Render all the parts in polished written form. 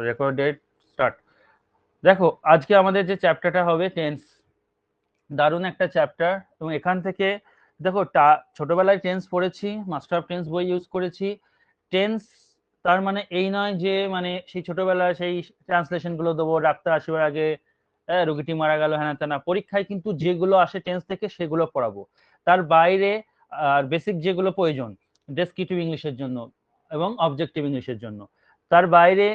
Recorded start. দেখো আজকে আমাদের যে চ্যাপ্টারটা হবে টেন্স, দারুণ একটা চ্যাপ্টার। এবং এখান থেকে দেখো ছোটবেলায় টেন্স পড়েছি, মাস্টার অফ টেন্স বই ইউজ করেছি। টেন্স তার মানে এই নয় যে মানে সেই ছোটবেলায় সেই ট্রান্সলেশন গুলো দেবো ডাক্তার আসবার আগে, রোগীটি মারা গেল, হ্যাঁ তা না। পরীক্ষায় কিন্তু যেগুলো আসে টেন্স থেকে সেগুলো পড়াবো। তার বাইরে আর বেসিক যেগুলো প্রয়োজন ডেসক্রিপটিভ ইংলিশের জন্য এবং অবজেক্টিভ ইংলিশের জন্য, তার বাইরে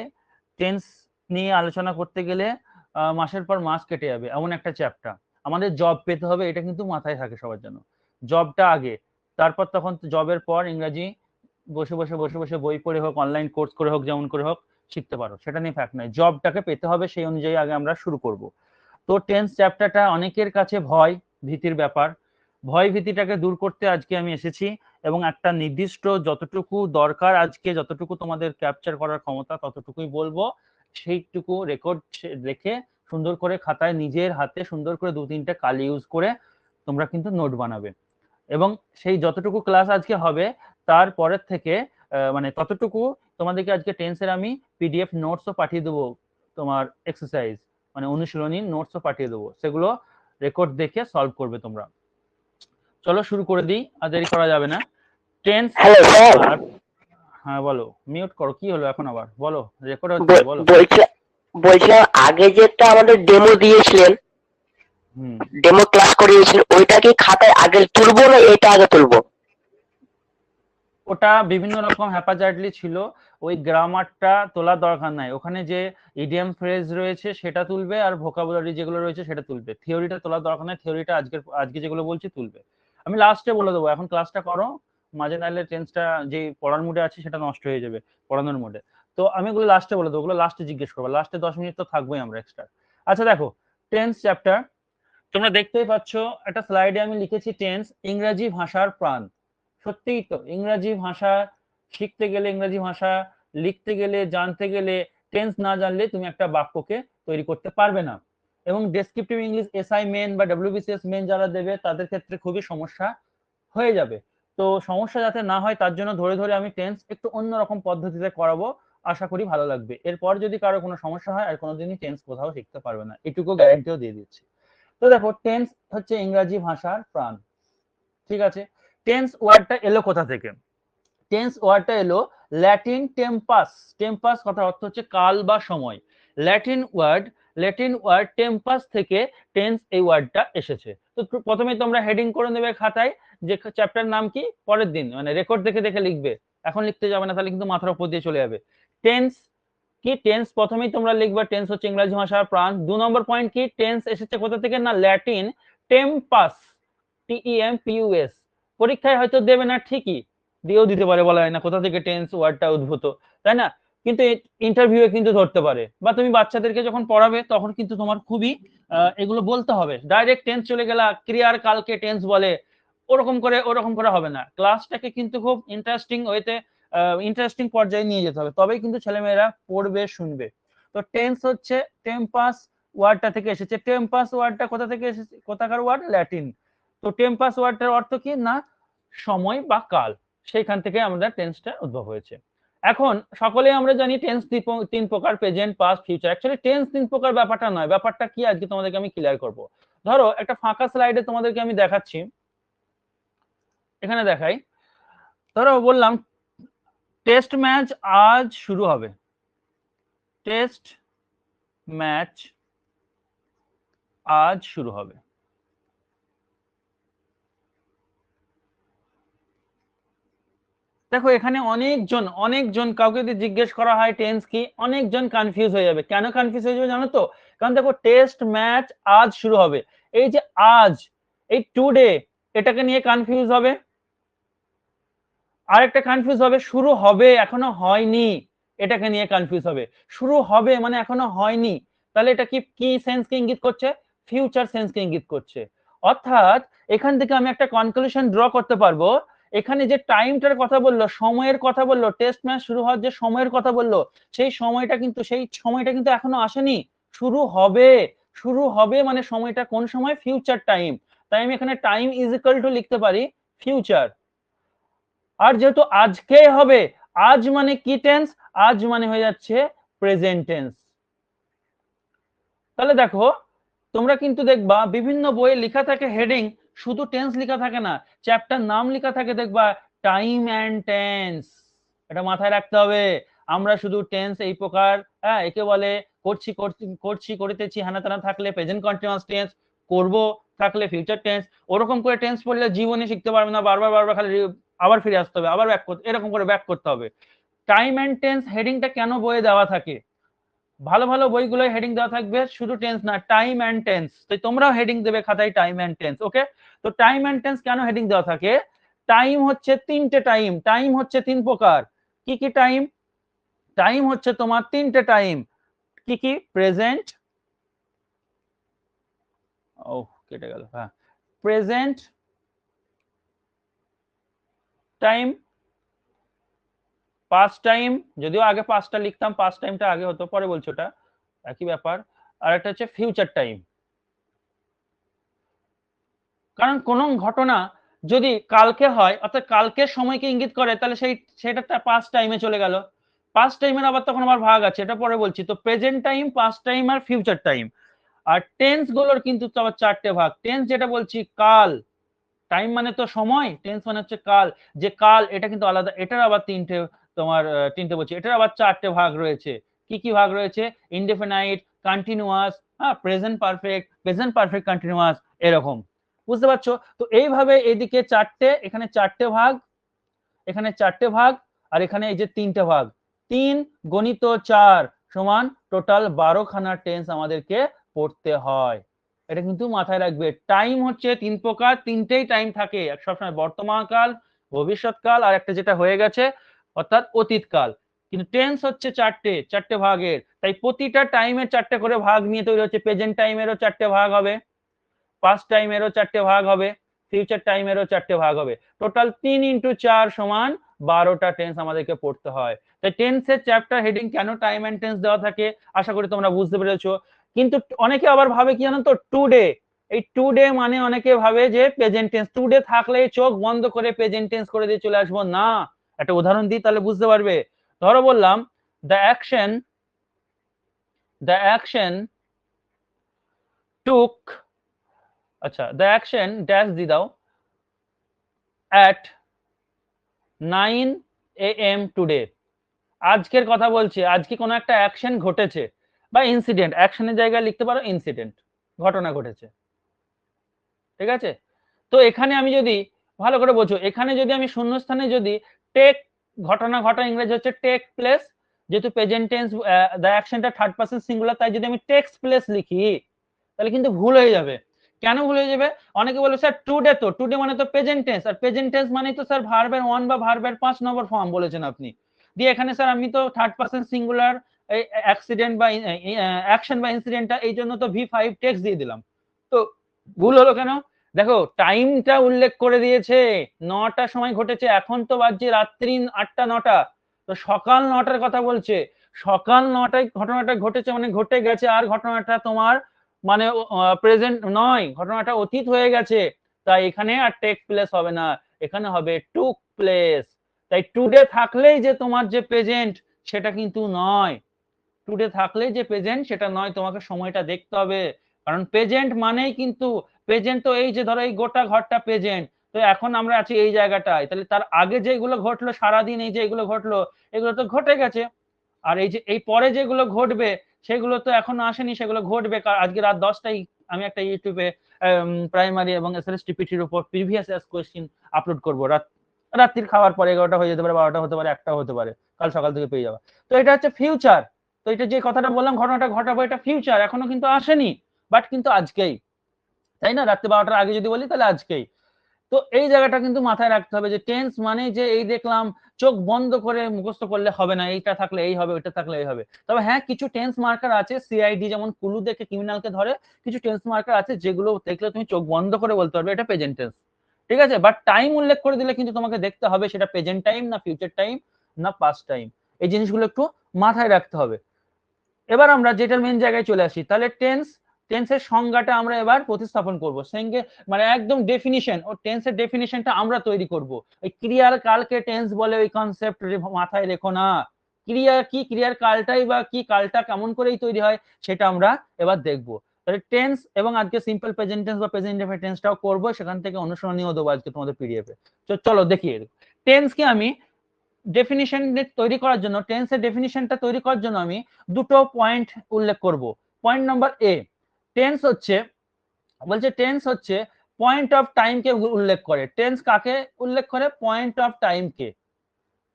টেন্স নিয়ে আলোচনা করতে গেলে মাসের পর মাস কেটে যাবে এমন একটা চ্যাপ্টার। আমাদের জব পেতে হবে, এটা কিন্তু মাথায় থাকে সবার জন্য। জবটা আগে, তারপর তখন জবের পর ইংরাজি বসে বসে বসে বসে বই পড়ে হোক, অনলাইন কোর্স করে হোক, যেমন করে হোক শিখতে পারো, সেটা নিয়ে ফ্যাক্ট নয়। জবটাকে পেতে হবে, সেই অনুযায়ী আগে আমরা শুরু করব। তো টেন্স চ্যাপ্টারটা অনেকের কাছে ভয় ভীতির ব্যাপার, ভয় ভীতিটাকে দূর করতে আজকে আমি এসেছি এবং একটা নির্দিষ্ট যতটুকু দরকার, আজকে যতটুকু তোমাদের ক্যাপচার করার ক্ষমতা ততটুকুই বলবো। সেইটুকু রেকর্ড রেখে সুন্দর করে খাতায় নিজের হাতে সুন্দর করে 2-3টে কালি ইউজ করে তোমরা কিন্তু নোট বানাবে। এবং সেই যতটুকু ক্লাস আজকে হবে তারপরের থেকে মানে ততটুকু তোমাদেরকে আজকে টেন্সের আমি পিডিএফ নোটসও পাঠিয়ে দেবো, তোমার এক্সারসাইজ মানে অনুশীলনী নোটসও পাঠিয়ে দেবো, সেগুলো রেকর্ড দেখে সলভ করবে তোমরা। চলো শুরু করে দিই, আর দেরি করা যাবে না। টেন্স। হ্যালো স্যার, হ্যাঁ বলো, মিউট করো, কি হলো এখন আবার? বলো, রেকর্ড হচ্ছে, বলো। বলছিলাম আগে যেটা আমাদের ডেমো দিয়েছিলেন, হুম, ডেমো ক্লাস করিয়েছিলেন, ওইটা কি খাতায় আগে তুলবো না এটা আগে তুলবো? ওটা বিভিন্ন রকম হ্যাপাজার্ডলি ছিল, ওই গ্রামারটা তোলার দরকার নাই। ওখানে যে ইডিয়াম ফ্রেজ রয়েছে সেটা তুলবে, আর ভোকাবুলারি যেগুলো রয়েছে সেটা তুলবে। থিওরিটা তোলার দরকার নাই, থিওরিটা আজকে যেগুলো বলছি তুলবে। আমি লাস্টে বলে দেবো, এখন ক্লাসটা করো, মাঝে নাইলে টেন্সটা যে পড়ার মুডে আছে সেটা নষ্ট হয়ে যাবে পড়ানোর মুডে। তো আমি ওগুলো লাস্টে বলে দেবো, ওগুলো লাস্টে জিজ্ঞেস করবো, লাস্টে 10 মিনিট তো থাকবোই আমরা এক্সট্রা। আচ্ছা দেখো, টেন্স চ্যাপ্টার তোমরা দেখতেই পাচ্ছ একটা স্লাইডে আমি লিখেছি টেন্স ইংরেজি ভাষার প্রাণ। সত্যিই তো, ইংরেজি ভাষা শিখতে গেলে, ইংরেজি ভাষা লিখতে গেলে, জানতে গেলে টেন্স না জানলে তুমি একটা বাক্যকে তৈরি করতে পারবে না। এবং ডেসক্রিপটিভ ইংলিশ এসআই মেন বা ডব্লিউবিসিএস মেন যারা দেবে তাদের ক্ষেত্রে খুবই সমস্যা হয়ে যাবে। তো সমস্যা যাতে না হয় তার জন্য ধরে ধরে আমি টেন্স একটু অন্যরকম পদ্ধতিতে করাবো, আশা করি ভালো লাগবে। এরপর যদি কারো কোনো সমস্যা হয় আর কোনোদিনই টেন্স কোথাও শিখতে পারবে না, এটুকু গ্যারান্টিও দিয়ে দিচ্ছি। তো দেখো, টেন্স হচ্ছে ইংরেজি ভাষার প্রাণ, ঠিক আছে। টেন্স ওয়ার্ডটা এলো কোথা থেকে? টেন্স ওয়ার্ডটা এলো ল্যাটিন টেম্পাস। টেম্পাস কথার অর্থ হচ্ছে কাল বা সময়। ল্যাটিন ওয়ার্ড টেম্পাস থেকে টেন্স এই ওয়ার্ডটা এসেছে। তো প্রথমে তোমরা হেডিং করে নেবে খাতায় যে চ্যাপ্টার নাম কি, পরের দিন মানে রেকর্ড দেখে দেখে লিখবে, এখন লিখতে যাবে না, তাহলে কিন্তু মাথার উপর দিয়ে চলে যাবে। টেন্স কি? টেন্স প্রথমেই তোমরা লিখবা টেন্স হচ্ছে ইংরেজি ভাষার প্রাণ। 2 নম্বর পয়েন্ট কি? টেন্স এসেছে কোথা থেকে? না ল্যাটিন টেম্পাস, TEMPUS। পরীক্ষায় হয়তো দেবে না ঠিকই, দিয়েও দিতে পারে, বলা হয় না কোথা থেকে টেন্স ওয়ার্ডটা উদ্ভূত, তাই না? কিন্তু ইন্টারভিউয়ে কিন্তু ধরতে পারে, বা তুমি বাচ্চাদেরকে যখন পড়াবে তখন কিন্তু তোমার খুবই এগুলো বলতে হবে। ডাইরেক্ট টেন্স চলে গেলা, ক্রিয়ার কালকে টেন্স বলে, ওরকম করে হবে না। ক্লাসটাকে কিন্তু খুব ইন্টারেস্টিং পর্যায়ে নিয়ে যেতে হবে, তবেই কিন্তু ছেলেমেয়েরা পড়বে শুনবে। তো টেন্স হচ্ছে টেম্পাস ওয়ার্ডটা থেকে এসেছে। টেম্পাস ওয়ার্ডটা কোথা থেকে এসেছে? কোথাকার ওয়ার্ড? ল্যাটিন। তো টেম্পাস ওয়ার্ডটার অর্থ কি? না সময় বা কাল, সেইখান থেকে আমাদের টেন্সটা উদ্ভব হয়েছে। এখন সকলেই আমরা জানি টেন্স 3 প্রকার, present, past, future. Actually tense 3 প্রকার ব্যাপারটা নয়, ব্যাপারটা কি আজকে তোমাদেরকে আমি ক্লিয়ার করব। ধরো একটা ফাঁকা স্লাইডে তোমাদেরকে আমি দেখাচ্ছি, এখানে দেখাই। ধরো বললাম টেস্ট ম্যাচ আজ শুরু হবে, টেস্ট ম্যাচ আজ শুরু হবে। দেখো এখানে অনেকজন কাউকে যদি জিজ্ঞেস করা হয় টেন্স কি, অনেকজন কনফিউজ হয়ে যাবে। কেন কনফিউজ হয়ে যাবে জানো তো? কারণ দেখো টেস্ট ম্যাচ আজ শুরু হবে, এই যে আজ, এই টুডে, এটাকে নিয়ে কনফিউজ হবে। আরেকটা কনফিউজ হবে শুরু হবে এখনো হয়নি, এটাকে নিয়ে কনফিউজ হবে। শুরু হবে মানে এখনো হয়নি, তাহলে এটা কি কি সেন্সকে ইঙ্গিত করছে? ফিউচার সেন্সকে ইঙ্গিত করছে। অর্থাৎ এখান থেকে আমি একটা কনক্লুশন ড্র করতে পারবো, এখানে যে টাইমটার কথা বললো, সময়ের কথা বললো, টেস্ট ম্যাচ শুরু হওয়ার যে সময়ের কথা বললো, সেই সময়টা কিন্তু এখনো আসেনি, শুরু হবে। শুরু হবে মানে সময়টা কোন সময়? Future time. তাই আমি এখানে টাইম ইজ ইকুয়াল টু লিখতে পারি ফিউচার। আর যেহেতু আজকে হবে, আজ মানে কি টেন্স? আজ মানে হয়ে যাচ্ছে প্রেজেন্ট টেন্স। তাহলে দেখো তোমরা কিন্তু দেখবা বিভিন্ন বইয়ে লেখা থাকে হেডিং, শুধু টেন্স লেখা থাকে না, চ্যাপ্টার নাম লেখা থাকে দেখবা টাইম অ্যান্ড টেন্স। এটা মাথায় রাখতে হবে। আমরা শুধু টেন্স এই প্রকার, হ্যাঁ, একে বলে করছি করছি করছি করিতেছি হানা তানা থাকলে প্রেজেন্ট কন্টিনিউয়াস টেন্স, করব থাকলে ফিউচার টেন্স। ওরকম করে টেন্স পড়লে জীবনে শিখতে পারবে না, বারবার বারবার খালি আবার ফিরে আসতে হবে, আবার ব্যাক করতে, এরকম করে ব্যাক করতে হবে। টাইম অ্যান্ড টেন্স হেডিংটা কেন বইয়ে দেওয়া থাকে? ভালো ভালো বইগুলো হেডিং দেওয়া থাকবে শুধু টেন্স না, টাইম অ্যান্ড টেন্স। তো তোমরাও হেডিং দেবে খাতায় টাইম অ্যান্ড টেন্স, ওকে? তো টাইম অ্যান্ড টেন্স কেন হেডিং দেওয়া থাকে? টাইম হচ্ছে তিনটে টাইম, টাইম হচ্ছে তিন প্রকার। কি কি টাইম? টাইম হচ্ছে তোমার তিনটে টাইম। কি কি? প্রেজেন্ট, ও কেটে গেল, হ্যাঁ, প্রেজেন্ট টাইম, পাস্ট টাইম, যদিও আগে পাঁচটা লিখতাম, পাস্ট টাইমটা আগে হতো, পরে বলছি ওটা একই ব্যাপার। আর একটা হচ্ছে ফিউচার টাইম। কারণ কোন ঘটনা যদি কালকে হয়, অর্থাৎ কালকের সময়কে ইঙ্গিত করে, তাহলে সেটা পাস্ট টাইমে চলে গেল। পাস্ট টাইমের আবার তখন আবার ভাগ আছে, এটা পরে বলছি। তো প্রেজেন্ট টাইম, পাস্ট টাইম আর ফিউচার টাইম। আর টেন্স গুলোর কিন্তু আবার চারটে ভাগ। টেন্স যেটা বলছি কাল, টাইম মানে তো সময়, টেন্স মানে হচ্ছে কাল, যে কাল এটা কিন্তু আলাদা, এটার আবার তিনটে, তোমার তিনটে বলছি, এটার আবার চারটে ভাগ রয়েছে। কি কি ভাগ রয়েছে? ইনডেফিনাইট, কন্টিনিউয়াস, হ্যাঁ, প্রেজেন্ট পারফেক্ট কন্টিনিউয়াস, এরকম। বুঝতে পারছো? তো এইভাবে এদিকে চারটে, এখানে চারটে ভাগ, এখানে চারটে ভাগ, আর এখানে এই যে তিনটে ভাগ। 3 গণিত 4 সমান টোটাল 12 খানা টেন্স আমাদেরকে পড়তে হয়। এটা কিন্তু মাথায় রাখবে। টাইম হচ্ছে তিন প্রকার, তিনটেই টাইম থাকে সবসময়, বর্তমান কাল, ভবিষ্যৎকাল, আর একটা যেটা হয়ে গেছে অর্থাৎ অতীতকাল। কিন্তু টেন্স হচ্ছে চারটে, চারটে ভাগের। তাই প্রতিটা টাইমের চারটে করে ভাগ নিয়ে তৈরি হচ্ছে। প্রেজেন্ট টাইমেরও চারটে ভাগ হবে, পাস্ট টাইমেরও চারটে ভাগ হবে, ফিউচার টাইমেরও চারটে ভাগ হবে। টোটাল 3 × 4 সমান 12টা টেন্স আমাদেরকে পড়তে হয়। তাই টেন্সের চ্যাপ্টার হেডিং কেন টাইম এন্ড টেন্স দেওয়া থাকে, আশা করি তোমরা বুঝতে পেরেছো। কিন্তু অনেকে আবার ভাবে কি জানো তো, টুডে, এই টুডে মানে অনেকে ভাবে যে প্রেজেন্ট টেন্স, টুডে থাকলে চোখ বন্ধ করে প্রেজেন্ট টেন্স করে দিয়ে চলে আসবো না। একটা উদাহরণ দিই তাহলে বুঝতে পারবে। ধরো বললাম দ্য অ্যাকশন টুক, আচ্ছা, দ্য অ্যাকশন ড্যাশ দি দাও at 9 AM টুডে। আজকের কথা বলছি, আজকে কোনো একটা অ্যাকশন ঘটেছে বা ইনসিডেন্ট, অ্যাকশনের জায়গায় লিখতে পারো ইনসিডেন্ট, ঘটনা ঘটেছে, ঠিক আছে? তো এখানে আমি যদি ভালো করে বোঝো, এখানে যদি আমি শূন্যস্থানে যদি টেক, ঘটনা ঘটা ইংরেজি হচ্ছে টেক প্লেস, যেহেতু প্রেজেন্ট টেন্স দ্য অ্যাকশনটা থার্ড পারসন সিঙ্গুলার, তাই যদি আমি টেক্স প্লেস লিখি তাহলে কিন্তু ভুল হয়ে যাবে। কেন ভুল হয়ে যাবে? অনেকে বলে স্যার টুডে, তো টুডে মানে তো প্রেজেন্ট টেন্স, আর প্রেজেন্ট টেন্স মানে তো স্যার ভার্বের 1 বা ভার্বের 5 নম্বর ফর্ম বলেছেন আপনি। দিয়ে এখানে স্যার আমি তো থার্ড পারসন সিঙ্গুলার এই অ্যাক্সিডেন্ট বা অ্যাকশন বা ইনসিডেন্টটা, এই জন্য তো V5 টেক্স দিয়ে দিলাম। তো ভুল হলো কেন? দেখো টাইমটা উল্লেখ করে দিয়েছে, 9টার সময় ঘটেছে, এখন তো বাজছে রাত্রি 8টা 9টা, তো সকাল 9টার কথা বলছে। সকাল 9টায় ঘটনাটা ঘটেছে মানে ঘটে গেছে, আর ঘটনাটা তোমার মানে প্রেজেন্ট নয়, ঘটনাটা অতীত হয়ে গেছে। তাই এখানে আর টেক প্লেস হবে না, এখানে হবে টুক প্লেস। তাই টুডে থাকলেই যে তোমার যে প্রেজেন্ট সেটা কিন্তু নয়, টুডে থাকলেই যে প্রেজেন্ট সেটা নয়, তোমাকে সময়টা দেখতে হবে। কারণ প্রেজেন্ট মানেই কিন্তু, প্রেজেন্ট তো এই যে ধরো এই গোটা ঘরটা প্রেজেন্ট, তো এখন আমরা আছি এই জায়গাটায়, তাহলে তার আগে যেগুলো ঘটলো সারাদিন, এই যে এগুলো ঘটলো, এগুলো তো ঘটে গেছে। আর এই যে এই পরে যেগুলো ঘটবে সেগুলো তো এখনো আসেনি, সেগুলো ঘটবে। আজকে রাত 10টায় আমি একটা ইউটিউবে প্রাইমারি এবং এসএসটিপিটির উপর প্রিভিয়াস কোয়েশ্চেন আপলোড করবো। রাত্রির খাওয়ার পরে 11টা হয়ে যেতে পারে, 12টা হতে পারে, 1টা হতে পারে, কাল সকাল থেকে পেয়ে যাওয়া। তো এটা হচ্ছে ফিউচার। তো এটা যে কথাটা বললাম ঘটনাটা ঘটাবো, এটা ফিউচার, এখনো কিন্তু আসেনি, বাট কিন্তু আজকেই, তাই না? রাত্রি 12টার আগে যদি বলি তাহলে আজকেই। তো এই জায়গাটা কিন্তু মাথায় রাখতে হবে যে টেন্স মানে যে এই দেখলাম চোখ বন্ধ করে মুখস্থ করলে হবে না, এইটা থাকলে এই হবে, ওইটা থাকলে এই হবে। তবে হ্যাঁ, কিছু টেন্স মার্কার আছে, সিআইডি যেমন কুলু দেখে ক্রিমিনালকে ধরে, কিছু টেন্স মার্কার আছে যেগুলো দেখলে তুমি চোখ বন্ধ করে বলতে পারবে এটা প্রেজেন্ট টেন্স, ঠিক আছে? বাট টাইম উল্লেখ করে দিলে কিন্তু তোমাকে দেখতে হবে সেটা প্রেজেন্ট টাইম না ফিউচার টাইম না পাস্ট টাইম। এই জিনিসগুলো একটু মাথায় রাখতে হবে। এবার আমরা যেটার মেন জায়গায় চলে আসি, তাহলে টেন্সের সংজ্ঞাটা আমরা এবার প্রতিস্থাপন করব। সঙ্গে মানে একদম ডেফিনিশন, ও টেন্সের ডেফিনিশনটা আমরা তৈরি করব। ওই ক্রিয়ার কালকে টেন্স বলে ওই কনসেপ্ট মাথায় রেখো না, ক্রিয়া কি, ক্রিয়ার কালটাই বা কি, কালটা কেমন করেই তৈরি হয় সেটা আমরা এবার দেখবো। তাহলে টেন্স এবং আজকে সিম্পল প্রেজেন্ট টেন্স বা প্রেজেন্ট ইনডেফিনিট টেন্সটাও করবো, সেখান থেকে অনুসরণীয় দেবো আজকে তোমাদের পিডিএফে। তো চলো দেখি টেন্সকে আমি ডেফিনিশন তৈরি করার জন্য, টেন্সের ডেফিনিশনটা তৈরি করার জন্য আমি দুটো পয়েন্ট উল্লেখ করব। পয়েন্ট নাম্বার এ, টেন্স হচ্ছে, বলছে টেন্স হচ্ছে পয়েন্ট অফ টাইমকে উল্লেখ করে। টেন্স কাকে উল্লেখ করে? পয়েন্ট অফ টাইমকে।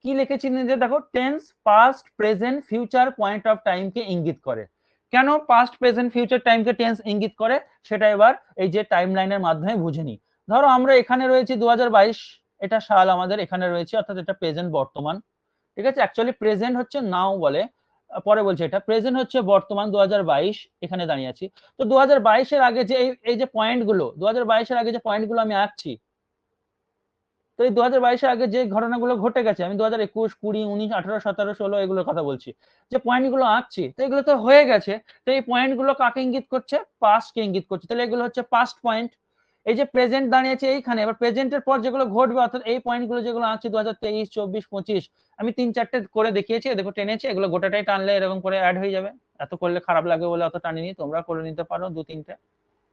কি লিখেছি নিজে দেখো, tense past present future point of টাইমকে ইঙ্গিত করে। কেন পাস্ট প্রেজেন্ট ফিউচার টাইমকে টেন্স ইঙ্গিত করে সেটা এবার এই যে টাইম লাইনের মাধ্যমে বুঝে নিই। ধরো আমরা এখানে রয়েছি 2022, এটা সাল আমাদের এখানে রয়েছে, অর্থাৎ এটা প্রেজেন্ট বর্তমান, ঠিক আছে। অ্যাকচুয়ালি প্রেজেন্ট হচ্ছে নাও বলে, পরে বলছে এটা প্রেজেন্ট হচ্ছে বর্তমান 2022 এখানে দাঁড়িয়ে আছি। তো 2022 এর আগে যে এই যে পয়েন্টগুলো, 2022 এর আগে যে পয়েন্টগুলো আমি আঁকছি, তো এই 2022 এর আগে যে ঘটনাগুলো ঘটে গেছে, আমি 2021, 20, 19, 18, 17, 16 এগুলোর কথা বলছি, যে পয়েন্টগুলো আঁকছি, তো এগুলো তো হয়ে গেছে। তো এই পয়েন্টগুলো কাকে ইঙ্গিত করছে? পাস্টকে ইঙ্গিত করছে। তাহলে এগুলো হচ্ছে পাস্ট পয়েন্ট। এই যে প্রেজেন্ট দাঁড়িয়েছে এইখানে, এবার প্রেজেন্টের পর যেগুলো ঘটবে, অর্থাৎ এই পয়েন্টগুলো যেগুলো আঁকছি 2023, 24, 25, আমি 3-4টে করে দেখিয়েছি, দেখো টেনেছি, এগুলো গোটাটাই টানলে এরকম করে অ্যাড হয়ে যাবে। এত করলে খারাপ লাগবে বলে অত টানিনি, তোমরা করে নিতে পারো 2-3টে,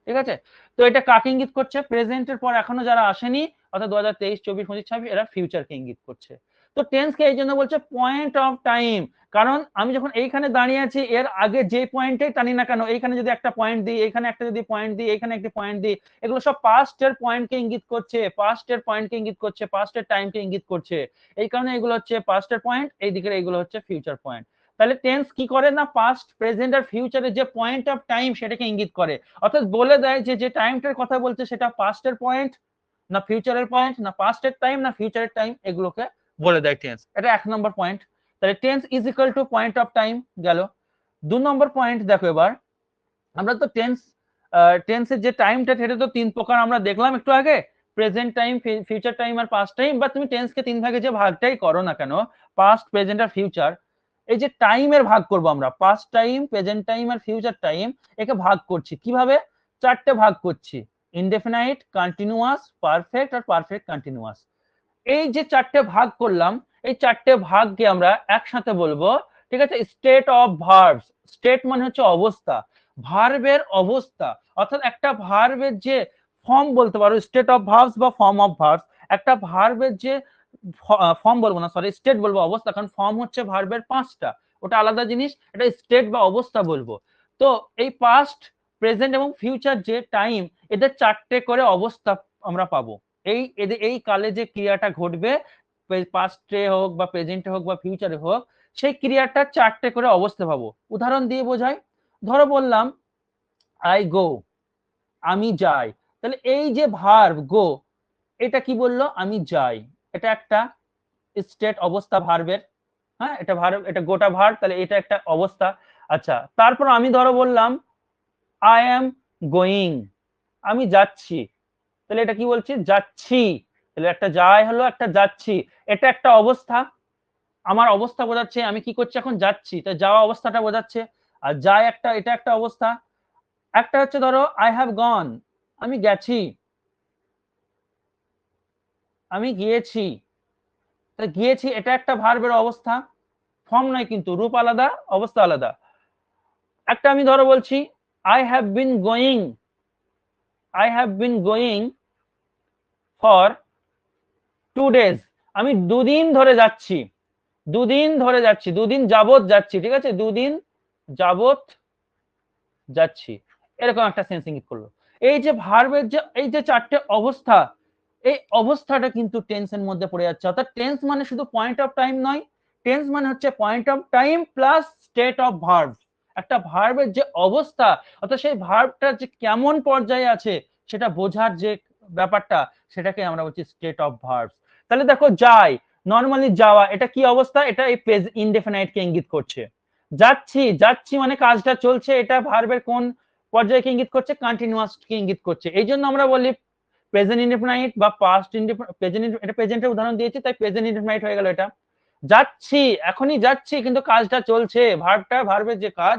ঠিক আছে। তো এটা কাকে ইঙ্গিত করছে? প্রেজেন্টের পর এখনো যারা আসেনি, অর্থাৎ 2023, 24, 25, 26, এরা ফিউচারকে ইঙ্গিত করছে। তো টেন্সকে এই জন্য বলছে পয়েন্ট অফ টাইম, কারণ আমি যখন এইখানে দাঁড়িয়ে আছি, এর আগে যে পয়েন্টেই টানি না কেন, এইখানে যদি একটা পয়েন্ট দিই, এখানে একটা যদি পয়েন্ট দিই, এখানে একটা পয়েন্ট দিই, এগুলো সব পাস্টের পয়েন্টকে ইঙ্গিত করছে, পাস্টের পয়েন্টকে ইঙ্গিত করছে, পাস্টের টাইমকে ইঙ্গিত করছে। এই কারণে এগুলো হচ্ছে পাস্টের পয়েন্ট, এই দিকের এইগুলো হচ্ছে ফিউচার পয়েন্ট। তাহলে টেন্স কি করে না, পাস্ট প্রেজেন্ট আর ফিউচারের যে পয়েন্ট অফ টাইম সেটাকে ইঙ্গিত করে, অর্থাৎ বলে দেয় যে যে টাইমটার কথা বলছে সেটা পাস্টের পয়েন্ট না ফিউচারের পয়েন্ট, না পাস্টের টাইম না ফিউচারের টাইম, এগুলোকে বলে দেয় টেন্স। এটা 1 নম্বর পয়েন্ট। তাহলে tense is equal to point of time গেল। 2 নম্বর পয়েন্ট দেখো, এবার আমরা তো টেন্সের যে টাইমটা সেটা তো 3 প্রকার আমরা দেখলাম একটু আগে, প্রেজেন্ট টাইম, ফিউচার টাইম আর পাস্ট টাইম। বা তুমি টেন্সকে 3 ভাগে যে ভাগটাই করো না কেন, পাস্ট প্রেজেন্ট আর ফিউচার, এই যে টাইমের ভাগ করব আমরা, পাস্ট টাইম, প্রেজেন্ট টাইম আর ফিউচার টাইম, একে ভাগ করছি কিভাবে? 4টে ভাগ করছি, ইনডেফিনাইট, কন্টিনিউয়াস, পারফেক্ট আর পারফেক্ট কন্টিনিউয়াস। এই যে 4টে ভাগ করলাম, এই 4টে ভাগকে আমরা একসাথে বলবো, ঠিক আছে। স্টেট অফ ভার্বস, স্টেট মানে হচ্ছে অবস্থা, ভার্বের অবস্থা, অর্থাৎ একটা ভার্বের যে ফর্ম বলতে পারো, স্টেট অফ ভার্বস বা ফর্ম অফ ভার্বস। একটা ভার্বের যে ফর্ম বলবো না, সরি স্টেট বলবো, অবস্থা, কারণ ফর্ম হচ্ছে ভার্বের 5টা, ওটা আলাদা জিনিস, এটা স্টেট বা অবস্থা বলবো। তো এই পাস্ট, প্রেজেন্ট এবং ফিউচার যে টাইম, এদের 4টে করে অবস্থা আমরা পাবো। এই কালে যে ক্রিয়াটা ঘটবে, পাস্টে হোক বা প্রেজেন্টে হোক বা ফিউচারে হোক, সেই ক্রিয়াটা 4টে করে অবস্থা পাবো। উদাহরণ দিয়ে বোঝাই, ধরো বললাম আই গো, আমি যাই। তাহলে এই যে ভার্ব গো, এটা কি বললো? আমি যাই, এটা একটা স্টেট, অবস্থা ভার্বের। হ্যাঁ, এটা ভার্ব, এটা গোটা ভার্ব, তাহলে এটা একটা অবস্থা। আচ্ছা, তারপর আমি ধরো বললাম আই এম গোয়িং, আমি যাচ্ছি, তাহলে এটা কি বলছি? যাচ্ছি। তাহলে একটা যাই হলো, একটা যাচ্ছি, এটা একটা অবস্থা, আমার অবস্থা বোঝাচ্ছে, আমি কি করছি? এখন যাচ্ছি, তাই যাওয়া অবস্থাটা বোঝাচ্ছে। আর যাই একটা, এটা একটা অবস্থা। একটা হচ্ছে ধরো আই হ্যাভ গন, আমি গেছি, আমি গিয়েছি, তাই গিয়েছি এটা একটা ভার্বের অবস্থা, ফর্ম নয় কিন্তু, রূপ আলাদা, অবস্থা আলাদা। একটা আমি ধরো বলছি I have been going, I have been going for 2 days, আমি 2 দিন ধরে যাচ্ছি, 2 দিন ধরে যাচ্ছি, 2 দিন যাবত যাচ্ছি, ঠিক আছে, 2 দিন যাবত যাচ্ছি, এরকম একটা সেন্স ইঙ্গিত করলো। এই যে ভার্বের যে এই যে 4টে অবস্থা, এই অবস্থাটা কিন্তু টেন্সের মধ্যে পড়ে যাচ্ছে। অর্থাৎ টেন্স মানে শুধু পয়েন্ট অফ টাইম নয়, টেন্স মানে হচ্ছে point of time plus state of verb. একটা ভার্বের যে অবস্থা, অর্থাৎ সেই ভার্বটা যে কেমন পর্যায়ে আছে সেটা বোঝার যে ব্যাপারটা, সেটাকে আমরা বলছি স্টেট অফ ভার্ব। তাহলে দেখো যাই, নর্মালি যাওয়া, এটা কি অবস্থা? এটা এই ইনডেফিনাইট কে ইঙ্গিত করছে। যাচ্ছি, যাচ্ছি মানে কাজটা চলছে, এটা ভার্বের কোন পর্যায়কে ইঙ্গিত করছে? কন্টিনিউয়াস কে ইঙ্গিত করছে। এই জন্য আমরা বলি প্রেজেন্ট ইনডেফিনাইট বা পাস্ট প্রেজেন্ট, এটা প্রেজেন্টের উদাহরণ দিয়েছি তাই প্রেজেন্ট ইনডেফিনাইট হয়ে গেল। এটা যাচ্ছি, এখনই যাচ্ছি, কিন্তু কাজটা চলছে, ভার্বটা, ভার্বের যে কাজ,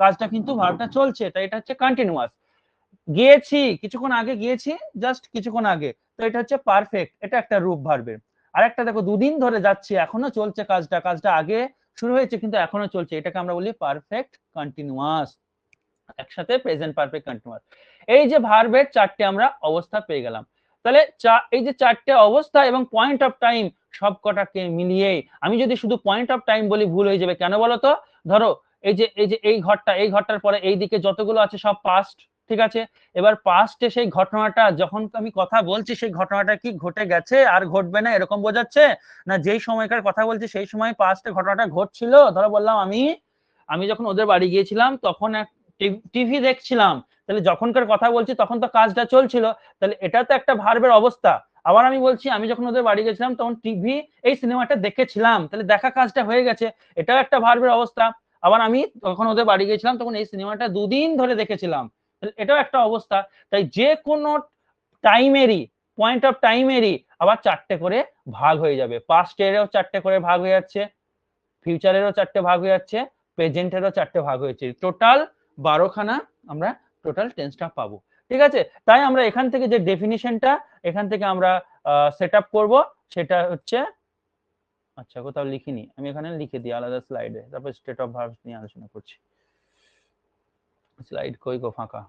কাজটা কিন্তু ভার্বটা চলছে, তাই এটা হচ্ছে কন্টিনিউয়াস। গিয়েছি, কিছুক্ষণ আগে গিয়েছি, জাস্ট কিছুক্ষণ আগে, তো এটা হচ্ছে পারফেক্ট, এটা একটা রূপ ভার্বের। আর একটা দেখো 2 দিন ধরে যাচ্ছি, এখনো চলছে কাজটা, কাজটা আগে শুরু হয়েছে কিন্তু এখনো চলছে, এটাকে আমরা বলি পারফেক্ট কন্টিনিউয়াস, একসাথে প্রেজেন্ট পারফেক্ট কন্টিনিউয়াস। এই যে ভার্বের চারটে আমরা অবস্থা পেয়ে গেলাম, তাহলে এই যে চারটে অবস্থা এবং পয়েন্ট অফ টাইম সবকটাকে মিলিয়ে আমি যদি শুধু পয়েন্ট অফ টাইম বলি ভুল হয়ে যাবে। কেন বলো তো? ধরো এই ঘরটার পরে এই দিকে যতগুলো আছে সব পাস্ট, ঠিক আছে? এবার পাস্টে সেই ঘটনাটা যখন আমি কথা বলছি সেই ঘটনাটা কি ঘটে গেছে আর ঘটবে না এরকম বোঝাচ্ছে, না যেই সময়কার কথা বলছি সেই সময় পাস্টে ঘটনাটা ঘটছিল। ধরো বললাম আমি যখন ওদের বাড়ি গিয়েছিলাম তখন এক টিভি দেখছিলাম, তাহলে যখনকার কথা বলছি তখন তো কাজটা চলছিল, তাহলে এটা তো একটা ভার্বের অবস্থা। আবার আমি বলছি আমি যখন ওদের বাড়ি গেছিলাম তখন টিভি এই সিনেমাটা দেখেছিলাম, তাহলে দেখা কাজটা হয়ে গেছে, এটাও একটা ভার্বের অবস্থা। আবার আমি যখন ওদের বাড়ি গেছিলাম তখন এই সিনেমাটা 2 দিন ধরে দেখেছিলাম, তাহলে এটাও একটা অবস্থা। তাই যে কোনো টাইমেরই পয়েন্ট অফ টাইমেরই আবার চারটে করে ভাগ হয়ে যাবে, পাস্ট এরও চারটে করে ভাগ হয়ে যাচ্ছে, ফিউচারেরও চারটে ভাগ হয়ে যাচ্ছে, প্রেজেন্টেরও চারটে ভাগ হয়েছে, টোটাল 12 খানা আমরা টোটাল টেন্সটা পাবো। ঠিক আছে? তাই আমরা এখান থেকে যে ডেফিনিশনটা এখান থেকে আমরা সেট আপ করবো সেটা হচ্ছে, আচ্ছা কোথাও লিখিনি, আমি এখানে লিখে দিই আলাদা স্লাইডে, তারপর স্টেট অফ ভার্বস নিয়ে আলোচনা করছি। স্লাইড কই গো ফাঁকা?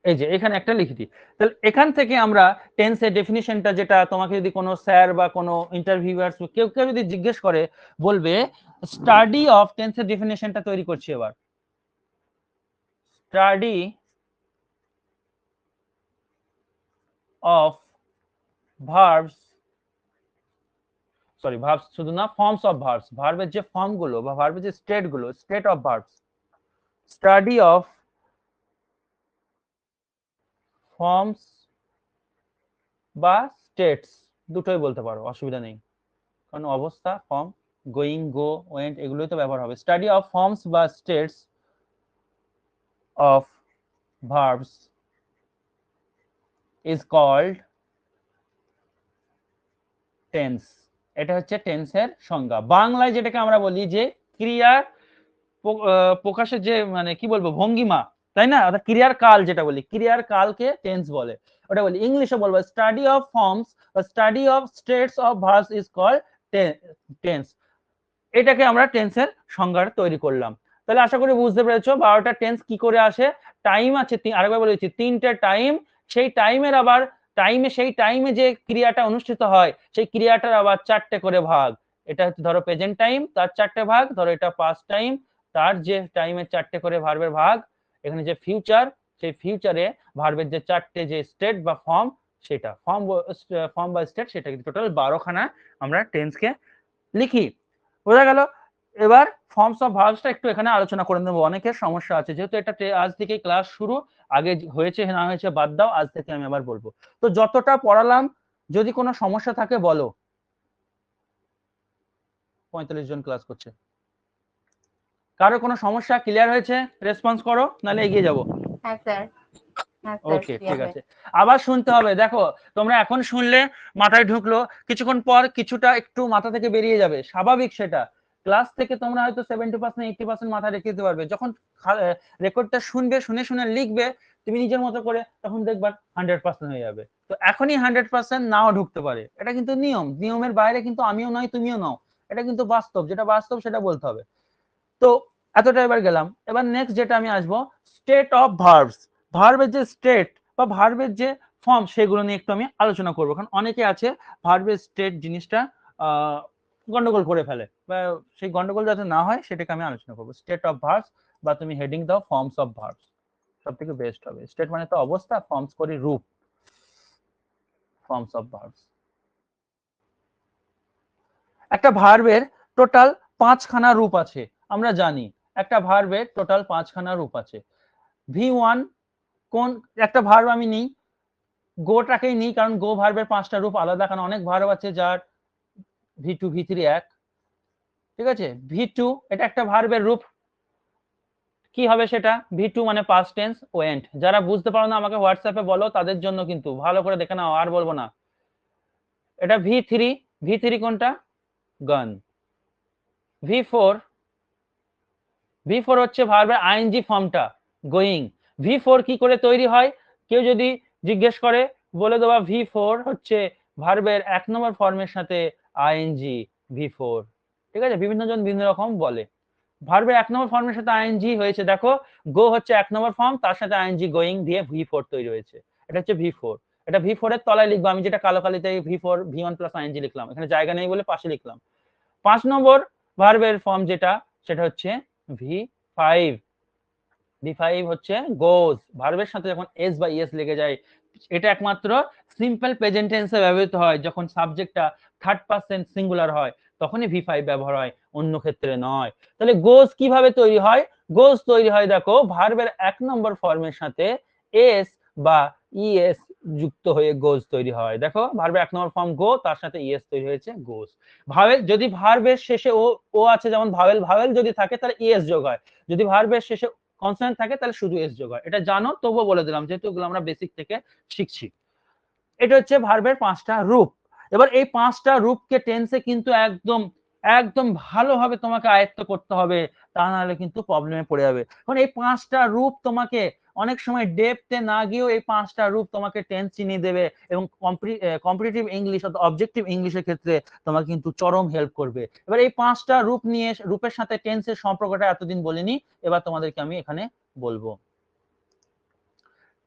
এই যে এখানে একটা লিখে দিই। তাহলে এখান থেকে আমরা টেন্সের ডেফিনিশনটা, যেটা তোমাকে যদি কোনো স্যার বা কোনো ইন্টারভিউয়ার্স কেউ কেউ যদি জিজ্ঞেস করে, বলবে স্টাডি অফ, টেন্সের ডেফিনিশনটা তৈরি করছি এবার, study of verbs, sorry verbs শুধু না, ফর্মস অফ ভার্বস, ভার্বের যে ফর্ম গুলো বা ভার্বের যে স্টেট গুলো, state of verbs, study of forms বা স্টেটস, দুটোই বলতে পারো, অসুবিধা নেই, কারণ অবস্থা ফর্ম গোয়িং, গো, ওয়েন্ট এগুলোই তো ব্যবহার হবে। স্টাডি অফ ফর্মস বা states of verbs is called tense. এটা হচ্ছে টেন্সের সংজ্ঞা। বাংলায় যেটাকে আমরা বলি যে ক্রিয়ার প্রকাশের যে মানে কি বলবো ভঙ্গিমা, তাই না? অর্থাৎ ক্রিয়ার কাল, যেটা বলি ক্রিয়ার কালকে টেন্স বলে, ওটা বলি ইংলিশে বলবো স্টাডি অফ ফর্মস বা study of states of verbs is called tense. এটাকে আমরা টেন্সের সংজ্ঞা তৈরি করলাম। তাহলে আশা করি বুঝতে পেরেছো 12টা টেন্স কি করে আসে। টাইম আছে, আরেকবার বলেছি 3টে টাইম, সেই টাইমের আবার সেই টাইমে যে ক্রিয়াটা অনুষ্ঠিত হয় সেই ক্রিয়াটার আবার 4টে করে ভাগ। এটা হচ্ছে ধরো প্রেজেন্ট টাইম, তার 4টে ভাগ, ধরো এটা পাস্ট টাইম, তার যে টাইমের 4টে করে ভার্বের ভাগ, এখানে যে ফিউচার, সেই ফিউচারে ভার্বের যে 4টে যে স্টেট বা ফর্ম, সেটা ফর্ম বা স্টেট, সেটা কিন্তু টোটাল 12 খানা আমরা টেন্সকে লিখি। বোঝা গেল? এবার ফর্মস অফ ভার্বসটা একটু এখানে আলোচনা করে নেব, অনেকের সমস্যা আছে, যেহেতু এটা আজ থেকেই ক্লাস শুরু, আগে হয়েছে না হয়েছে বাদ দাও, আজ থেকে আমি আবার বলবো। তো যতটা পড়ালাম, যদি কোনো সমস্যা থাকে বলো। 45 জন ক্লাস করছে, কারো কোনো সমস্যা ক্লিয়ার হয়েছে? রেসপন্স করো, নাহলে এগিয়ে যাবো। হ্যাঁ স্যার, ওকে ঠিক আছে, আবার শুনতে হবে। দেখো তোমরা এখন শুনলে মাথায় ঢুকলো, কিছুক্ষণ পর কিছুটা একটু মাথা থেকে বেরিয়ে যাবে, স্বাভাবিক সেটা। ক্লাস থেকে তোমরা হয়তো 70% 80% মাথায় রেখে দিতে পারবে, যখন রেকর্ডটা শুনবে, শুনে শুনে লিখবে তুমি নিজের মতো করে, তখন দেখবা 100% হয়ে যাবে। তো এখনই 100% নাও ঢুকতে পারে, এটা কিন্তু নিয়মের বাইরে কিন্তু আমিও নয় তুমিও নাও, এটা কিন্তু বাস্তব, যেটা বাস্তব সেটা বলতে হবে। তো এতটা এবার গেলাম। এবার নেক্সট যেটা আমি আসবো, স্টেট অফ ভার্বস, ভার্বের যে স্টেট বা ভার্বের যে ফর্ম, সেগুলো নিয়ে একটু আমি আলোচনা করবো, কারণ অনেকে আছে ভার্বের স্টেট জিনিসটা গন্ডগোল করে ফেলে, বা সেই গন্ডগোল যাতে না হয় সেটাকে আমি আলোচনা করবো। স্টেট অফ ভার্বস, বা তুমি হেডিং দাও ফর্মস অফ ভার্বস, সব থেকে বেস্ট হবে। স্টেট মানে তো অবস্থা, ফর্মস করি রূপ, ফর্মস অফ ভার্বস। একটা ভার্বের টোটাল 5খানা রূপ আছে, আমরা জানি একটা ভার্বের টোটাল 5খানা রূপ আছে। V1 কোন একটা ভার্ব আমি নিই, গোটাকেই নিই, কারণ গো ভার্বের 5টা রূপ আলাদা, কারণ অনেক ভার্ব আছে যার V2 V3 এক, ঠিক আছে? V2 এটা একটা ভার্বের রূপ, কি হবে সেটা? V2 মানে পাস্ট টেন্স ওয়েন্ট। যারা বুঝতে পারো না আমাকে হোয়াটসঅ্যাপে বলো, তাদের জন্য কিন্তু ভালো করে দেখে নাও, আর বলবো না। এটা V3 কোনটা? গান। V4 হচ্ছে ভার্বের আইএনজি ফর্মটা, গোয়িং। V4 কি করে তৈরি হয় কেউ যদি জিজ্ঞেস করে, বলে দেওয়া V4 হচ্ছে ভার্বের 1 নম্বর ফর্মের সাথে আইএনজি V4। ঠিক আছে, বিভিন্ন জন বিভিন্ন রকম বলে। ভার্বের 1 নম্বর ফর্মের সাথে আইএনজি হয়েছে, দেখো গো হচ্ছে 1 নম্বর ফর্ম, তার সাথে আইএনজি গোয়িং দিয়ে V4 তৈরি হয়েছে, এটা হচ্ছে V4। এটা V4 এর তলায় লিখবো, আমি যেটা কালো কালিতে V4 V1 প্লাস আইএনজি লিখলাম, এখানে জায়গা নেই বলে পাশে লিখলাম। 5 নম্বর ভার্বের ফর্ম যেটা, সেটা হচ্ছে V5। V5 হচ্ছে গোজ। ভার্বের সাথে যখন এস বা ইএস লেগে যায়, এটা একমাত্র সিম্পল প্রেজেন্ট টেন্সে ব্যবহৃত হয়, যখন সাবজেক্টটা থার্ড পারসন সিঙ্গুলার হয় তখনই V5 ব্যবহার হয়, অন্য ক্ষেত্রে নয়। তাহলে গোজ কিভাবে তৈরি হয়? গোজ তৈরি হয় দেখো ভার্বের 1 নম্বর ফর্মের সাথে এস বা ইএস যুক্ত হয়ে গোজ তৈরি হয়। দেখো ভার্বের 1 নম্বর ফর্ম গো, তার সাথে ইএস তৈরি হয়েছে গোজ। ভাওয়েল, যদি ভার্বের শেষে ও আছে যেমন ভাওয়েল যদি থাকে তাহলে ইএস যোগ হয়, যদি ভার্বের শেষে কনসোনেন্ট থাকে তাহলে শুধু এস যোগ হয়। এটা জানো, তবুও বলে দিলাম যেহেতু এগুলো আমরা বেসিক থেকে শিখছি। এটা হচ্ছে ভার্বের 5টা রূপ। এবার এই 5টা রূপকে টেন্সে কিন্তু একদম একদম ভালোভাবে তোমাকে আয়ত্ত করতে হবে, তা নাহলে কিন্তু প্রবলেমে পড়ে যাবে। কারণ এই 5টা রূপ তোমাকে অনেক সময় ডেপথে না গিয়েও এই 5টা রূপ তোমাকে টেন্স চিনিয়ে দেবে, এবং কম্পিটিটিভ ইংলিশ অথবা অবজেক্টিভ ইংলিশের ক্ষেত্রে তোমাকে কিন্তু চরম হেল্প করবে। এবার এই 5টা রূপ নিয়ে, রূপের সাথে টেন্সের সম্পর্কটা এতদিন বলিনি, এবার তোমাদেরকে আমি এখানে বলবো।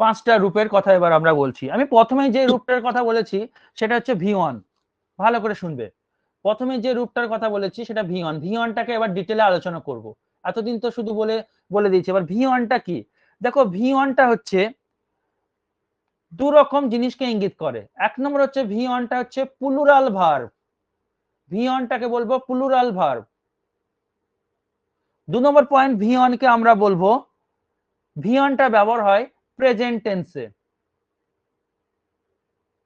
5টা রূপের কথা এবার আমরা বলছি। আমি প্রথমে যে রূপটার কথা বলেছি সেটা হচ্ছে V1। ভালো করে শুনবে, প্রথমে যে রূপটার কথা বলেছি সেটা V1। V1টাকে এবার ডিটেলে আলোচনা করব। এতদিন তো শুধু বলে দিয়েছি, এবার V1টা কি। দেখো V1টা হচ্ছে দু রকম জিনিসকে ইঙ্গিত করে। 1 নম্বর হচ্ছে V1টা হচ্ছে প্লুরাল ভার্ব। V1টাকে বলবো plural verb. 2 number point, V1 কে আমরা বলবো, V1টা ব্যবহার হয় প্রেজেন্ট টেন্সে।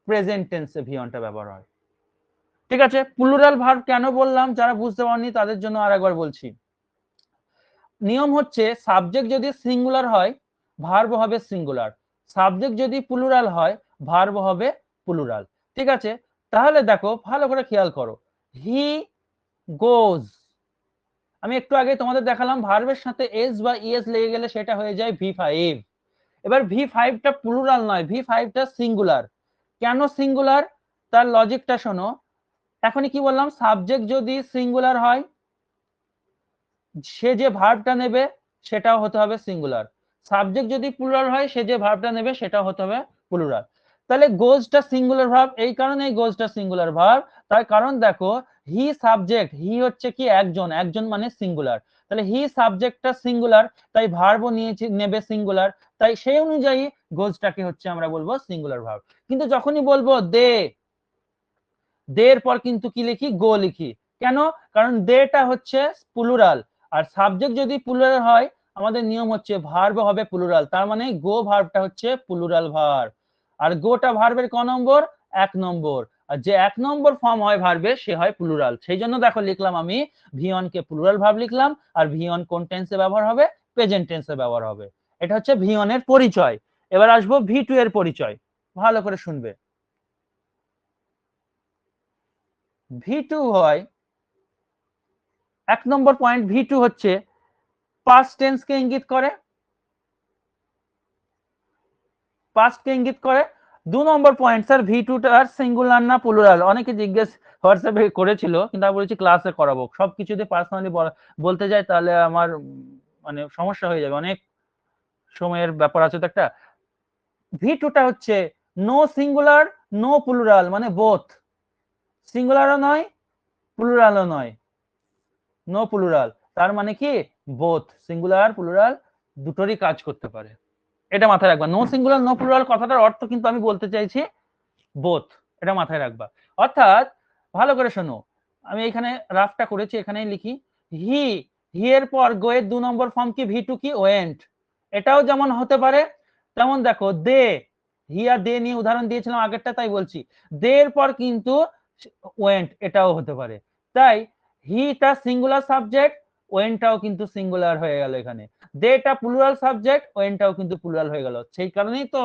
প্রেজেন্ট টেন্সে V1টা ব্যবহার হয়। ঠিক আছে, প্লুরাল ভার্ব কেন বললাম, যারা বুঝতে পারেননি তাদের জন্য আরেকবার বলছি। নিয়ম হচ্ছে সাবজেক্ট যদি সিঙ্গুলার হয় ভার্ব হবে সিঙ্গুলার, সাবজেক্ট যদি প্লুরাল হয় ভার্ব হবে প্লুরাল। ঠিক আছে, তাহলে দেখো ভালো করে খেয়াল করো, হি গোজ, আমি একটু আগে তোমাদের দেখালাম ভার্বের সাথে এস বা ইএস লেগে গেলে সেটা হয়ে যায় V5। এবার V5টা প্লুরাল নয়, V5টা সিঙ্গুলার। কেন সিঙ্গুলার, তার লজিকটা শোনো। এখনই কি বললাম, সাবজেক্ট যদি সিঙ্গুলার হয় সে যে ভার্বটা নেবে সেটাও হতে হবে সিঙ্গুলার, সাবজেক্ট যদি প্লুরাল হয় সে যে ভার্বটা নেবে সেটাও হতে হবে প্লুরাল। তাহলে গোজটা সিঙ্গুলার ভার্ব, এই কারণে গোজটা সিঙ্গুলার ভার্ব। তার কারণ দেখো হি সাবজেক্ট, হি হচ্ছে কি একজন, একজন মানে সিঙ্গুলার, তাহলে হি সাবজেক্টটা সিঙ্গুলার, তাই ভার্বও নিয়েছে নেবে সিঙ্গুলার, তাই সেই অনুযায়ী গোজটাকে হচ্ছে আমরা বলবো সিঙ্গুলার ভার্ব। কিন্তু যখনই বলবো দে, দের পর কিন্তু কি লিখি, গো লিখি। কেন, কারণ দেটা হচ্ছে প্লুরাল, আর সাবজেক্ট যদি প্লুরাল হয় আমাদের নিয়ম হচ্ছে ভার্ব হবে প্লুরাল, তার মানে গো ভার্বটা হচ্ছে প্লুরাল ভার্ব। আর গোটা ভার্বের ক নম্বর, 1 নম্বর। আর যে 1 নম্বর ফর্ম হয় ভার্বের সে হয় প্লুরাল, সেই জন্য দেখো লিখলাম আমি V1 কে প্লুরাল ভার্ব লিখলাম, আর V1 কোন টেন্সে ব্যবহার হবে, প্রেজেন্ট টেন্সে ব্যবহার হবে। এটা হচ্ছে V1 এর পরিচয়। এবার আসবো V2 এর পরিচয়, ভালো করে শুনবে। V2 হয় 1 নম্বর পয়েন্ট, V2 হচ্ছে পাস্ট টেন্স কে ইঙ্গিত করে, পাস্ট কে ইঙ্গিত করে। 2 নম্বর পয়েন্ট, স্যার V2 টার সিঙ্গুলার না প্লুরাল, অনেকে জিজ্ঞেস হোয়াটসঅ্যাপে করেছিল, কিন্তু আমি বলেছি ক্লাসে করাবো। সবকিছু যদি পার্সোনালি বলতে যাই তাহলে আমার মানে সমস্যা হয়ে যাবে, অনেক সময়ের ব্যাপার আছে তো একটা। V2 টা হচ্ছে নো সিঙ্গুলার নো প্লুরাল, মানে বোথ, সিঙ্গুলারও নয় প্লুরালও নয়, নো প্লুরাল, তার মানে কি বোথ, সিঙ্গুলার প্লুরাল দুটোরই কাজ করতে পারে। এটা মাথায় রাখবা, নো সিঙ্গুলার নো প্লুরাল কথাটার অর্থ কিন্তু আমি বলতে চাইছি বোথ, এটা মাথায় রাখবা। অর্থাৎ ভালো করে শোনো, আমি এখানে রাফটা করেছি, এখানেই লিখি হি, হি এর পর গো এর 2 নম্বর ফর্ম কি V2 কি ওয়েন্ট, এটাও যেমন হতে পারে তেমন দেখো দে, হি আর দে নিয়ে উদাহরণ দিয়েছিলাম আগেরটা, তাই বলছি দে এর পর কিন্তু ওয়েন্ট, এটাও হতে পারে। তাই হিটা সিঙ্গুলার সাবজেক্ট, ওয়েন্টটাও কিন্তু সিঙ্গুলার হয়ে গেল এখানে, দেটা প্লুরাল সাবজেক্ট, ওয়েন্টটাও কিন্তু প্লুরাল হয়ে গেল, সেই কারণেই তো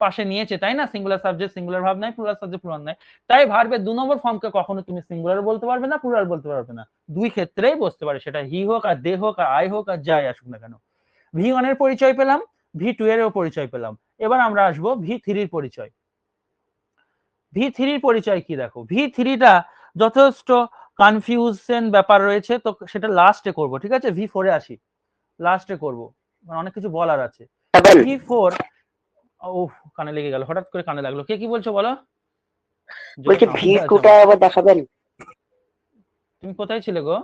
পাশে নিয়েছে, তাই না, সিঙ্গুলার সাবজেক্ট সিঙ্গুলার ভার্ব নাই, প্লুরাল সাবজেক্ট প্লুরাল নাই। তাই ভার্বের 2 নম্বর ফর্মকে কখনো তুমি সিঙ্গুলার বলতে পারবে না, প্লুরাল বলতে পারবে না, দুই ক্ষেত্রেই বসতে পারে, সেটা হি হোক আর দে হোক আর আই হোক আর যাই আসুক না কেন। V1 এর পরিচয় পেলাম, V2 এরও পরিচয় পেলাম। এবার আমরা আসবো V3 এর পরিচয়। V3 এর পরিচয় কি দেখো, V3টা যথেষ্ট কনফিউশন ব্যাপার রয়েছে, তো সেটা লাস্টে করব, ঠিক আছে? V4 এ আসি, লাস্টে করব, অনেক কিছু বলার আছে। V4, ও কানে লেগে গেল, হঠাৎ করে কানে লাগলো। কে কি বলছো বলো? বলছি V2টা আবার দেখাবেন। তুমি কোথায় ছিলে গো?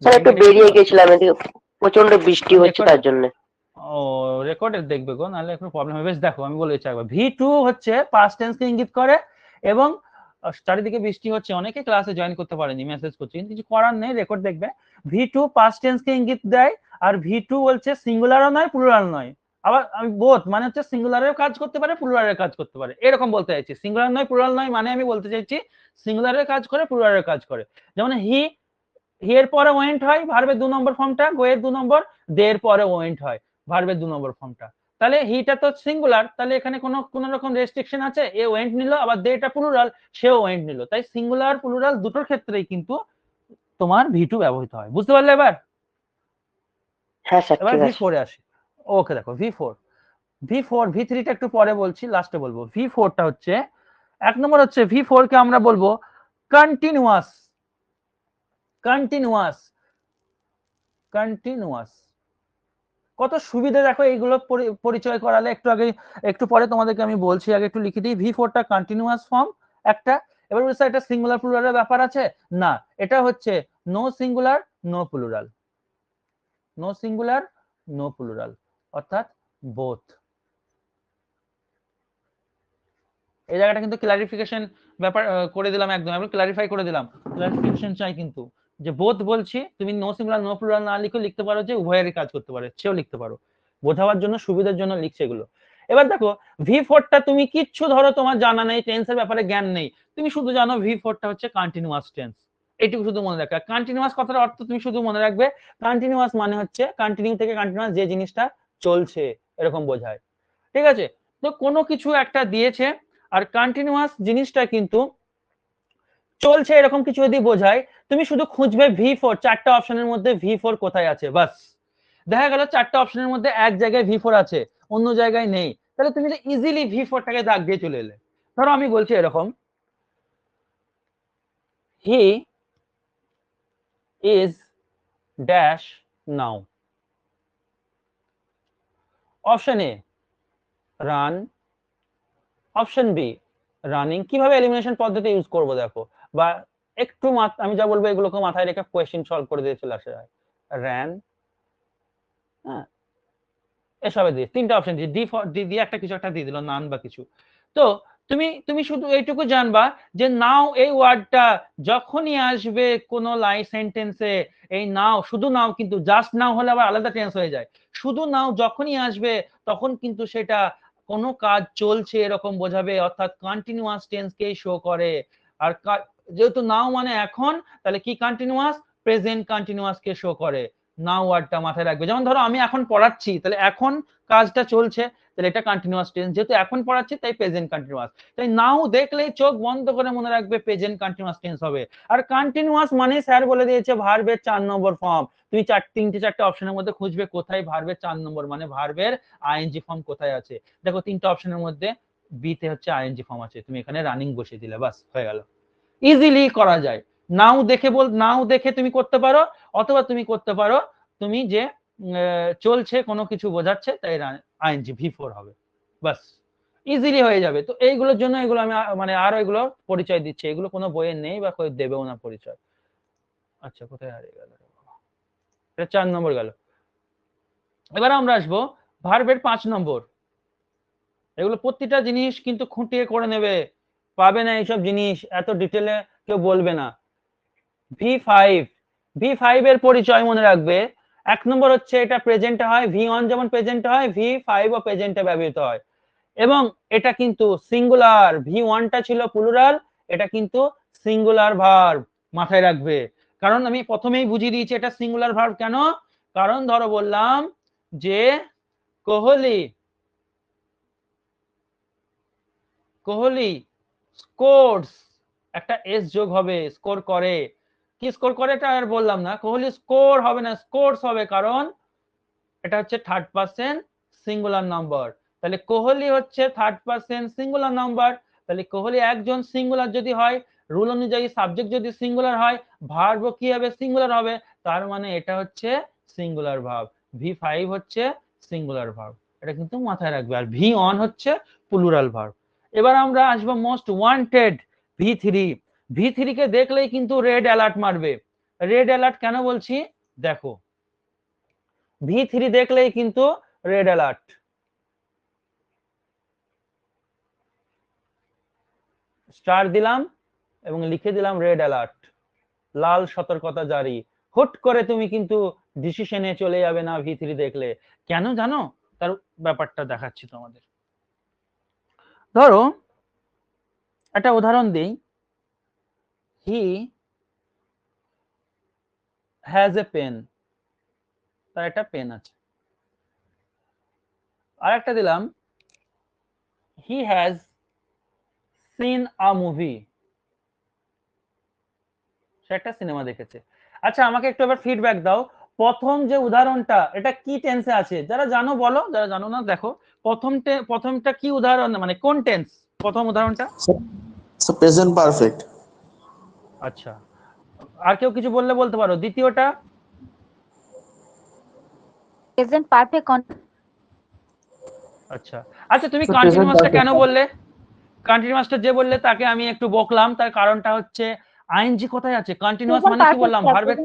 স্যার একটু বেরিয়ে গেছিলাম, এদিকে প্রচন্ড বৃষ্টি হচ্ছে তার জন্য। ও রেকর্ডে দেখবে গো, নাহলে একটু প্রবলেম হবে। বেশ দেখো আমি বলে দিচ্ছি একবার, V2 হচ্ছে পাস্ট টেন্স কে ইঙ্গিত করে, এবং চারিদিকে বৃষ্টি হচ্ছে, অনেকে ক্লাসে জয়েন করতে পারেনি, মেসেজ করছে, কিন্তু কিছু করার নেই, রেকর্ড দেখবে। V2 পাস্ট টেন্স কে ইঙ্গিত দেয়, আর V2 বলছে সিঙ্গুলারও নয় প্লুরাল নয়। আবার আমি বোথ মানে হচ্ছে সিঙ্গুলারের কাজ করতে পারে প্লুরালের কাজ করতে পারে, এরকম বলতে চাইছি। সিঙ্গুলার নয় প্লুরাল নয় মানে আমি বলতে চাইছি সিঙ্গুলারের কাজ করে প্লুরালের কাজ করে। যেমন হি এর পরে ওয়েন্ট হয় ভার্বের 2 নম্বর ফর্মটা, গো এর 2 নম্বর, দে এর পরে ওয়েন্ট হয় ভার্বের 2 নম্বর ফর্মটা। তাহলে হিটা তো সিঙ্গুলার, তাহলে এখানে কোনো রকম রেস্ট্রিকশন আছে? এ ওয়েন্ট নিল, আবার দে এটা প্লুরাল, সেও ওয়েন্ট নিল, তাই সিঙ্গুলার প্লুরাল দুটোর ক্ষেত্রেই কিন্তু তোমার V2 ব্যবহৃত হয়। বুঝতে পারলে এবার? হ্যাঁ স্যার, এবার ঠিক আছে। V4 এ আসি। ওকে দেখো V4 V3টা একটু পরে বলছি, লাস্টে বলবো। V4টা হচ্ছে, এক নম্বর হচ্ছে V4 কে আমরা বলবো কন্টিনিউয়াস। কন্টিনিউয়াস কন্টিনিউয়াস কত সুবিধা দেখো এইগুলো পরিচয় করালে। একটু আগে, একটু পরে তোমাদেরকে আমি বলছি, আগে একটু লিখে দিই। V4টা কন্টিনিউয়াস ফর্ম একটা। এবার বলছে এটা সিঙ্গুলার প্লুরালের ব্যাপার আছে না, এটা হচ্ছে no singular no plural, no singular no plural, অর্থাৎ বোথ। এই জায়গাটা কিন্তু ক্লারিফিকেশন ব্যাপার করে দিলাম, একদম আমি ক্লারিফাই করে দিলাম, ক্লারিফিকেশন চাই কিন্তু, যে বোথ বলছি, তুমি নো সিঙ্গুলার নো প্লুরাল না লিখে লিখতে পারো যে উভয়েরই কাজ করতে পারে, সেও লিখতে পারো, বোঝাবার জন্য সুবিধার জন্য লিখছে এগুলো। এবার দেখো V4টা তুমি কিচ্ছু ধরো তোমার জানা নেই, টেন্সের ব্যাপারে জ্ঞান নেই, তুমি শুধু জানো V4টা হচ্ছে কন্টিনিউয়াস টেন্স, এইটুকু শুধু মনে রাখবে। কন্টিনিউয়াস কথার অর্থ তুমি শুধু মনে রাখবে, কন্টিনিউয়াস মানে হচ্ছে কন্টিনিউ থেকে কন্টিনিউয়াস, যে জিনিসটা চলছে এরকম বোঝায়, ঠিক আছে? তো কোনো কিছু একটা দিয়েছে, আর কন্টিনিউয়াস জিনিসটা কিন্তু চলছে এরকম কিছু যদি বোঝায়, তুমি শুধু খুঁজবে V4, চারটা অপশনের মধ্যে V4 কোথায় আছে, বাস। দেখা গেল চারটা অপশনের মধ্যে এক জায়গায় V4 আছে, অন্য জায়গায় নেই, তাহলে তুমি যে ইজিলি V4টাকে দাগ দিয়ে চলে এলে। ধরো আমি বলছি এরকম, he is dash now. Option A run, option B running. কিভাবে এলিমিনেশন পদ্ধতি ইউজ করব দেখো, বা একটু আমি যা বলবো এগুলোকে মাথায় রেখে কোয়েশ্চেন সলভ করে দিয়ে চলে আসে যায়। র্যান, হ্যাঁ, এসবে দিয়ে তিনটা অপশন দিয়ে ডি দিয়ে একটা কিছু একটা দিয়ে দিল, নান বা কিছু। তো তুমি তুমি শুধু এইটুকু জানবা যে নাও এই ওয়ার্ডটা যখনই আসবে কোন লাইন সেন্টেন্সে, এই নাও, শুধু নাও, কিন্তু জাস্ট নাও হলে আবার আলাদা টেন্স হয়ে যায়। শুধু নাও যখনই আসবে তখন কিন্তু সেটা কোনো কাজ চলছে এরকম বোঝাবে, অর্থাৎ কন্টিনিউয়াস টেন্সকেই শো করে। আর যেহেতু নাও মানে এখন, তাহলে কি কন্টিনিউয়াস, প্রেজেন্ট কন্টিনিউয়াস কে শো করে। নাও ওয়ার্ডটা মাথায় রাখবে। যেমন ধরো আমি এখন পড়াচ্ছি, তাহলে এখন কাজটা চলছে, তাহলে এটা কন্টিনিউয়াস টেন্স, যেহেতু এখন পড়াচ্ছি তাই প্রেজেন্ট কন্টিনিউয়াস। তাই নাও দেখলেই চোখ বন্ধ করে মনে রাখবে প্রেজেন্ট কন্টিনিউয়াস টেন্স হবে। আর কন্টিনিউয়াস মানে স্যার বলে দিয়েছে ভার্বের 4 নম্বর ফর্ম। তুমি চারটে অপশনের মধ্যে খুঁজবে কোথায় ভার্বের 4 নম্বর, মানে ভার্বের আইএনজি ফর্ম কোথায় আছে। দেখো তিনটা অপশনের মধ্যে বি তে হচ্ছে আইএনজি ফর্ম আছে, তুমি এখানে রানিং বসিয়ে দিলে, বাস হয়ে গেল। ইজিলি করা যায়। নাও দেখে তুমি করতে পারো, অথবা তুমি করতে পারো তুমি যে চলছে কোনো কিছু বোঝাচ্ছে, তাই আইএনজি V4 হবে, বাস ইজিলি হয়ে যাবে। তো এইগুলোর জন্য এগুলো আমি মানে আরো এগুলো পরিচয় দিচ্ছি, এগুলো কোনো বইয়ে নেই বা কেউ দেবেও না পরিচয়। আচ্ছা কোথায় হারিয়ে গেল, এটা 4 নম্বর গেল। এবার আমরা আসবো ভার্বের 5 নম্বর। এগুলো প্রতিটা জিনিস কিন্তু খুঁটিয়ে করে নেবে, পাবে না এইসব জিনিস এত ডিটেলে কেউ বলবে না। V5 এর পরিচয় মনে রাখবে। এক নম্বর হচ্ছে এটা প্রেজেন্টে হয়, V1 যেমন প্রেজেন্টে হয়, V5 ও প্রেজেন্টে ব্যবহৃত হয়, এবং এটা কিন্তু সিঙ্গুলার। V1টা ছিল প্লুরাল, এটা কিন্তু সিঙ্গুলার ভার্ব, মাথায় রাখবে। কারণ আমি প্রথমেই বুঝিয়ে দিয়েছি এটা সিঙ্গুলার ভার্ব কেন, কারণ ধরো বললাম যে কোহলি স্কোরস, একটা এস যোগ হবে, স্কোর করে। কি স্কোর করে এটা আর বললাম না, কোহলি স্কোর হবে না, স্কোরস হবে, কারণ এটা হচ্ছে থার্ড পার্সন সিঙ্গুলার নাম্বার। তাহলে কোহলি হচ্ছে থার্ড পার্সন সিঙ্গুলার নাম্বার, তাহলে কোহলি একজন সিঙ্গুলার যদি হয়, রুল অনুযায়ী সাবজেক্ট যদি সিঙ্গুলার হয়, ভার্বও কি হবে? সিঙ্গুলার হবে। তার মানে এটা হচ্ছে সিঙ্গুলার ভার্ব। V5 হচ্ছে সিঙ্গুলার ভার্ব, এটা কিন্তু মাথায় রাখবে। আর V1 হচ্ছে প্লুরাল ভার্ব। এবার আমরা আসবো মোস্ট ওয়ান্টেড V3। V3 কে দেখলেই কিন্তু রেড অ্যালার্ট মারবে। রেড অ্যালার্ট কেন বলছি দেখো, V3 দেখলেই কিন্তু রেড অ্যালার্ট। স্টার দিলাম এবং লিখে দিলাম রেড অ্যালার্ট, লাল সতর্কতা জারি। হুট করে তুমি কিন্তু ডিসিশনে চলে যাবে না V3 দেখলে। কেন জানো? তার ব্যাপারটা দেখাচ্ছি তোমাদের। ধরো একটা উদাহরণ দিই, হি হ্যাজ এ পেন, তার একটা পেন আছে। আর একটা দিলাম, he has seen a movie, সে একটা সিনেমা দেখেছে। আচ্ছা আমাকে একটু এবার ফিডব্যাক দাও, প্রথম যে উদাহরণটা এটা কি টেন্সে আছে? যারা জানো বলো, যারা জানো না দেখো। প্রথমটা কি উদাহরণ, মানে কোন টেন্স প্রথম উদাহরণটা? Present perfect. আচ্ছা, আর কেউ কিছু বললে বলতে পারো। দ্বিতীয়টা? Present perfect. আচ্ছা আচ্ছা, তুমি So, present কন্টিনিউয়াসটা perfect. কেন বললে? কন্টিনিউয়াসটা যে বললে তাকে আমি একটু বকলাম, তার কারণটা হচ্ছে আইএনজি কোথায় আছে? কন্টিনিউয়াস মানে কি বললাম? ভার্বের।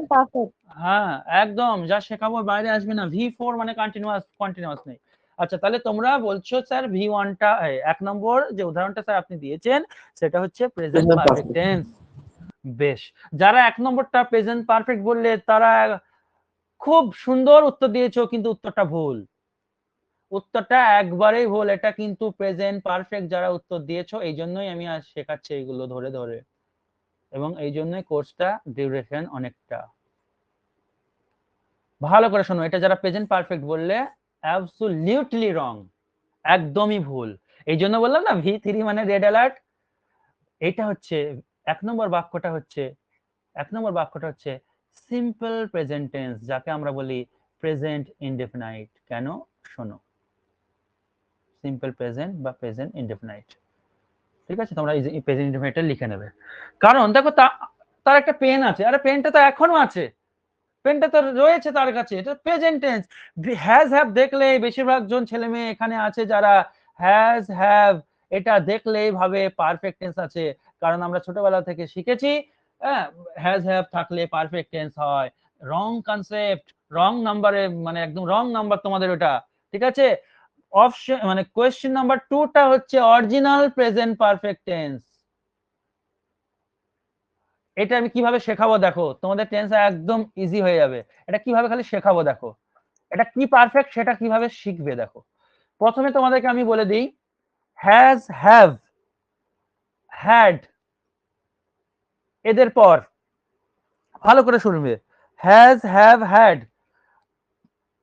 হ্যাঁ একদম, যা শেখাবো বাইরে আসবে না। V4 মানে কন্টিনিউয়াস নেই। আচ্ছা তাহলে তোমরা বলছো স্যার V1টা, এক নম্বর যে উদাহরণটা স্যার আপনি দিয়েছেন সেটা হচ্ছে present Present perfect perfect. Tense. বেশ, যারা এক নম্বরটা প্রেজেন্ট পারফেক্ট বললে তারা খুব সুন্দর উত্তর দিয়েছো, কিন্তু উত্তরটা ভুল। উত্তরটা একবারেই ভুল। এটা কিন্তু প্রেজেন্ট পারফেক্ট যারা উত্তর দিয়েছো, এই জন্যই আমি আজ শেখাচ্ছি এইগুলো ধরে ধরে, এবং এই জন্যই কোর্সটা ডিউরেশন অনেকটা। ভালো করে শোনো, এটা যারা প্রেজেন্ট পারফেক্ট বললে অ্যাবসলিউটলি রং, একদমই ভুল। এই জন্য বললাম না V3 মানে রেড অ্যালার্ট। এটা হচ্ছে এক নম্বর বাক্যটা হচ্ছে সিম্পল প্রেজেন্ট টেন্স, যাকে আমরা বলি প্রেজেন্ট ইনডেফিনাইট। কেন? শোনো, সিম্পল প্রেজেন্ট বা প্রেজেন্ট ইনডেফিনাইট, ঠিক আছে? তোমরা এই প্রেজেন্ট ইনডেফিনাইটটা লিখে নেবে। কারণ দেখো তার একটা পেন আছে, আরে পেনটা তো এখনো আছে, পেনটা তো রয়েছে তার কাছে, এটা প্রেজেন্ট টেন্স। হ্যাজ হ্যাভ দেখলে বেশিরভাগ জন ছেলে মেয়ে এখানে আছে যারা হ্যাজ হ্যাভ এটা দেখলেই ভাবে পারফেক্ট টেন্স আছে, কারণ আমরা ছোটবেলা থেকে শিখেছি হ্যাজ হ্যাভ থাকলে পারফেক্ট টেন্স হয়। রং কনসেপ্ট, রং নাম্বারে, মানে একদম রং নাম্বার তোমাদের ওটা, ঠিক আছে? অপশন মানে কোয়েশ্চেন নাম্বার 2টা হচ্ছে অরিজিনাল প্রেজেন্ট পারফেক্ট টেন্স। এটা আমি কিভাবে শেখাবো দেখো, তোমাদের টেন্স একদম ইজি হয়ে যাবে। এটা কিভাবে খালি শেখাবো দেখো, এটা কি পারফেক্ট সেটা কিভাবে শিখবে দেখো। প্রথমে তোমাদেরকে আমি বলে দিই, হ্যাজ হ্যাভ হ্যাড এদের পর ভালো করে শুনবে, হ্যাজ হ্যাভ হ্যাড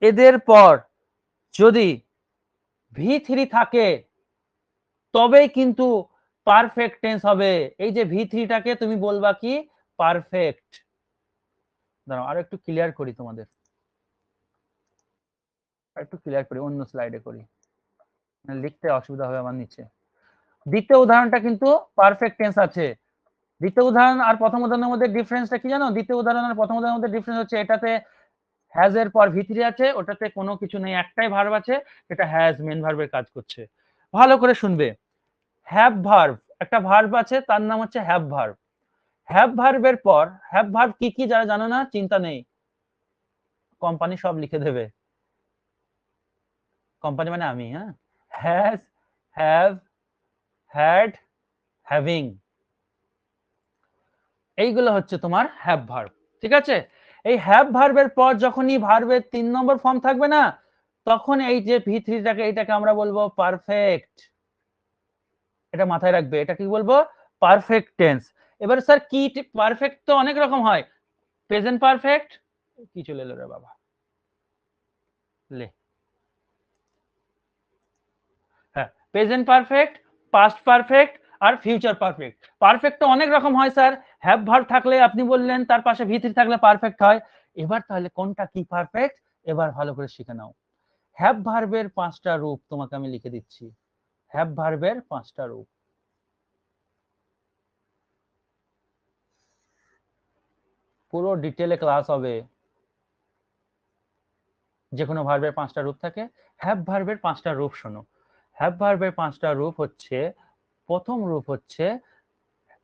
এদের পর যদি V3 থাকে তবেই কিন্তু পারফেক্ট টেন্স হবে। এই যে V3টাকে তুমি বলবা কি? পারফেক্ট। দাঁড়াও আরো একটু ক্লিয়ার করি তোমাদের, অন্য স্লাইডে করি, লিখতে অসুবিধা হবে আমার নিচে। দ্বিতীয় উদাহরণটা কিন্তু পারফেক্ট টেন্স আছে। দ্বিতীয় উদাহরণ আর প্রথম উদাহরণের মধ্যে ডিফারেন্সটা কি জানো? দ্বিতীয় উদাহরণ আর প্রথম উদাহরণের মধ্যে ডিফারেন্স হচ্ছে এটাতে হ্যাজ এর পর V3 আছে, ওটাতে কোনো কিছু নেই, একটাই ভার্ব আছে, এটা হ্যাজ মেন ভার্বের কাজ করছে। ভালো করে শুনবে, হ্যাভ ভার্ব, একটা ভার্ব আছে তার নাম হচ্ছে হ্যাভ ভার্ব। হ্যাভ ভার্বের পর, হ্যাভ ভার্ব কি কি যারা জানো না চিন্তা নেই, কোম্পানি সব লিখে দেবে। কোম্পানি মানে আমি, হ্যাঁ। হ্যাজ, হ্যাভ, হ্যাড, হ্যাভিং, এইগুলো হচ্ছে তোমার হ্যাভ ভার্ব, ঠিক আছে? এই হ্যাভ ভার্বের পর যখনই ভার্বের 3 নম্বর ফর্ম থাকবে না, তখন এই যে V3টাকে এটাকে আমরা বলবো পারফেক্ট। এটা মাথায় রাখবে, এটা কি বলবো? Perfect tense. এবার স্যার কি পারফেক্ট তো অনেক রকম হয়, প্রেজেন্ট পারফেক্ট কি চলে এলো রে বাবা, লে, হ্যাঁ প্রেজেন্ট পারফেক্ট, পাস্ট পারফেক্ট আর ফিউচার পারফেক্ট। পারফেক্ট তো অনেক রকম হয় স্যার, হ্যাভ ভার্ব থাকলে আপনি বললেন তার পাশে V3 থাকলে পারফেক্ট হয়। এবার তাহলে কোনটা কি পারফেক্ট এবার ভালো করে শিখে নাও। হ্যাভ ভার্বের 5টা রূপ তোমাকে আমি লিখে দিচ্ছি, হ্যাভ ভার্বের 5টা রূপ। পুরো ডিটেলে ক্লাস হবে। যে কোনো ভার্বের 5টা রূপ থাকে। হ্যাভ ভার্বের 5টা রূপ শোনো। হ্যাভ ভার্বের 5টা রূপ হচ্ছে, প্রথম রূপ হচ্ছে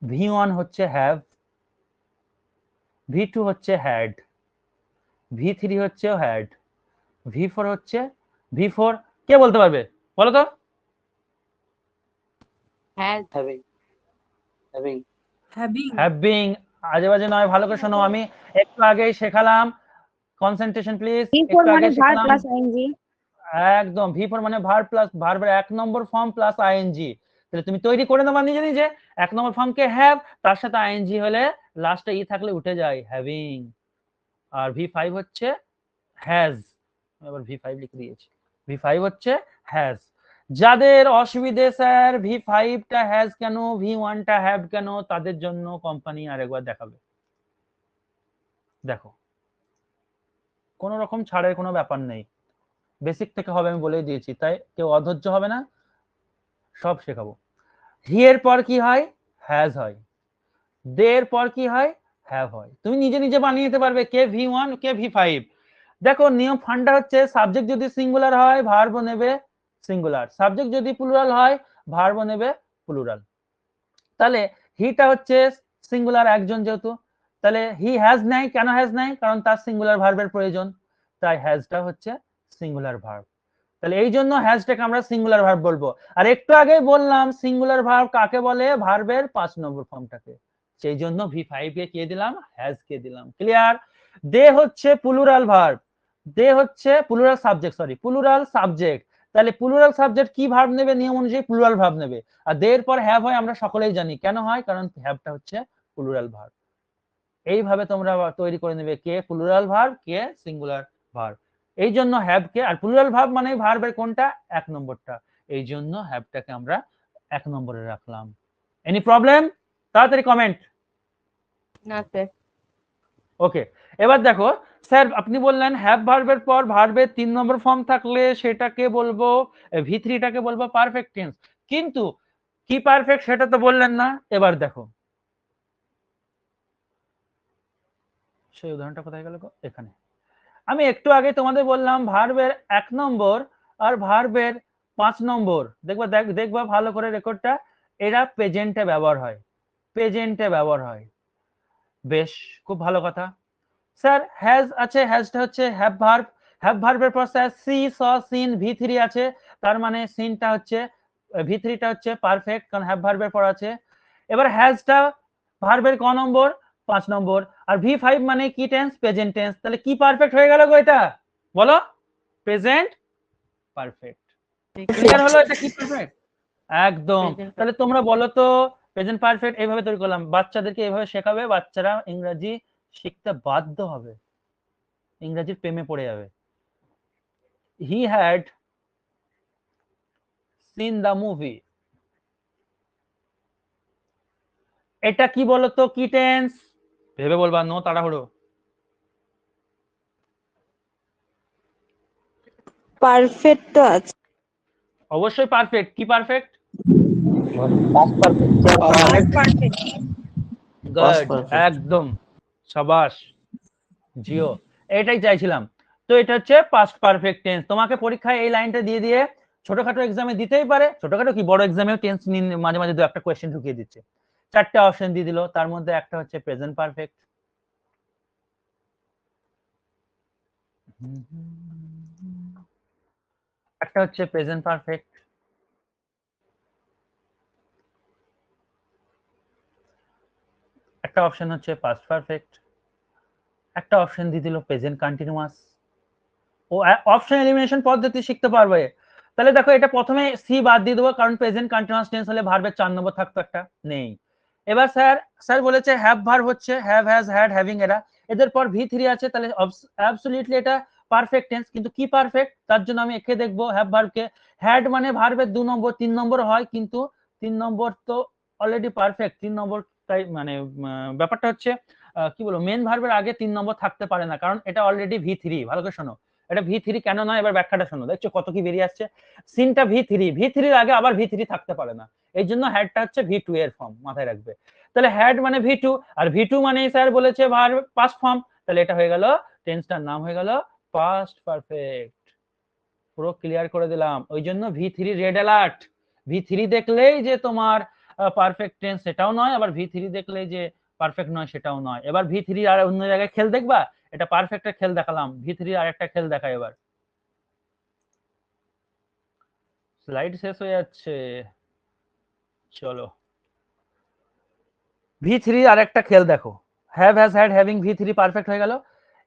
V1 হচ্ছে হ্যাভ, V2 হচ্ছে হ্যাড, V3 হচ্ছে হ্যাড, V4 হচ্ছে V4 কে বলতে পারবে বলো তো? হ্যাভিং। আজে বাজে নয়, ভালো করে শোনো। আমি একটু আগেই শেখালাম, কনসেন্ট্রেশন প্লিজ। V4 একটু আগে মানে verb শেখালাম plus ing। একদম V4 মানে ভার্ব প্লাস ভার্বের 1 নম্বর ফর্ম প্লাস আইএনজি। তাহলে তুমি তৈরি করে নেবা নিজে নিজে। 1 নম্বর ফর্মকে হ্যাভ, তার সাথে আইএনজি হলে লাস্টে ই থাকলে উঠে যায় হ্যাভিং। আর V5 হচ্ছে হ্যাজ। এবার V5 লিখে দিয়েছি। V5 হচ্ছে হ্যাজ। যাদের অসুবিধে স্যার V5 টা হ্যাজ কেন, V1 টা হ্যাভ কেন, তাদের জন্য কোম্পানি আরেকবার দেখাবে। দেখো, কোনো রকম ছাড়ের কোনো ব্যাপার নেই, বেসিক থেকে হবে, আমি বলেই দিয়েছি, তাই কেউ অধৈর্য হবে না, সব শেখাবো। হি এর পর কি হয়? হ্যাজ হয়। দে এর পর কি হয়? হ্যাভ হয়। তুমি নিজে নিজে বানিয়ে নিতে পারবে কে V1 কে V5। দেখো নিয়ম ফান্ডা হচ্ছে, সাবজেক্ট যদি সিঙ্গুলার হয় ভার্ব নেবে সিঙ্গুলার, সাবজেক্ট যদি প্লুরাল হয় ভার্ব নেবে প্লুরাল। তাহলে হিটা হচ্ছে সিঙ্গুলার একজন, যেহেতু তাহলে হি হ্যাজ নাই। কেন হ্যাজ নাই? কারণ তার সিঙ্গুলার ভার্বের প্রয়োজন, তাই হ্যাজটা হচ্ছে সিঙ্গুলার ভার্ব। তাহলে এই জন্য হ্যাজটাকে আমরা সিঙ্গুলার ভার্ব বলবো। আর একটু আগে বললাম সিঙ্গুলার ভার্ব কাকে বলে? ভার্বের 5 নম্বর ফর্মটাকে। সেই জন্য V5 কে কে দিলাম? হ্যাজ কে দিলাম। ক্লিয়ার? দে হচ্ছে প্লুরাল ভার্ব, দে হচ্ছে plural subject, sorry plural subject. তাহলে প্লুরাল সাবজেক্ট কি ভার্ব নেবে? নিয়ম অনুযায়ী প্লুরাল ভার্ব নেবে। আর দের পর হ্যাভ হয়, আমরা সকলেই জানি কেন হয়, কারণ হ্যাভটা হচ্ছে প্লুরাল ভার্ব। এইভাবে তোমরা তৈরি করে নেবে কে প্লুরাল ভার্ব, কে সিঙ্গুলার ভার্ব। এই জন্য হ্যাভ কে, আর প্লুরাল ভার্ব মানে ভার্বের কোনটা? 1 নম্বরটা, এই জন্য হ্যাভটাকে আমরা 1 নম্বরে রাখলাম। Any problem? তাড়াতাড়ি কমেন্ট। না স্যার। ওকে, এবার দেখো স্যার আপনি বললেন হ্যাভ ভার্বের পর ভার্বের 3 নম্বর ফর্ম থাকলে সেটাকে বলবো V3 টাকে বলবো পারফেক্ট টেন্স, কিন্তু কি পারফেক্ট সেটা তো বললেন না। এবার দেখো সেই উদাহরণটা কোথায় গেল গো? এখানে। আমি একটু আগে তোমাদের বললাম ভার্বের 1 নম্বর আর ভার্বের 5 নম্বর, দেখবা ভালো করে রেকর্ডটা, এরা প্রেজেন্টে ব্যবহার হয়, প্রেজেন্টে ব্যবহার হয়। বেশ, খুব ভালো কথা। স্যার হ্যাজ আছে, হ্যাজটা হচ্ছে হ্যাভ ভার্ব, হ্যাভ ভার্বের পর স্যার সি স সিন V3 আছে, তার মানে সিনটা হচ্ছে V3 টা হচ্ছে পারফেক্ট, কারণ হ্যাভ ভার্বের পর আছে। এবার হ্যাজটা ভার্বের ক নম্বর? 5 নম্বর। আর V5 মানে কি টেন্স? Present tense. তাহলে কি পারফেক্ট হয়ে গেল গো এটা? বলো, প্রেজেন্ট পারফেক্ট। ক্লিয়ার হলো এটা কি পারফেক্ট? একদম। তাহলে তোমরা বলো তো প্রেজেন্ট পারফেক্ট এইভাবে তৈরি করলাম, বাচ্চাদেরকে এইভাবে শেখাবে, বাচ্চারা ইংরেজি শিখতে বাধ্য হবে, ইংরেজির প্রেমে পড়ে যাবে। He had seen the movie, এটা কি বলতো? কি টেন্স? ভেবে বলবা, নো তাড়াহুড়ো। পারফেক্ট তো আছে। অবশ্যই পারফেক্ট। কি পারফেক্ট? পারফেক্ট। Good, perfect. একদম সাবাস জিও, এটাই চাইছিলাম। তো এটা হচ্ছে পাস্ট পারফেক্ট টেন্স। তোমাকে পরীক্ষায় এই লাইনটা দিয়ে দিয়ে ছোটখাটো এক্সামে দিতেই পারে, ছোটখাটো কি বড় এক্সামেও টেন্স মাঝে মাঝে দু একটা কোয়েশ্চেন ঢুকিয়ে দিচ্ছে। 4টে অপশন দিয়ে দিল, তার মধ্যে একটা হচ্ছে প্রেজেন্ট পারফেক্ট। একটা হচ্ছে প্রেজেন্ট পারফেক্ট, একটা অপশন হচ্ছে পাস্ট পারফেক্ট, একটা অপশন দিয়ে দিল প্রেজেন্ট কন্টিনিউয়াস। ও অপশন এলিমিনেশন পদ্ধতি শিখতে পারবে। তাহলে দেখো এটা প্রথমে সি বাদ দিয়ে দেবো, কারণ প্রেজেন্ট কন্টিনিউয়াস টেন্স হলে ভার্বের 4 নম্বর থাকতো, একটা নেই। এবার স্যার স্যার বলেছে হ্যাভ ভার্ব হচ্ছে হ্যাভ, হ্যাজ, হ্যাড, হ্যাভিং, এরা, এদের পর V3 আছে, তাহলে অ্যাবসলিউটলি এটা পারফেক্ট টেন্স। কিন্তু কি পারফেক্ট? তার জন্য আমি একে দেখবো হ্যাভ ভার্বকে। হ্যাড মানে ভার্বের 2 নম্বর 3 নম্বর হয়, কিন্তু 3 নম্বর তো অলরেডি পারফেক্ট। 3 নম্বর তাই মানে ব্যাপারটা হচ্ছে কি বলবো, মেন ভার্বের আগে 3 নম্বর থাকতে পারে না, কারণ এটা অলরেডি V3। ভালো করে শোনো, এটা V3 কেন নয়, এবার ব্যাখ্যাটা শোনো। দেখছো কত কি বেরিয়ে আসছে। সিনটা V3, V3 এর আগে আবার V3 থাকতে পারে না, এই জন্য হ্যাডটা হচ্ছে V2 এর ফর্ম, মাথায় রাখবে। তাহলে হ্যাড মানে ভি2, আর ভি2 মানে স্যার বলেছে ভার্ব পাস্ট ফর্ম, তাহলে এটা হয়ে গেল টেন্সটার নাম হয়ে গেল পাস্ট পারফেক্ট। পুরো ক্লিয়ার করে দিলাম। ওই জন্য ভি3 রেড অ্যালার্ট। ভি3 দেখলেই যে তোমার পারফেক্ট টেন্স সেটাও নয়, আবার ভি3 দেখলেই যে পারফেক্ট নয় সেটাও নয়। এবার ভি3 আর অন্য জায়গায় খেল দেখবা, এটা পারফেক্টের খেল দেখালাম, ভি3 আর একটা খেল দেখাই এবার। স্লাইড শেষ হয়ে যাচ্ছে, চলো ভি3 আর একটা খেল দেখো, হ্যাভ হ্যাজ হ্যাড হ্যাভিং ভি3 পারফেক্ট হয়ে গেল।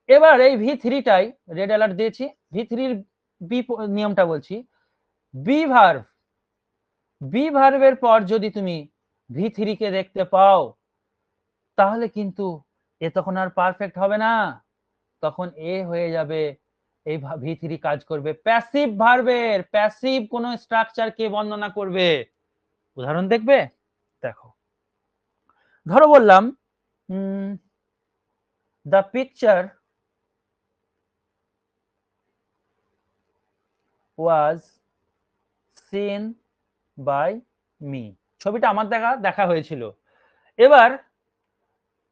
এবার এই ভি3টাই রেড অ্যালার্ট দিয়েছি, ভি3 বি নিয়মটা বলছি, বি ভার্ব, বি ভার্বের পর যদি তুমি ভি3 কে দেখতে পাও তাহলে কিন্তু এ তখন আর পারফেক্ট হবে না, তখন এ হয়ে যাবে, এই ভি3 কাজ করবে প্যাসিভ ভার্বের, প্যাসিভ কোন স্ট্রাকচারকে বর্ণনা করবে। উদাহরণ দেখবে, দেখো ধরো বললাম the picture was seen by me, ছবিটা আমার দেখা হয়েছিল। এবার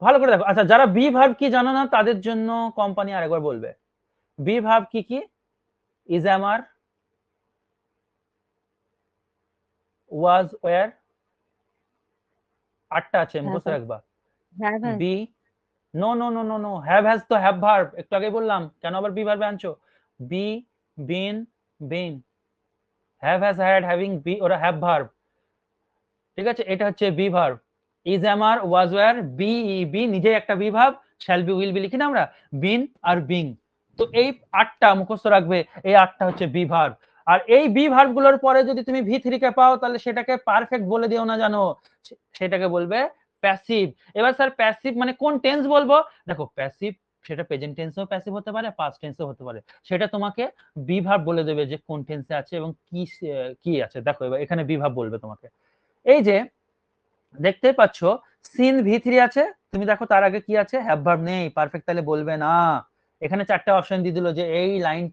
ভালো করে দেখো, আচ্ছা যারা বি ভার্ব কি জানো না তাদের জন্য কোম্পানি আরেকবার বলবে, বি ভার্ব কি কি, ইজ আমার, ওয়াজ ওয়্যার, 8টা আছে মুখস্থ রাখবা। Have has. Be no no no no no, have has তো হ্যাভ ভার্ব, একটু আগে বললাম, কেন আবার বি ভার্বে আনছো? Be, been, been, have has had having, be ওরা হ্যাভ ভার্ব, ঠিক আছে, এটা হচ্ছে বি ভার্ব। ইজ আমার, ওয়াজ ওয়্যার, বি বি নিজে একটা be verb, shall be will be লিখি না আমরা, বিন আর বিং। তো এই 8টা মুখস্থ রাখবে, এই 8টা হচ্ছে বি ভার্ব। আর এই বি ভার্ব গুলোর পরে যদি তুমি ভি3 কে পাও তাহলে সেটাকে পারফেক্ট বলে দিও না, জানো, সেটাকে বলবে প্যাসিভ। এবার স্যার প্যাসিভ মানে কোন টেন্স বলবো? দেখো প্যাসিভ সেটা প্রেজেন্ট টেন্সেও প্যাসিভ হতে পারে, পাস্ট টেন্সেও হতে পারে, সেটা তোমাকে বি ভার্ব বলে দেবে যে কোন টেন্সে আছে এবং কি আছে। দেখো এবার এখানে বি ভার্ব বলবে তোমাকে, এই যে দেখতে পাচ্ছ সিন ভি3 আছে, তুমি দেখো তার আগে কি আছে, হ্যাভ ভার্ব নেই, পারফেক্ট তাহলে বলবে না। এখানে 4টা অপশন দিয়ে দিল যে এই লাইন,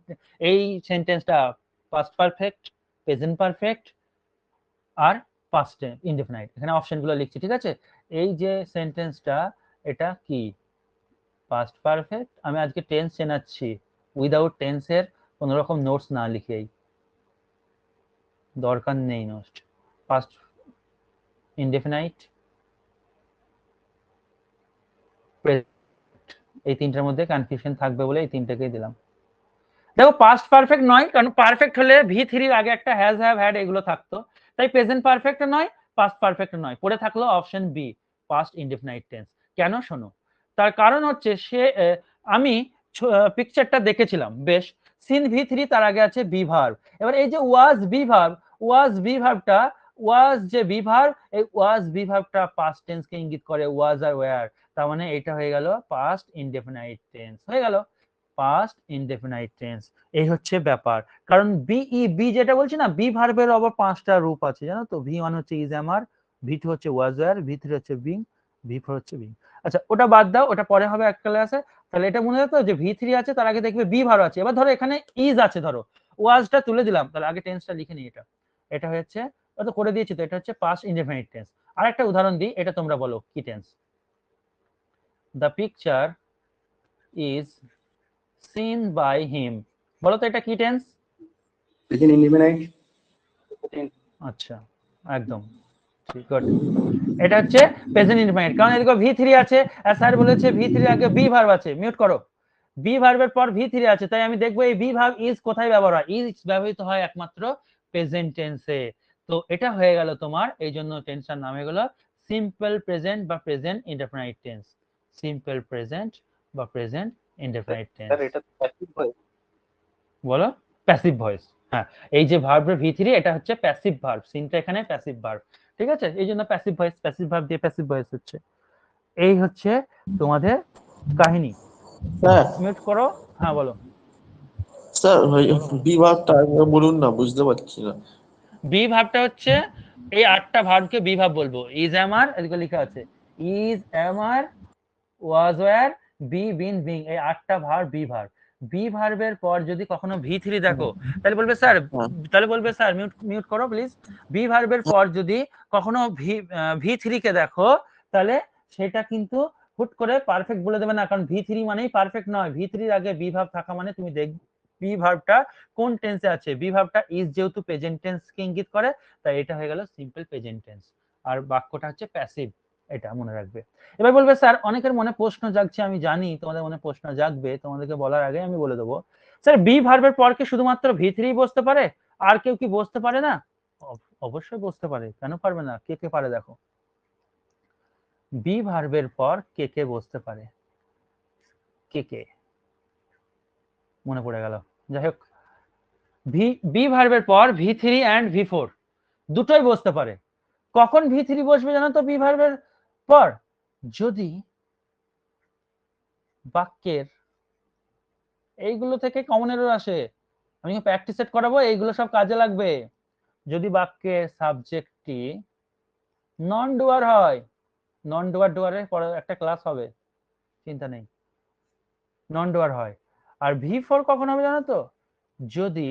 এই সেন্টেন্সটা পাস্ট পারফেক্ট, প্রেজেন্ট পারফেক্ট আর পাস্ট ইনডেফিনাইট, এখানে অপশনগুলো লিখছি, ঠিক আছে। এই যে সেন্টেন্সটা এটা কি পাস্ট পারফেক্ট, আমি আজকে টেন্স চেনাচ্ছি উইদাউট টেন্সের কোনো রকম নোটস না লিখেই, দরকার নেই নোটস। পাস্ট ইনডেফিনাইট, এই 3টার মধ্যে কনফিউশন থাকবে বলে এই 3টাকেই দিলাম। দেখো পাস্ট পারফেক্ট নয়, কারণ পারফেক্ট হলে ভি3 এর আগে একটা হ্যাজ হ্যাভ হ্যাড এগুলো থাকতো, তাই প্রেজেন্ট পারফেক্ট নয়, পাস্ট পারফেক্ট নয়, পড়ে থাকলো option B past indefinite tense. কেন শোনো, তার কারণ হচ্ছে সে আমি পিকচারটা দেখেছিলাম বেশ, সিন ভি3 তার আগে আছে বি ভার্ব, এবার এই যে ওয়াজ বি ভার্ব, ওয়াজ বি ভার্বটা, ওয়াজ যে বি ভার্ব, এই ওয়াজ বি ভার্বটা পাস্ট টেন্স কে ইঙ্গিত করে, ওয়াজ আর ওয়্যার, তার মানে এটা হয়ে গেল পাস্ট ইনডেফিনাইট টেন্স, হয়ে গেল পাস্ট ইনডেফিনাইট টেন্স। এই হচ্ছে ব্যাপার, কারণ বি যেটা বলছি না, বি ভার্বের আবার 5টা রূপ আছে জানো তো, ভি1 হচ্ছে ইজ আমার, ভি2 হচ্ছে ওয়াজ ওয়্যার, ভি3 হচ্ছে বিং, ভি4 হচ্ছে বিং। আচ্ছা ওটা বাদ দাও, ওটা পরে হবে এক ক্লাসে। তাহলে এটা মনে রাখো যে ভি3 আছে তার আগে দেখবে বি ভার্ব আছে। এবার ধরো এখানে ইজ আছে, ধরো ওয়াজটা তুলে দিলাম, তাহলে আগে টেন্সটা লিখে নিই, এটা হচ্ছে, তো করে দিয়েছি তো, এটা হচ্ছে পাস্ট ইনডেফিনাইট টেন্স। আরেকটা উদাহরণ দিই, এটা তোমরা বলো কি tense. The picture is seen by him, বলো তো এটা কি টেন্স? Present indefinite. আচ্ছা একদম ঠিক, গুড, এটা হচ্ছে প্রেজেন্ট ইনডিফিনাইট, কারণ এদিকে ভি3 আছে আর স্যার বলেছে ভি3 আগে বি ভার্ব আছে, মিউট করো, বি ভার্বের পর ভি3 আছে, তাই আমি দেখবো এই বি ভার্ব ইজ কোথায় ব্যবহার হয়, ইজ ব্যবহৃত হয় একমাত্র প্রেজেন্ট টেন্সে। তো এটা হয়ে গেল তোমার, এই জন্য টেন্সটার নাম হয়ে গেল সিম্পল প্রেজেন্ট বা present indefinite tense, simple present বা প্রেজেন্ট ইনডেফিনাইট টেন্স। স্যার এটা প্যাসিভ ভয়েস। বলো প্যাসিভ ভয়েস, হ্যাঁ এই যে ভার্বের ভি3 এটা হচ্ছে প্যাসিভ ভার্ব, সিনটা এখানে প্যাসিভ ভার্ব, ঠিক আছে, এই জন্য প্যাসিভ ভয়েস, প্যাসিভ ভার্ব দিয়ে প্যাসিভ ভয়েস হচ্ছে। এই হচ্ছে তোমাদের কাহিনী। স্যার মিউট করো, হ্যাঁ বলো। স্যার বি ভার্বটা একবার বলুন না, বুঝতে পারছি না। বি ভার্বটা হচ্ছে এই 8টা ভার্বকে বি ভার্ব বলবো, ইজ আমার এদিকে লেখা আছে, ইজ আমার, ওয়াজ ওয়্যার, বি বিন বিং, এই 8টা ভার্ব বি ভার্ব। বি ভার্বের পর যদি কখনো ভি3 দেখো তাহলে বলবে স্যার, তাহলে বলবে স্যার মিউট করো প্লিজ, বি ভার্বের পর যদি কখনো ভি3 কে দেখো তাহলে সেটা কিন্তু হুট করে পারফেক্ট বলে দেবে না, কারণ ভি থ্রি মানেই পারফেক্ট নয়। ভি থ্রির আগে বি ভার্ব থাকা মানে তুমি দেখ বি ভার্বটা কোন টেন্সে আছে। বি ভার্বটা ইজ যেহেতু প্রেজেন্ট টেন্সকে ইঙ্গিত করে, তাই এটা হয়ে গেল সিম্পল প্রেজেন্ট টেন্স, আর বাক্যটা হচ্ছে প্যাসিভ, এটা মনে রাখবে। এবার বলবে স্যার অনেকের মনে প্রশ্ন জাগছে, আমি জানি তোমাদের মনে প্রশ্ন জাগবে, তোমাদেরকে বলার আগে আমি বলে দেবো, স্যার বি ভার্বের পর কি শুধুমাত্র ভি থ্রি বসতে পারে, আর কেউ কি বসতে পারে না? অবশ্যই বসতে পারে, কেন পারবে না? কে কে পারে দেখো, বি ভার্বের পর কে কে বসতে পারে, কে কে মনে পড়ে গেল। যাই হোক, বি ভার্বের পর V three and V four দুটোই বসতে পারে। কখন ভি থ্রি বসবে জানো তো বি ভার্বের পর? যদি বাক্যের এইগুলো থেকে কমন এরর আসে, আমি প্র্যাকটিস সেট করাবো, এইগুলো সব কাজে লাগবে। যদি বাক্যের সাবজেক্টটি নন ডুয়ার হয়, নন ডুয়ার ডুয়ারের পরে একটা ক্লাস হবে, চিন্তা নেই, নন ডুয়ার হয়। আর ভি ফোর কখন হবে জানো তো? যদি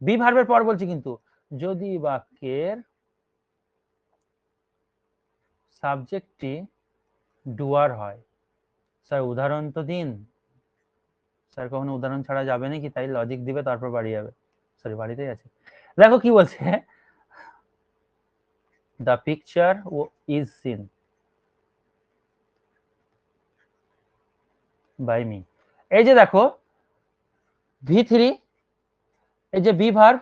বি ভার্বের পর বলছি, কিন্তু যদি বাক্যের সাবজেক্টটি ডুয়ার হয়। স্যার উদাহরণ তো দিন। স্যার কখনো উদাহরণ ছাড়া যাবে নাকি? তাই লজিক দিবে তারপর বাড়ি যাবে। সরি, বাড়িতেই আছে। দেখো কি বলছে, the picture is seen by me. এই যে দেখো ভি থ্রি, এই যে বি ভার্ব,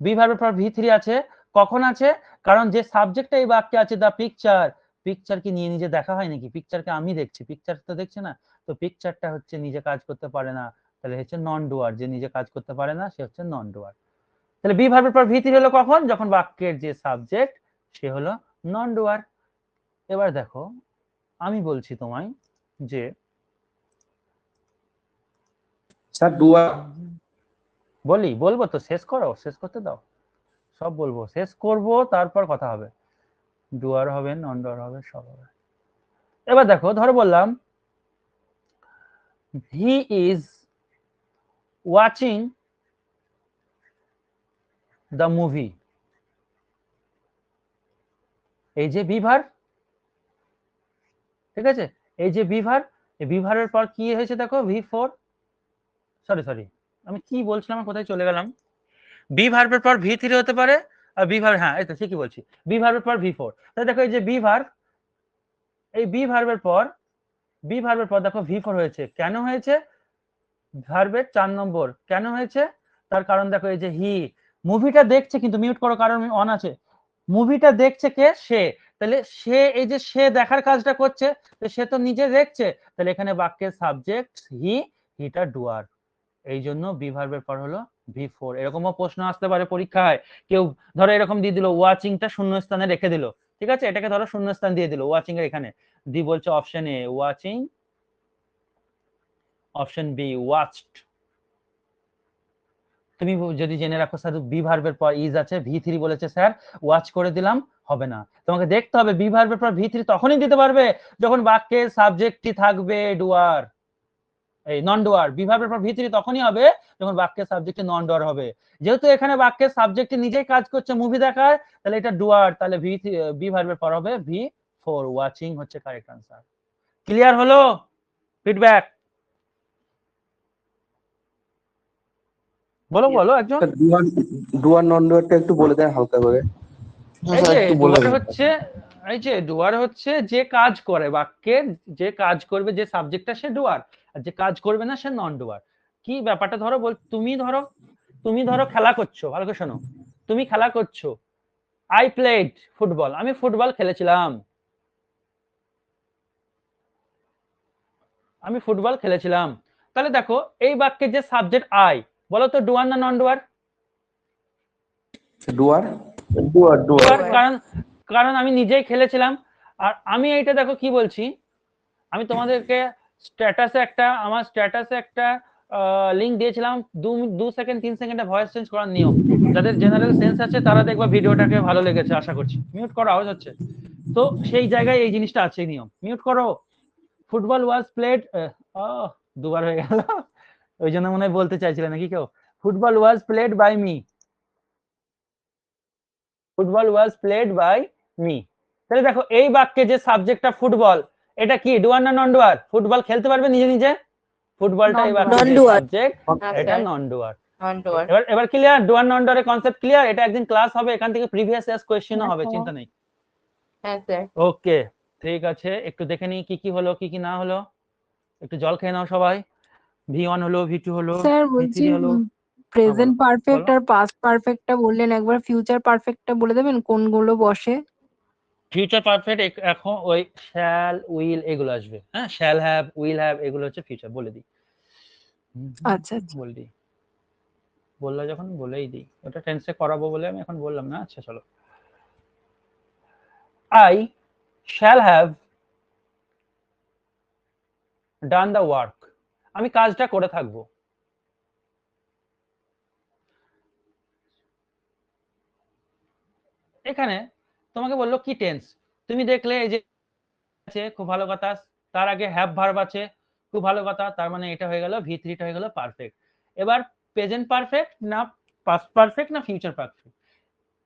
বি ভার্বের পর ভি থ্রি আছে, কখন আছে? কারণ যে সাবজেক্টটা এই বাক্যে আছে দ্য পিকচার, পিকচার কি নিয়ে নিজে দেখা হয় নাকি? পিকচারকে আমি দেখছি, পিকচার তো দেখছে না, তো পিকচারটা হচ্ছে নিজে কাজ করতে পারে না, তাহলে হচ্ছে নন ডুয়ার। যে নিজে কাজ করতে পারে না সে হচ্ছে নন ডুয়ার। তাহলে বি ভার্বের পর ভি থ্রি হলো কখন? যখন বাক্যের যে সাবজেক্ট সে হলো নন ডুয়ার। এবার দেখো আমি বলছি তোমায় যে স্যার ডুয়ার বলবো তো, শেষ করো, শেষ করতে দাও, সব বলবো, শেষ করব তারপর কথা হবে। ডুয়ার হবে, নন ডুয়ার হবে, সব হবে। এবার দেখো, ধরো বললাম he is watching the movie, এই যে বি ভার্ব, ঠিক আছে, এই যে বি ভার্ব, এই বি ভার্বের পর কি হয়েছে দেখো ভি ফোর, সরি আমি কি বলছিলাম, কোথায় চলে গেলাম। বি ভার্বের পর ভি থ্রি হতে পারে, আর বি ভার্ব, হ্যাঁ এই তো ঠিকই বলছি, বি ভার্বের পর ভি ফোর। তাহলে দেখো এই যে বি ভার্ব, এই বি ভার্বের পর, বি ভার্বের পর দেখো ভি ফোর হয়েছে, কেন হয়েছে? ভার্বের 4 নম্বর, কেন হয়েছে? তার কারণ দেখো এই যে হি মুভিটা দেখছে, কিন্তু মিউট করো কারণ অন আছে, মুভিটা দেখছে কে? সে। তাহলে সে, এই যে সে দেখার কাজটা করছে, তো সে তো নিজে দেখছে, তাহলে এখানে বাক্যের সাবজেক্ট হি, হিটা ডুয়ার, এই জন্য বি ভার্বের পর হলো ভি ফোর। এরকমও প্রশ্ন আসতে পারে পরীক্ষায়, কেউ ধরো এরকম দিয়ে দিল, ওয়াচিংটা শূন্য স্থানে রেখে দিল, ঠিক আছে, এটাকে ধরো শূন্য স্থান দিয়ে দিল ওয়াচিং এর এখানে, দি বলছে option A watching, option B watched. তুমি যদি জেনে রাখো স্যার বি ভার্বের পর ইজ আছে, ভি থ্রি বলেছে স্যার, ওয়াচ করে দিলাম, হবে না, তোমাকে দেখতে হবে বি ভার্বের পর ভি থ্রি তখনই দিতে পারবে যখন বাক্যের সাবজেক্টটি থাকবে ডুয়ার, এই নন ডুয়ার। বি ভার্বের পর ভি থ্রি তখনই হবে যখন বাক্যের সাবজেক্টে নন ডুয়ার হবে। যেহেতু এখানে বাক্যের সাবজেক্টে নিজেই কাজ করছে, মুভি দেখার, তাহলে এটা ডুয়ার, তাহলে বি ভার্বের পর হবে ভি ফোর, ওয়াচিং হচ্ছে কারেক্ট আনসার। ক্লিয়ার হলো? ফিডব্যাক বলো বলো একজন। ডুয়ার ডুয়ার নন ডুয়ারটা একটু বলে দেন হালকা করে। হ্যাঁ এই স্যার যে একটু বলে ডুয়ার দিন। হচ্ছে, এই যে ডুয়ার হচ্ছে যে কাজ করে, বাক্যের যে কাজ করবে যে সাবজেক্টটা সে ডুয়ার, আর যে কাজ করবে না সে নন ডুয়ার। কি ব্যাপারটা ধরো তুমি ধরো খেলা করছো, ভালো করে শোনো, তুমি খেলা করছো, আই প্লেড ফুটবল, আমি ফুটবল খেলেছিলাম, আমি ফুটবল খেলেছিলাম। তাহলে দেখো এই বাক্যের যে সাবজেক্ট আই, বলো তো ডুয়ার না নন ডুয়ার? ডুয়ার ডুয়ার ডুয়ার ডুয়ার, কারণ কারণ আমি নিজেই খেলেছিলাম। আর আমি এইটা দেখো কি বলছি, আমি তোমাদেরকে আমার স্ট্যাটাসে একটা লিংক দিয়েছিলাম, 2 সেকেন্ড 3 সেকেন্ডে ভয়েস চেঞ্জ করার নিয়ম। যাদের জেনারেল সেন্স আছে তারা দেখবা ভিডিওটাকে ভালো লেগেছে, আশা করছি। মিউট করো, আওয়াজ হচ্ছে তো, সেই জায়গায় এই জিনিসটা আছে, নিয়ম। মিউট করো। ফুটবল ওয়াজ প্লেড, দুবার হয়ে গেল, ওই জন্য মনে হয় বলতে চাইছিলেন নাকি কেউ, football was played by me, football was played by me. তাহলে দেখো এই বাক্যে যে সাবজেক্টটা ফুটবল, এটা কি ডুয়ার না নন ডুয়ার? ফুটবল খেলতে পারবে নিজে নিজে? ফুটবলটা এই বাক্যে যে Non-doer. সাবজেক্ট, হ্যাঁ এটা স্যার, নন ডুয়ার। non-doer। এবার ক্লিয়ার? ডুয়ার নন ডুয়ারের কনসেপ্ট ক্লিয়ার? এটা একদিন ক্লাস হবে, এখান থেকে প্রিভিয়াস ইয়ার্স কোশ্চেনও হবে, চিন্তা নেই। হ্যাঁ স্যার। ওকে, ঠিক আছে, একটু দেখে নিই কি কি হলো কি কি না হলো। একটু জল খেয়ে নাও সবাই। V1 হলো, V2 হলো, স্যার V3 বলছি হলো। প্রেজেন্ট পারফেক্ট বলো। আর পাস্ট পারফেক্টটা বললেন, একবার ফিউচার পারফেক্টটা বলে দেবেন কোনগুলো বসে? ফিউচার পারফেক্ট এখন ওই শ্যাল উইল এগুলো আসবে, হ্যাঁ, শ্যাল হ্যাভ উইল হ্যাভ এগুলো হচ্ছে ফিউচার, বলে দিই। আচ্ছা আচ্ছা। বলে দিই, বললো যখন বলেই দিই, ওটা টেন্সে করাবো বলে আমি এখন বললাম না। আচ্ছা চলো, I shall have done the work, আমি কাজটা করে থাকবো। এখানে তোমাকে বললো কি টেন্স, তুমি দেখলে এই যে আছে, খুব ভালো কথা, তার আগে হ্যাভ ভার্ব আছে, খুব ভালো কথা, তার মানে এটা হয়ে গেল V3 টা হয়ে গেল পারফেক্ট। এবার প্রেজেন্ট পারফেক্ট না পাস্ট পারফেক্ট না ফিউচার পারফেক্ট?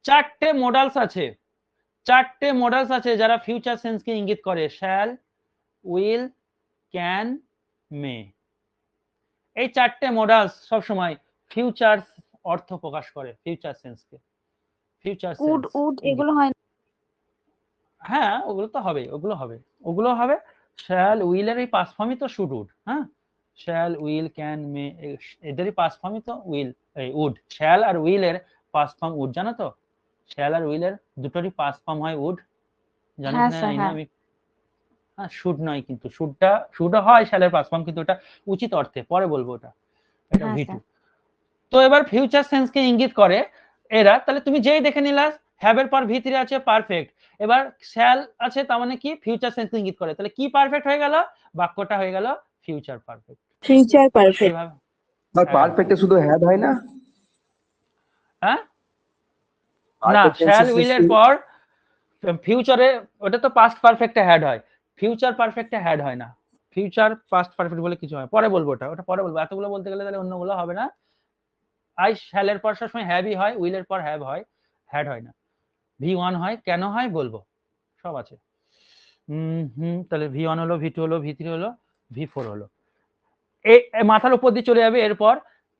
চারটে মডালস আছে, চারটে মডালস আছে যারা ফিউচার সেন্সকে ইঙ্গিত করে, শ্যাল, উইল, ক্যান, মে। এই চারটে মডালস সব সময় ফিউচার অর্থ প্রকাশ করে, ফিউচার সেন্সকে, ফিউচার উড সেন্স। উড এগুলো হয় না? হ্যাঁ ওগুলো তো হবে, ওগুলো হবে, ওগুলো হবে। শ্যাল উইলের এই পাস ফর্মই তো শুড উড, হ্যাঁ, শ্যাল উইল ক্যান মে এদেরই পাস ফর্মই তো উইল এই উড। শ্যাল আর উইলের পাস ফর্ম উড, জানো তো? শ্যাল আর উইলের দুটোরই পাস ফর্ম হয় উড, জানো হ্যাঁ না? স্যার, জানি না হ্যাঁ। আমি। হ্যাঁ শুড নয়, কিন্তু শুডও হয় শ্যালের পাস ফর্ম, কিন্তু ওটা উচিত অর্থে, পরে বলবো ওটা, এটা হ্যাঁ V2। স্যার। তো এবার ফিউচার সেন্সকে ইঙ্গিত করে এরা, তাহলে তুমি যেই দেখে নিলা হ্যাভ এর পর V3 আছে পারফেক্ট, এবার শ্যাল আছে, তার মানে কি ফিউচার সেন্স ইঙ্গিত করে, তাহলে কি পারফেক্ট হয়ে গেল? বাক্যটা হয়ে গেল ফিউচার পারফেক্ট। Future perfect. এইভাবে, আর হ্যাঁ পারফেক্টে শুধু হ্যাভ হয় না? হ্যাঁ, না পারফেক্ট শ্যাল টেন্সে উইলের পর ফিউচারে, ওটা তো পাস্ট পারফেক্টে হ্যাড হয়, ফিউচার পারফেক্টে হ্যাড হয় না। ফিউচার পাস্ট পারফেক্ট বলে কিছু হয়, পরে বলবো ওটা, ওটা পরে বলবো, এতগুলো বলতে গেলে তাহলে অন্যগুলো হবে না। আই শ্যালের পর সবসময় হ্যাভই হয়, উইলের পর হ্যাভ হয়, হ্যাড হয় না। V1 হয়, কেন হয় বলবো, সব আছে। তাহলে V1 হলো, V2 হলো, V3 হলো, V4 হলো, এই মাথার উপর দিয়ে চলে যাবে। এরপর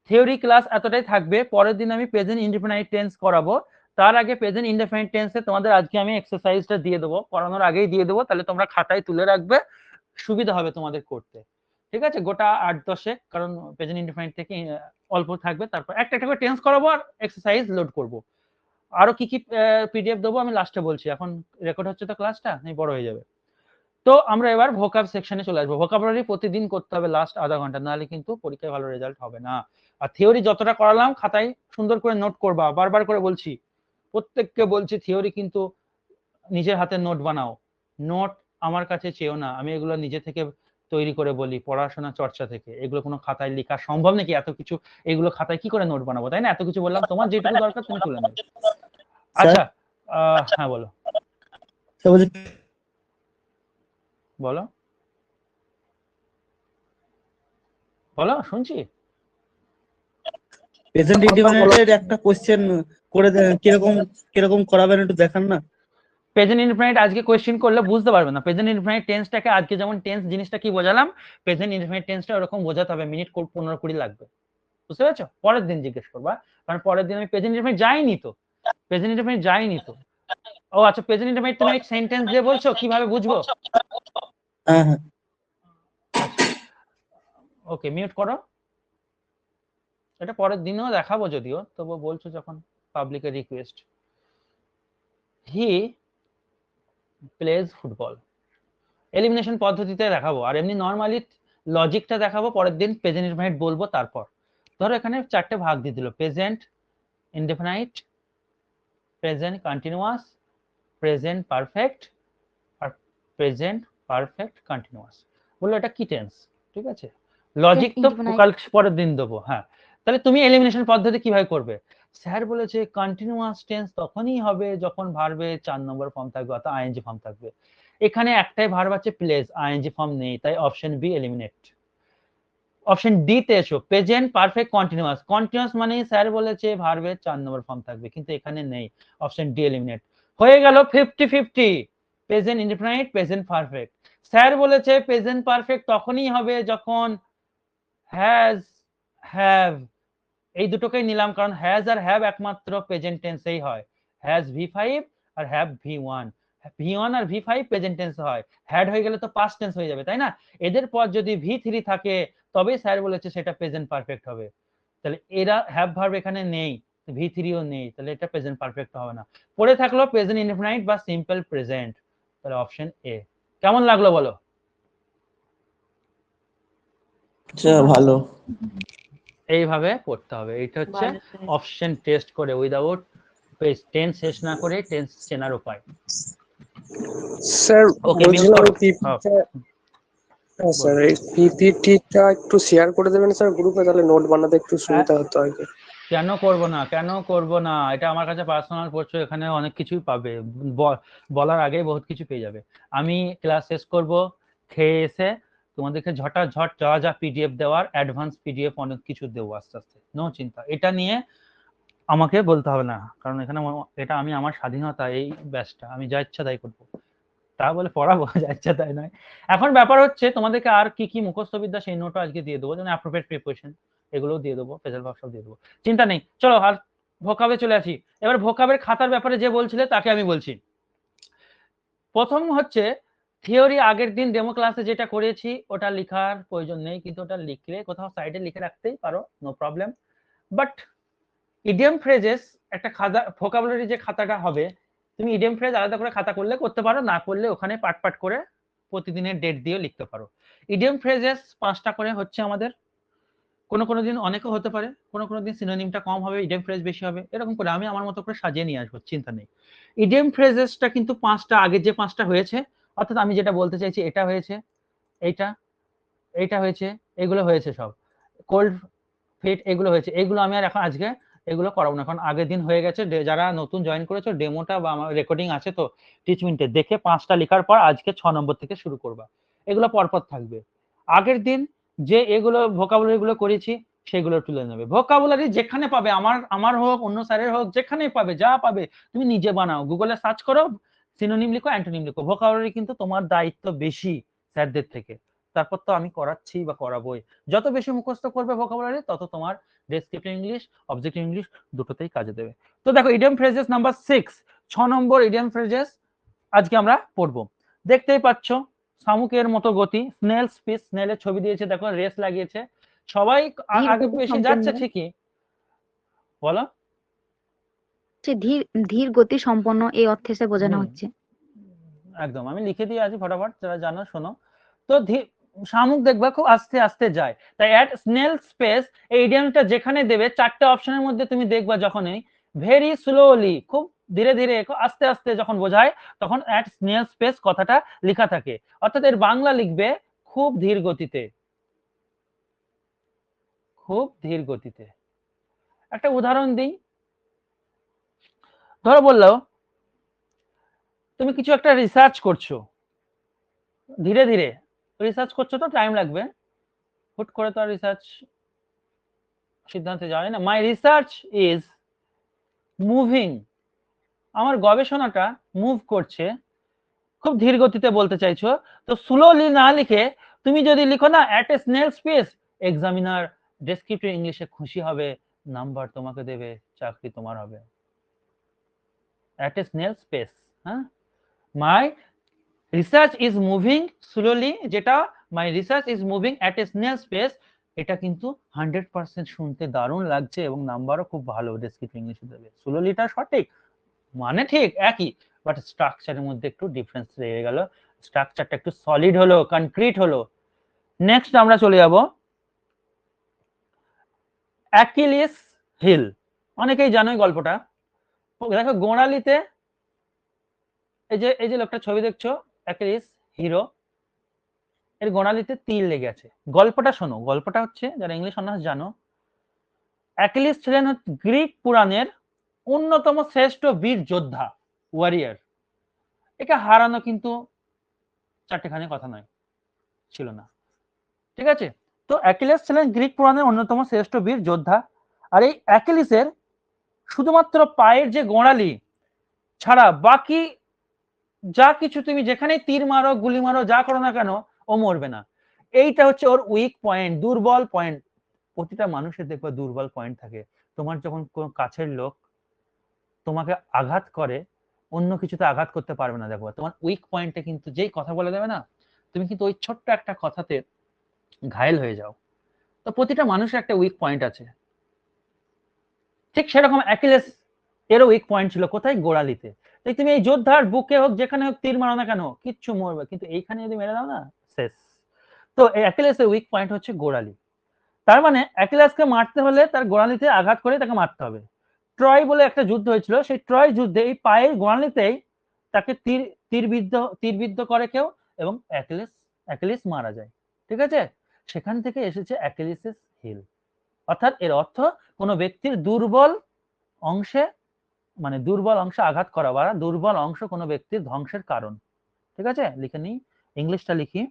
থিওরি ক্লাস এতটাই থাকবে, পরের দিন আমি প্রেজেন্ট ইনডিফিনাইট টেন্স করাবো। তার আগে প্রেজেন্ট ইনডিফিনাইট টেন্সে তোমাদের আজকে আমি এক্সারসাইজটা দিয়ে দেবো, করানোর আগেই দিয়ে দেবো, তাহলে তোমরা খাতায় তুলে রাখবে, সুবিধা হবে তোমাদের করতে। ঠিক আছে, গোটা 8-10, কারণ প্রেজেন্ট ইনডিফিনাইট থেকে অল্প থাকবে, তারপর একটা একটা করে টেন্স করাবো আর এক্সারসাইজ লোড করবো। আরো কি কি পিডিএফ দেবো আমি লাস্টে বলছি, এখন রেকর্ড হচ্ছে তো ক্লাসটা, নেই বড় হয়ে যাবে। তো আমরা এবার ভোকাব সেকশনে চলে আসবো। ভোকাবুলারি প্রতিদিন করতে হবে লাস্ট আধা ঘন্টা, নাহলে কিন্তু পরীক্ষায় ভালো রেজাল্ট হবে না। আর থিওরি যতটা করালাম খাতায় সুন্দর করে নোট করবা, বারবার করে বলছি, প্রত্যেককে বলছি, থিওরি কিন্তু নিজের হাতে নোট বানাও, নোট আমার কাছে চেয়েও না, আমি এগুলো নিজে থেকে তৈরি করে বলি, পড়াশোনা চর্চা থেকে। এগুলো কোনো খাতায় লেখা সম্ভব নাকি? এত কিছু এগুলো খাতায় কি করে নোট বানাবো, তাই না? এত কিছু বললাম, তোমার যেটুকু দরকার তুমি তুলে নেবে। আচ্ছা, হ্যাঁ বলো বলো বলো, শুনছি। প্রেজেন্ট ইন্ডিপেন্ডেন্টের একটা কোশ্চেন করে কিরকম কিরকম করাবেন একটু দেখান না। প্রেজেন্ট ইনডিফিনাইট আজকে কোশ্চেন করলে বুঝতে পারবে না। প্রেজেন্ট ইনডিফিনাইট টেন্সটাকে আজকে যেমন টেন্স জিনিসটা কি বোঝালাম, প্রেজেন্ট ইনডিফিনাইট টেন্সটা ওরকম বোঝাতে হবে, মিনিট 15-20 লাগবে, বুঝতে পেরেছো? পরের দিন জিজ্ঞেস করবা, কারণ পরের দিন আমি প্রেজেন্ট ইনডিফিনাইট যাইনি তো, প্রেজেন্ট ইনডিফিনাইট যাইনি তো। ও আচ্ছা, প্রেজেন্ট ইনডিফিনাইট তুমি সেন্টেন্স দিয়ে বলছো, কিভাবে বুঝবো? হ্যাঁ হ্যাঁ, ওকে, মিউট করো। এটা পরের দিনও দেখাবো যদিও, তবু বলছো যখন, পাবলিকের request. He plays football, elimination পদ্ধতিতে দেখাবো, আর এমনি নরমালি লজিকটা দেখাবো পরের দিন, প্রেজেন্ট ইনডিফিনাইট বলবো তারপর। ধরো এখানে চারটে ভাগ দিয়ে দিল, present indefinite, present continuous, present perfect আর প্রেজেন্ট পারফেক্ট কন্টিনিউয়াস। বললো এটা কি টেন্স? ঠিক আছে, লজিক তো কাল পরের দিন দেবো। হ্যাঁ, তাহলে তুমি এলিমিনেশন পদ্ধতি কিভাবে করবে? স্যার বলেছে কন্টিনিউয়াস টেন্স তখনই হবে যখন ভার্বে 4 নম্বর ফর্ম থাকবে, অর্থাৎ আইএনজি ফর্ম থাকবে। এখানে একটাই ভার্ব আছে প্লেজ, আইএনজি ফর্ম নেই, তাই option B eliminate. Option D তে এসো, প্রেজেন্ট পারফেক্ট কন্টিনিউয়াস, কন্টিনিউয়াস মানে স্যার বলেছে ভার্বের 4 নম্বর ফর্ম থাকবে, কিন্তু এখানে নেই, অপশন ডি এলিমিনেট। হয়ে গেল 50-50, present indefinite, present perfect. Sir বলেছে প্রেজেন্ট পারফেক্ট তখনই হবে যখন হ্যাজ, হ্যাভ এই দুটোকেই নিলাম, কারণ হ্যাজ আর হ্যাভ একমাত্র প্রেজেন্ট টেন্সেই হয়। হ্যাজ V5 আর হ্যাভ V1, V1 আর V5 প্রেজেন্ট টেন্স হয়। হ্যাড হয়ে গেলে তো পাস্ট টেন্স হয়ে যাবে, তাই না? এদের পর যদি V3 থাকে তবেই স্যার বলেছে সেটা প্রেজেন্ট পারফেক্ট হবে। তাহলে এরা হ্যাভ ভার্ব এখানে নেই, V3ও নেই, তাহলে এটা প্রেজেন্ট পারফেক্ট হবে না। পড়ে থাকলো প্রেজেন্ট ইনডিফিনাইট বা সিম্পল প্রেজেন্ট, তাহলে অপশন এ। কেমন লাগলো বলো? আচ্ছা, ভালো। এইভাবে পড়তে হবে। এটা হচ্ছে ভালো স্যার। অপশন টেস্ট করে উইদাউট টেন্স শেষ না করে টেন্স চেনার উপায়। স্যার ওকে, মিউট বলছিলাম করো। পিপিটা, হ্যাঁ স্যার এই পিপিটিটা একটু শেয়ার করে দেবেন স্যার গ্রুপে, তাহলে নোট বানাতে একটু সুবিধা হতো আর কি। কেন করব না, কেন করব না? এটা আমার কাছে পার্সোনাল পড়ছো, এখানে অনেক কিছুই পাবে, বলার আগেই বহুত কিছু পেয়ে যাবে। আমি ক্লাস শেষ করব, খেয়ে এসে তোমাদেরকে ঝটাঝট যা যা পিডিএফ দেওয়ার অ্যাডভান্স পিডিএফ অনেক কিছু দেবো আস্তে আস্তে, নো চিন্তা। এটা নিয়ে আমাকে বলতে হবে না, কারণ এখানে এটা আমি আমার স্বাধীনতা, এই ব্যাচটা আমি যা ইচ্ছা তাই করবো, তা বলে পড়াবো যা ইচ্ছা তাই নয়। এখন ব্যাপার হচ্ছে তোমাদেরকে আর কি কি মুখস্থ বিদ্যা সেই নোটও আজকে দিয়ে দেবো, যেমন অ্যাপ্রোপ্রিয়েট প্রিপারেশন এগুলোও দিয়ে দেবো, ফেজাল ভাব সব দিয়ে দেবো, চিন্তা নেই। চলো আর ভোকাবে চলে আসি। এবার ভোকাবের খাতার ব্যাপারে যে বলছিলে তাকে আমি বলছি। প্রথম হচ্ছে থিওরি, আগের দিন ডেমো ক্লাসে যেটা করেছি ওটা লেখার প্রয়োজন নেই, কিন্তু ওটা লিখলে কোথাও সাইডে লিখে রাখতেই পারো, no problem. But idiom phrases একটা খাতা, ভোকাবুলারি যে খাতাটা হবে, তুমি ইডিয়াম ফ্রেজ আলাদা করে খাতা করলে করতে পারো, না করলে ওখানে পাট পাট করে প্রতিদিনের ডেট দিয়ে লিখতে পারো। ইডিয়াম ফ্রেজেস 5টা করে হচ্ছে আমাদের, কোনো কোনো দিন অনেকও হতে পারে, কোনো কোনো দিন সিনোনিমটা কম হবে, ইডিয়াম ফ্রেজ বেশি হবে, এরকম করে আমি আমার মতো করে সাজিয়ে নিয়ে আসবো, চিন্তা নেই। ইডিয়াম ফ্রেজেসটা কিন্তু 5টা, আগে যে 5টা হয়েছে, অর্থাৎ আমি যেটা বলতে চাইছি, এটা হয়েছে, এইটা, এইটা হয়েছে, এগুলো হয়েছে সব, কোল্ড ফিট এগুলো হয়েছে, এগুলো আমি আর এখন আজকে এগুলো করাবো না, কারণ আগের দিন হয়ে গেছে। যারা নতুন জয়েন করেছো ডেমোটা বা আমার রেকর্ডিং আছে তো টিচমিন্টে, দেখে 5টা লেখার পর আজকে 6 নম্বর থেকে শুরু করবা, এগুলো পরপর থাকবে। আগের দিন যে এগুলো ভোকাবুলারি গুলো করেছি সেগুলো তুলে নেবে। ভোকাবুলারি যেখানে পাবে, আমার হোক অন্য স্যারের হোক, যেখানেই পাবে, যা পাবে তুমি নিজে বানাও, গুগলে সার্চ করো, সিনোনিম লিখো, অ্যান্টোনিম লিখো। ভোকাবুলারি কিন্তু তোমার দায়িত্ব বেশি স্যারদের থেকে, তারপর তো আমি করাচ্ছি বা করাবোই। যত বেশি মুখস্থ করবে ভোকাবুলারি, তত তোমার ডেসক্রিপটিভ ইংলিশ, অবজেক্টিভ ইংলিশ দুটোতেই কাজে দেবে। তো দেখো ইডিয়াম ফ্রেজেস নাম্বার 6 নম্বর ইডিয়াম ফ্রেজেস আজকে আমরা পড়বো। দেখতেই পাচ্ছ শামুকের মতো গতি, স্নেল স্পিড, স্নেলের ছবি দিয়েছে দেখো, রেস লাগিয়েছে, সবাই আগে বেশি যাচ্ছে ঠিকই, বলো। ধীর ধীর গতি সম্পন্ন এই অর্থে সে বোঝানো হচ্ছে। একদম, আমি লিখে দিয়ে আছি ফটাফট, যারা জানো শোনো। তো শামুক দেখবা খুব আস্তে আস্তে যায়, তাই অ্যাট স্নেল স্পেস এই ইডিয়ামটা যেখানে দেবে 4টে অপশনের মধ্যে তুমি দেখবা যখনই ভেরি স্লোলি, খুব ধীরে ধীরে, আস্তে আস্তে যখন বোঝায় তখন অ্যাট স্নেল স্পেস কথাটা লেখা থাকে, অর্থাৎ এর বাংলা লিখবে খুব ধীর গতিতে, খুব ধীর গতিতে। একটা উদাহরণ দিই, ধরো বললো তুমি কিছু একটা রিসার্চ করছো, ধীরে ধীরে রিসার্চ করছো তো টাইম লাগবে, হুট করে তো রিসার্চ সিদ্ধান্তে যাওয়া যায় না। মাই রিসার্চ ইজ মুভিং, আমার গবেষণাটা মুভ করছে, খুব ধীর গতিতে বলতে চাইছো, তো স্লোলি না লিখে তুমি যদি লিখো না at a snail space, examiner descriptive ইংলিশে খুশি হবে, নাম্বার তোমাকে দেবে, চাকরি তোমার হবে। অ্যাট এ স্নেল স্পেস, হ্যাঁ, my research is moving slowly, যেটা my research is moving at a snail space, এটা কিন্তু 100% শুনতে দারুণ লাগছে এবং নাম্বারও খুব ভালো ডেসক্রিপটিভ ইংলিশে দেবে। স্লোলিটা সঠিক, মানে ঠিক একই, বাট স্ট্রাকচারের মধ্যে একটু ডিফারেন্স রয়ে গেল, স্ট্রাকচারটা একটু সলিড হলো, কনক্রিট হলো। নেক্সট আমরা চলে যাব অ্যাকিলিস হিল, অনেকেই জানোই গল্পটা। দেখো গোড়ালিতে এই যে লোকটা ছবি দেখছো, অ্যাকিলিস হিরো, এর গোড়ালিতে তীর লেগে আছে। গল্পটা শোনো, গল্পটা হচ্ছে, যারা ইংলিশ অনার্স জানো, অ্যাকিলিস ছিলেন গ্রিক পুরাণের অন্যতম শ্রেষ্ঠ বীর যোদ্ধা, ওয়ারিয়ার। একে হারানো কিন্তু চারটেখানি কথা নয়, ছিল না, ঠিক আছে? তো অ্যাকিলিস ছিলেন গ্রিক পুরাণের অন্যতম শ্রেষ্ঠ বীর যোদ্ধা, আর এই অ্যাকিলিসের শুধুমাত্র পায়ের যে গোড়ালি ছাড়া বাকি যা কিছু তুমি যেখানে তীর মারো গুলি মারো যা করো না কেন ও মরবে না। এইটা হচ্ছে ওর উইক পয়েন্ট, দুর্বল পয়েন্ট। প্রতিটা মানুষের দেখবে দুর্বল পয়েন্ট থাকে। তোমার যখন কোনো কাছের লোক তোমাকে আঘাত করে, অন্য কিছুতে আঘাত করতে পারবে না। দেখো তোমার উইক পয়েন্টে কিন্তু যেই কথা বলে দেবে না, তুমি কিন্তু ওই ছোট্ট একটা কথাতে ঘায়েল হয়ে যাও। তো প্রতিটা মানুষের একটা উইক পয়েন্ট আছে। ঠিক সেরকম অ্যাকিলেস এরও উইক পয়েন্ট ছিল কোথায়? গোড়ালিতে। তাই তুমি এই যোদ্ধার বুকে হোক যেখানে হোক তীর মারো না কেন কিচ্ছু মরবে, কিন্তু এইখানে যদি মেরে দাও না শেষ। তো এই অ্যাকিলেসের উইক পয়েন্ট হচ্ছে গোড়ালি। তার মানে অ্যাকিলাসকে মারতে হলে তার গোড়ালিতে আঘাত করে তাকে মারতে হবে। ট্রয় বলে একটা যুদ্ধ হয়েছিল, সেই ট্রয় যুদ্ধে এই পায়ের গোড়ালিতেই তাকে তীরবিদ্ধ করে কেউ, এবং অ্যাকিলিস মারা যায়। ঠিক আছে, সেখান থেকে এসেছে অ্যাকিলিসেস হিল। অর্থাৎ এর অর্থ কোনো ব্যক্তির দুর্বল অংশে, মানে দুর্বল অংশে আঘাত করা বা দুর্বল অংশ কোনো ব্যক্তির ধ্বংসের কারণ। ঠিক আছে, লিখে নিই, ইংলিশটা লিখি।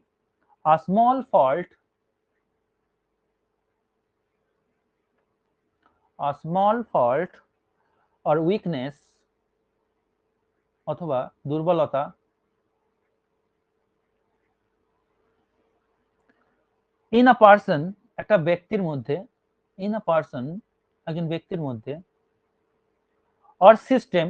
A small fault, a small fault or weakness অথবা দুর্বলতা in a person, একটা ব্যক্তির মধ্যে, in a person একজন ব্যক্তির মধ্যে, or system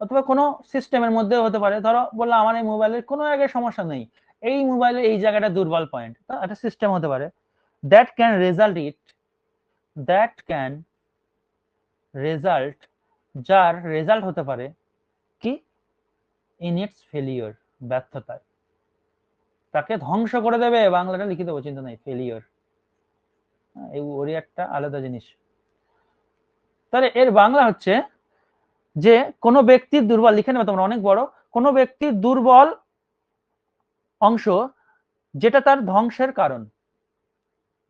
অথবা কোনো সিস্টেমের মধ্যে হতে পারে। ধরো বললাম আমার এই মোবাইলের কোনো জায়গায় সমস্যা নেই, এই মোবাইলের এই জায়গাটা দুর্বল পয়েন্ট, তো একটা সিস্টেম হতে পারে। that can result, যার রেজাল্ট হতে পারে কি? ইন ইটস ফেলিওর, ব্যর্থতায়, তাকে ধ্বংস করে দেবে। বাংলাটা লিখে দেবো, চিন্তা নাই, ফেলিওর। এই ওরই একটা আলাদা জিনিস। তাহলে এর বাংলা হচ্ছে যে কোনো ব্যক্তির দুর্বল, লিখে নেবে তোমরা, অনেক বড়, কোনো ব্যক্তির দুর্বল অংশ যেটা তার ধ্বংসের কারণ,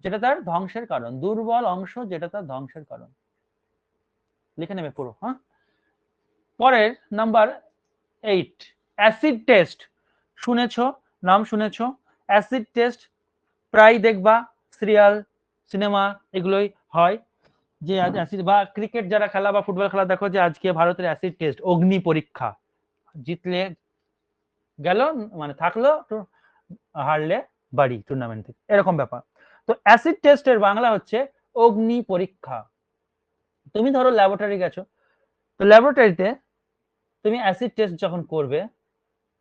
যেটা তার ধ্বংসের কারণ, দুর্বল অংশ যেটা তার ধ্বংসের কারণ, লিখে নেবে পুরো। হ্যাঁ, পরের নাম্বার 8, অ্যাসিড টেস্ট। শুনেছো, নাম শুনেছো, অ্যাসিড টেস্ট প্রায় দেখবা সিরিয়াল, সিনেমা এগুলোই হয়, যে অ্যাসিড বা ক্রিকেট যারা খেলা বা ফুটবল খেলা দেখো যে আজকে ভারতের অ্যাসিড টেস্ট, অগ্নি পরীক্ষা, জিতলে গেল, মানে থাকলো, হারলে বাড়ি টুর্নামেন্ট থেকে, এরকম ব্যাপার। তো অ্যাসিড টেস্টের বাংলা হচ্ছে অগ্নি পরীক্ষা। তুমি ধরো ল্যাবরেটরি গেছো, তো ল্যাবরেটরিতে তুমি অ্যাসিড টেস্ট যখন করবে,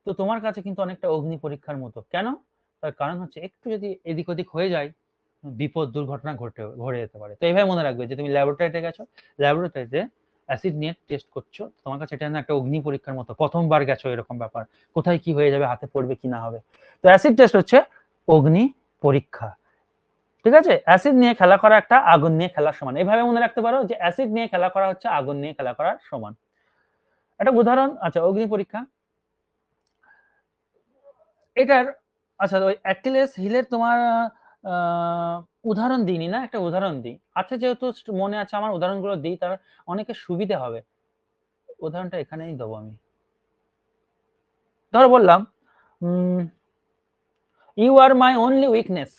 তো তোমার কাছে কিন্তু অনেকটা অগ্নি পরীক্ষার মতো। কেন? তার কারণ হচ্ছে একটু যদি এদিক ওদিক হয়ে যায়, বিপদ দুর্ঘটনা ঘটে যেতে পারে। তো এইভাবে মনে রাখবে যে তুমি ল্যাবরেটরিতে গেছো, ল্যাবরেটরিতে অ্যাসিড নিয়ে টেস্ট করছো, তোমার কাছে এটা একটা অগ্নি পরীক্ষার মতো, প্রথমবার গেছো এরকম ব্যাপার, কোথায় কি হয়ে যাবে, হাতে পড়বে কি না হবে। তো অ্যাসিড টেস্ট হচ্ছে অগ্নি পরীক্ষা। ঠিক আছে, অ্যাসিড নিয়ে খেলা করা একটা আগুন নিয়ে খেলার সমান। এইভাবে মনে রাখতে পারো যে অ্যাসিড নিয়ে খেলা করা হচ্ছে আগুন নিয়ে খেলা করার সমান। একটা উদাহরণ, আচ্ছা অগ্নি পরীক্ষা এটার, আচ্ছা ওই অ্যাকিলেস হিলের তোমার উদাহরণ দিইনি না, একটা উদাহরণ দিই। আচ্ছা যেহেতু মনে আছে আমার, উদাহরণগুলো দিই, তার অনেকের সুবিধা হবে। উদাহরণটা এখানেই দেবো আমি। ধরো বললাম you are my only weakness.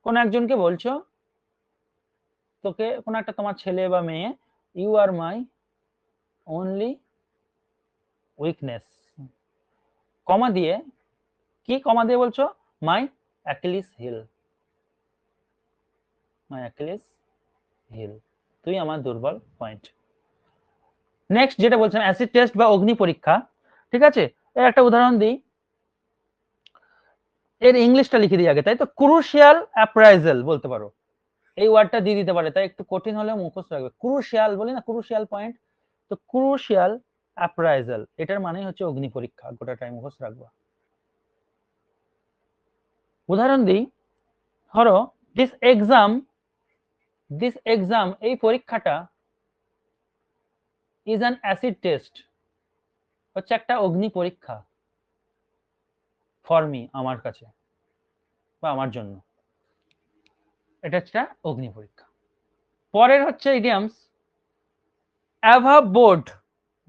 কোন একজনকে বলছো, তোকে কোন একটা তোমার ছেলে বা মেয়ে, you are my only weakness, comma দিয়ে, কি কমা দিয়ে বলছো? My Achilles heel, my Achilles heel, তুই আমার দুর্বল পয়েন্ট। নেক্সট যেটা বলছেন অ্যাসিড টেস্ট বা অগ্নি পরীক্ষা। ঠিক আছে, এর একটা উদাহরণ দিই, এর ইংলিশটা লিখে দিই আগে, তাই তো, ক্রুশিয়াল অ্যাপ্রাইজাল বলতে পারো, এই ওয়ার্ডটা দিয়ে দিতে পারে, তাই একটু কঠিন হলেও মুখস্থ রাখবে। ক্রুশিয়াল বলি না, ক্রুশিয়াল পয়েন্ট, তো ক্রুশিয়াল অ্যাপ্রাইজাল এটার মানে হচ্ছে অগ্নি পরীক্ষা, গোটাটাই মুখস্থ রাখবা। উদাহরণ দিই, ধরো দিস এক্সাম, এই পরীক্ষাটা ইজ অ্যান অ্যাসিড টেস্ট, হচ্ছে একটা অগ্নি পরীক্ষা ফর মি, আমার কাছে বা আমার জন্য, এটা হচ্ছে অগ্নি পরীক্ষা। পরের হচ্ছে ইডিয়ামস, অ্যাভাব বোর্ড।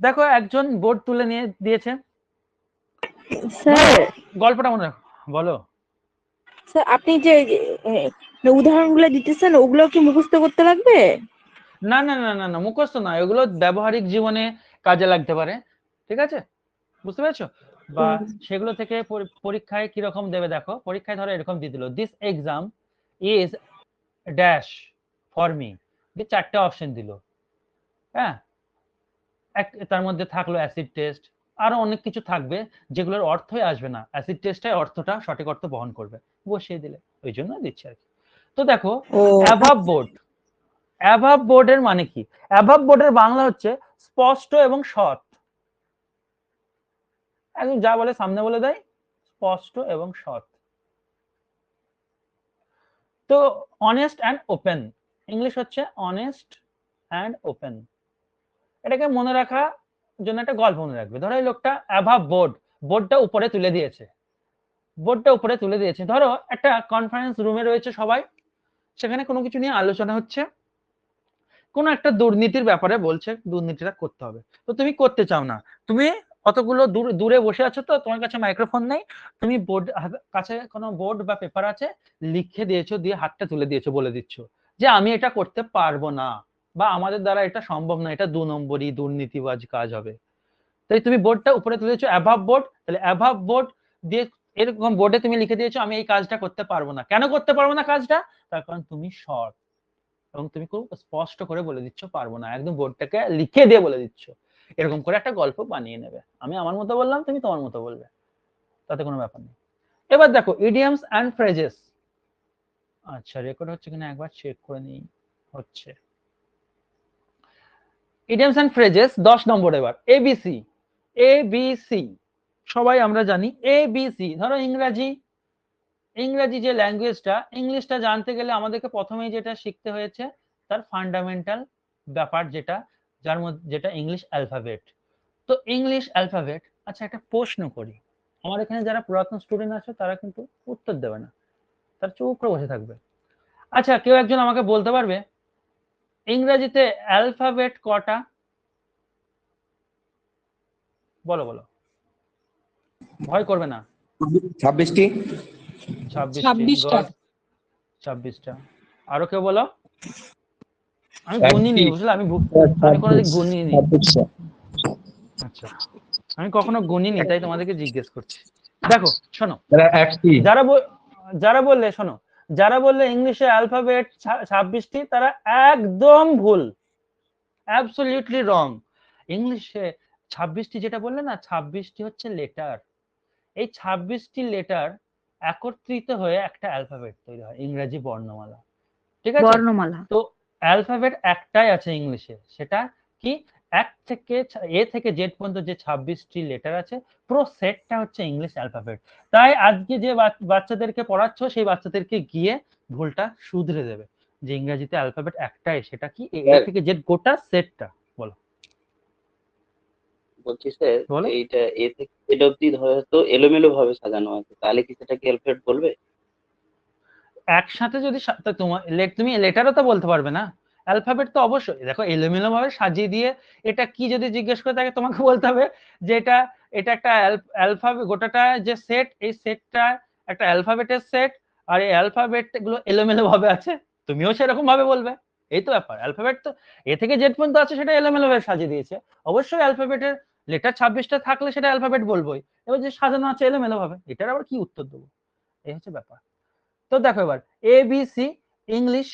দেখো একজন বোর্ড তুলে নিয়ে দিয়েছে, স্যার গল্পটা মনে রাখো, বলো। স্যার আপনি যে উদাহরণগুলো দিতেছেন ওগুলো কি মুখস্থ করতে লাগবে? না না না না না, মুখস্থ না, এগুলো ব্যবহারিক জীবনে কাজে লাগতে পারে। ঠিক আছে, বুঝতে পেরেছো? বা সেগুলো থেকে পরীক্ষায় কিরকম দেবে দেখো, পরীক্ষায় ধরো এরকম দিয়ে দিল, this exam is dash for me, দিয়ে 4টে অপশন দিল। হ্যাঁ, তার মধ্যে থাকলো অ্যাসিড টেস্ট, আরো অনেক কিছু থাকবে যেগুলোর অর্থই আসবে না, অ্যাসিড টেস্টে অর্থটা সঠিক অর্থ বহন করবে, বসিয়ে দিলে, ওই জন্য দিচ্ছে আর কি। তো দেখো ও অ্যাভাব বোর্ড, অ্যাভাব বোর্ডের মানে কি? অ্যাভাব বোর্ডের বাংলা হচ্ছে স্পষ্ট এবং সৎ। একদম যা বলে সামনে বলে দেয়, স্পষ্ট এবং সৎ। তো অনেস্ট অ্যান্ড ওপেন, ইংলিশ হচ্ছে অনেস্ট অ্যান্ড ওপেন। এটাকে মনে রাখা জন্য একটা গল্প মনে রাখবে। ধরো এই লোকটা অ্যাভাব বোর্ড, বোর্ডটা উপরে তুলে দিয়েছে, বোর্ডটা উপরে তুলে দিয়েছে। ধরো একটা কনফারেন্স রুমে রয়েছে সবাই, সেখানে কোনো কিছু নিয়ে আলোচনা হচ্ছে, কোনো একটা দুর্নীতির ব্যাপারে বলছে, দুর্নীতিটা করতে হবে, তো তুমি করতে চাও না, তুমি অতগুলো দূরে বসে আছো, তো তোমার কাছে মাইক্রোফোন নেই, তুমি বোর্ড কাছে কোনো বোর্ড বা পেপার আছে, লিখে দিয়েছো, দিয়ে হাতটা তুলে দিয়েছো, বলে দিচ্ছ যে আমি এটা করতে পারবো না, বা আমাদের দ্বারা এটা সম্ভব না, এটা 2 নম্বরই দুর্নীতিবাজ কাজ হবে। তাই তুমি বোর্ডটা উপরে তুলেছো অ্যাভাব বোর্ড, তাহলে অ্যাভাব বোর্ড দিয়ে এরকম বোর্ডে তুমি লিখে দিয়েছো আমি এই কাজটা করতে পারবো না। কেন করতে পারবো না কাজটা? তার কারণ তুমি সৎ, এবং তুমি খুব স্পষ্ট করে বলে দিচ্ছ পারবো না, একদম বোর্ডটাকে লিখে দিয়ে বলে দিচ্ছ। এরকম করে একটা গল্প বানিয়ে নেবে, আমি আমার মতো বললাম, তুমি তোমার মতো বলবে, তাতে কোনো ব্যাপার নেই। এবার দেখো ইডিয়মস এন্ড ফ্রেজেস। আচ্ছা, রেকর্ড হচ্ছে কিনা একবার চেক করে নিই, হচ্ছে। ইডিয়মস এন্ড ফ্রেজেস 10 নম্বর। এবার এবিসি, এবিসি সবাই আমরা জানি এবিসি। ধরো ইংরেজি, ইংরেজি যে ল্যাঙ্গুয়েজটা, ইংলিশটা জানতে গেলে আমাদেরকে প্রথমেই যেটা শিখতে হয়েছে তার ফান্ডামেন্টাল ব্যাপার, যেটা যার মধ্যে যেটা ইংলিশ অ্যালফাবেট। তো ইংলিশ অ্যালফাবেট, আচ্ছা একটা প্রশ্ন করি, আমার এখানে যারা পুরাতন স্টুডেন্ট আছে তারা কিন্তু উত্তর দেবে না, তার চুপ করে বসে থাকবে। আচ্ছা কেউ একজন আমাকে বলতে পারবে ইংরেজিতে অ্যালফাবেট কটা? বলো বলো, ভয় করবে না। 26টি। 26টি, গুড, 26টা। আরো কেউ বলো। আমি গুনিনি, বুঝলে, আমি কোনোদিন গুনিনি। আচ্ছা, আমি কখনো গুনিনি, তাই তোমাদেরকে জিজ্ঞেস করছি। দেখো শোনো, যারা বললে শোনো, যারা বললে ইংলিশে অ্যালফাবেট 26টি, তারা একদম ভুল, অ্যাবসলিউটলি রং। ইংলিশে 26টি যেটা বললে না, 26টি হচ্ছে লেটার। এই 26টি লেটার একত্রিত হয়ে একটা অ্যালফাবেট তৈরি হয়, ইংরেজি বর্ণমালা। ঠিক আছে? বর্ণমালা। তো অ্যালফাবেট একটাই আছে ইংলিশে, সেটা কি? এক থেকে এ থেকে জেড পর্যন্ত যে 26টি লেটার আছে, পুরো সেটটা হচ্ছে ইংলিশ অ্যালফাবেট। তাই আজকে যে বাচ্চাদেরকে পড়াচ্ছ, সেই বাচ্চাদেরকে গিয়ে ভুলটা শুধরে দেবে, যে ইংরেজিতে অ্যালফাবেট একটাই, সেটা কি? এ থেকে জেড গোটা সেটটা। বলো। বলছি স্যার, বলো। এইটা এ থেকে জেড অব্দি হয়তো এলোমেলো ভাবে সাজানো আছে, তাহলে কি সেটাকে অ্যালফাবেট বলবে? একসাথে যদি তোমার তুমি লেটারও তো বলতে পারবে না, অ্যালফাবেট তো অবশ্যই। দেখো এলোমেলো ভাবে সাজিয়ে দিয়ে এটা কি যদি জিজ্ঞেস করে থাকে, তোমাকে বলতে হবে যে এটা এটা একটা অ্যালফাবেট, গোটাটা যে সেট, এই সেটটা একটা অ্যালফাবেটের সেট, আর এই অ্যালফাবেট গুলো এলোমেলো ভাবে আছে, তুমিও সেরকম ভাবে বলবে। এই তো ব্যাপার, অ্যালফাবেট তো এ থেকে জেড পর্যন্ত আছে, সেটা এলোমেলো ভাবে সাজিয়ে দিয়েছে, অবশ্যই অ্যালফাবেটের লেটার 26টা থাকলে সেটা অ্যালফাবেট বলবোই। এবার যে সাজানো আছে এলোমেলো ভাবে, এটার আবার কি উত্তর দেবো? এই হচ্ছে ব্যাপার। তো দেখো এবার এবিসি ইংলিশ,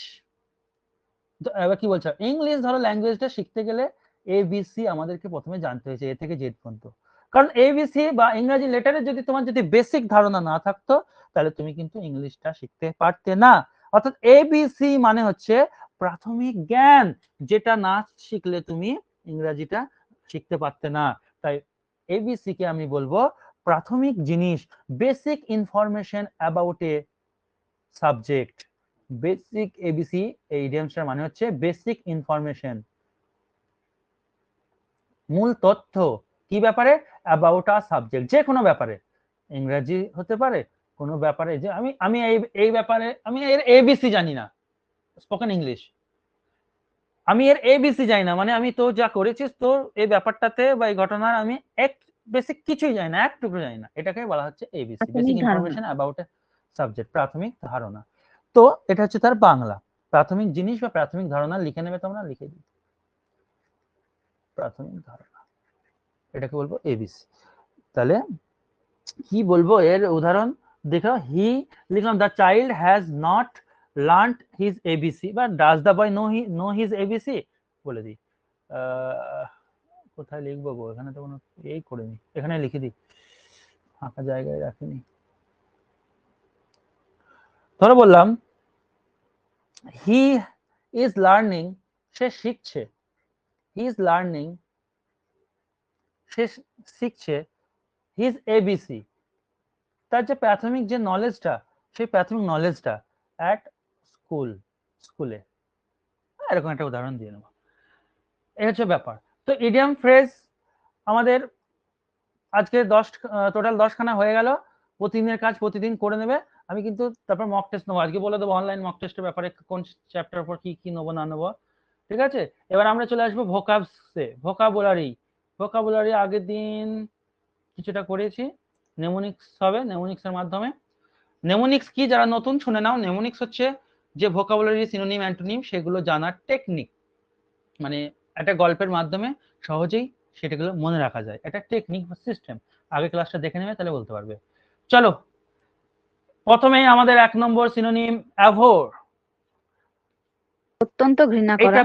এবার কি বলছো, ইংলিশ ধরো ল্যাঙ্গুয়েজটা শিখতে গেলে এবিসি আমাদেরকে প্রথমে জানতে হয়েছে, এ থেকে জেড পর্যন্ত। কারণ এবিসি বা ইংরেজি লেটারের যদি তোমার যদি বেসিক ধারণা না থাকতো, তাহলে তুমি কিন্তু ইংলিশটা শিখতে পারতে না। অর্থাৎ এবিসি মানে হচ্ছে প্রাথমিক জ্ঞান, যেটা না শিখলে তুমি ইংরেজিটা শিখতে পারতে না। তাই এবিসি কে আমি বলবো প্রাথমিক জিনিস, basic information about a subject. Basic ABC, এই ইডিয়মসটার মানে হচ্ছে বেসিক ইনফরমেশন, মূল তথ্য। কি ব্যাপারে? অ্যাবাউট আ সাবজেক্ট, যে কোনো ব্যাপারে, ইংরেজি হতে পারে, কোনো ব্যাপারে, যে আমি আমি এই ব্যাপারে আমি এর এবিসি জানি না, স্পোকেন ইংলিশ, আমি এর এবিসি জানি না, মানে আমি তো যা করেছিস তোর এই ব্যাপারটাতে বা এই ঘটনার আমি এক বেসিক কিছুই জানি না, একটুকু জানি না, এটাকে বলা হচ্ছে এবিসি, বেসিক প্রাথমিক ধারণা। ইনফরমেশন অ্যাবাউট এ সাবজেক্ট, প্রাথমিক ধারণা। তো এটা হচ্ছে তার বাংলা, প্রাথমিক জিনিস বা প্রাথমিক ধারণা। লিখে নেবে তোমরা, লিখে দিই প্রাথমিক ধারণা, এটাকে বলবো এবিসি। তাহলে কি বলবো এর উদাহরণ দেখো, হি লিখলাম the child has not learned his ABC, বা does the boy know his ABC বলে দিই। কোথায় লিখবো গো, এখানে তো কোনো এই করিনি, এখানে লিখে দিই, ফাঁকা জায়গায় রাখিনি। ধরো বললাম হি ইজ লার্নিং, সে শিখছে, হি ইজ লার্নিং, সে শিখছে হিজ এবিসি, তার যে প্রাথমিক যে নলেজটা, সেই প্রাথমিক নলেজটা অ্যাট স্কুলে, এরকম একটা উদাহরণ দিয়ে নেব। এই হচ্ছে ব্যাপার। তো ইডিয়াম ফ্রেজ আমাদের আজকে টোটাল 10খানা হয়ে গেল। প্রতিদিনের কাজ প্রতিদিন করে নেবে। আমি কিন্তু তারপর মক টেস্ট নেবো, আজকে বলে দেবো অনলাইন মক টেস্টের ব্যাপারে কোন চ্যাপ্টার পর কি কি নেবো না নেবো, ঠিক আছে। এবার আমরা চলে আসবো ভোকাবসে। ভোকাবুলারি আগের দিন কিছুটা করেছি, নেমোনিক্স হবে, নেমোনিক্স এর মাধ্যমে। নেমোনিক্স কি, যারা নতুন শুনে নাও, নেমোনিক্স হচ্ছে যে ভোকাবুলারি সিনোনিম অ্যান্টোনিম সেগুলো জানার টেকনিক, মানে একটা গল্পের মাধ্যমে সহজেই সেটাগুলো মনে রাখা যায়, একটা টেকনিক বা সিস্টেম। আগে ক্লাসটা দেখে নেবে, তাহলে বলতে পারবে। চলো, প্রথমেই আমাদের 1 নম্বর সিনোনিম অ্যাভোর। অত্যন্ত ঘৃণা করা।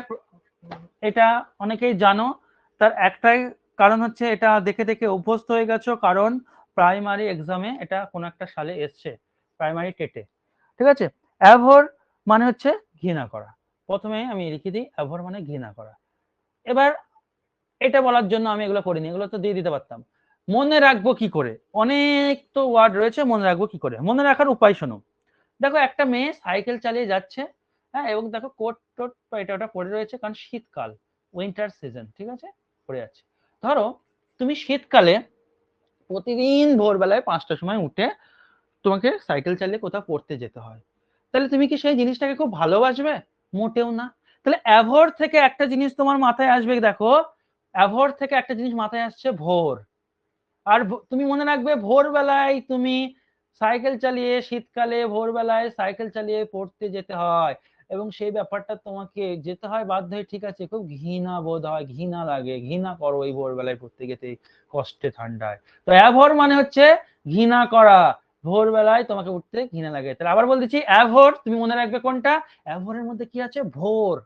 এটা অনেকেই জানো, তার একটাই কারণ হচ্ছে এটা দেখে দেখে অভ্যস্ত হয়ে গেছো, কারণ প্রাইমারি এক্সামে এটা কোন একটা সালে এসছে, প্রাইমারি টেটে, ঠিক আছে। অ্যাভোর মানে হচ্ছে ঘৃণা করা। প্রথমে আমি লিখে দিই অ্যাভোর মানে ঘৃণা করা। এবার এটা বলার জন্য আমি এগুলো করিনি, এগুলো তো দিয়ে দিতে পারতাম। মনে রাখবো কি করে, অনেক তো ওয়ার্ড রয়েছে, মনে রাখবো কি করে। মনে রাখার উপায় শোনো। দেখো একটা মেয়ে সাইকেল চালিয়ে যাচ্ছে, হ্যাঁ, এবং দেখো কোট টোট বা এটা ওটা পরে রয়েছে, কারণ শীতকাল, উইন্টার সিজন, ঠিক আছে, পরে আছে। ধরো তুমি শীতকালে প্রতিদিন ভোরবেলায় 5টার সময় উঠে তোমাকে সাইকেল চালিয়ে কোথাও পড়তে যেতে হয়, তাহলে তুমি কি সেই জিনিসটাকে খুব ভালোবাসবে? মোটেও না। তাহলে অ্যাভোর থেকে একটা জিনিস তোমার মাথায় আসবে, দেখো অ্যাভোর থেকে একটা জিনিস মাথায় আসছে ভোর। আর তুমি মনে রাখবে ভোরবেলায় তুমি সাইকেল চালিয়ে, শীতকালে ভোরবেলায় সাইকেল চালিয়ে পড়তে যেতে হয়, এবং সেই ব্যাপারটা তোমাকে যেতে হয় বাধ্য হয়ে, ঠিক আছে, খুব ঘৃণা বোধ হয়, ঘৃণা লাগে, ঘৃণা করো এই ভোরবেলায় পড়তে যেতে, কষ্টে ঠান্ডায়। তো অ্যাভোর মানে হচ্ছে ঘৃণা করা, ভোরবেলায় তোমাকে উঠতে ঘৃণা লাগে। তাহলে আবার বলতেছি অ্যাভোর, তুমি মনে রাখবে কোনটা, অ্যাভোরের মধ্যে কি আছে, ভোর।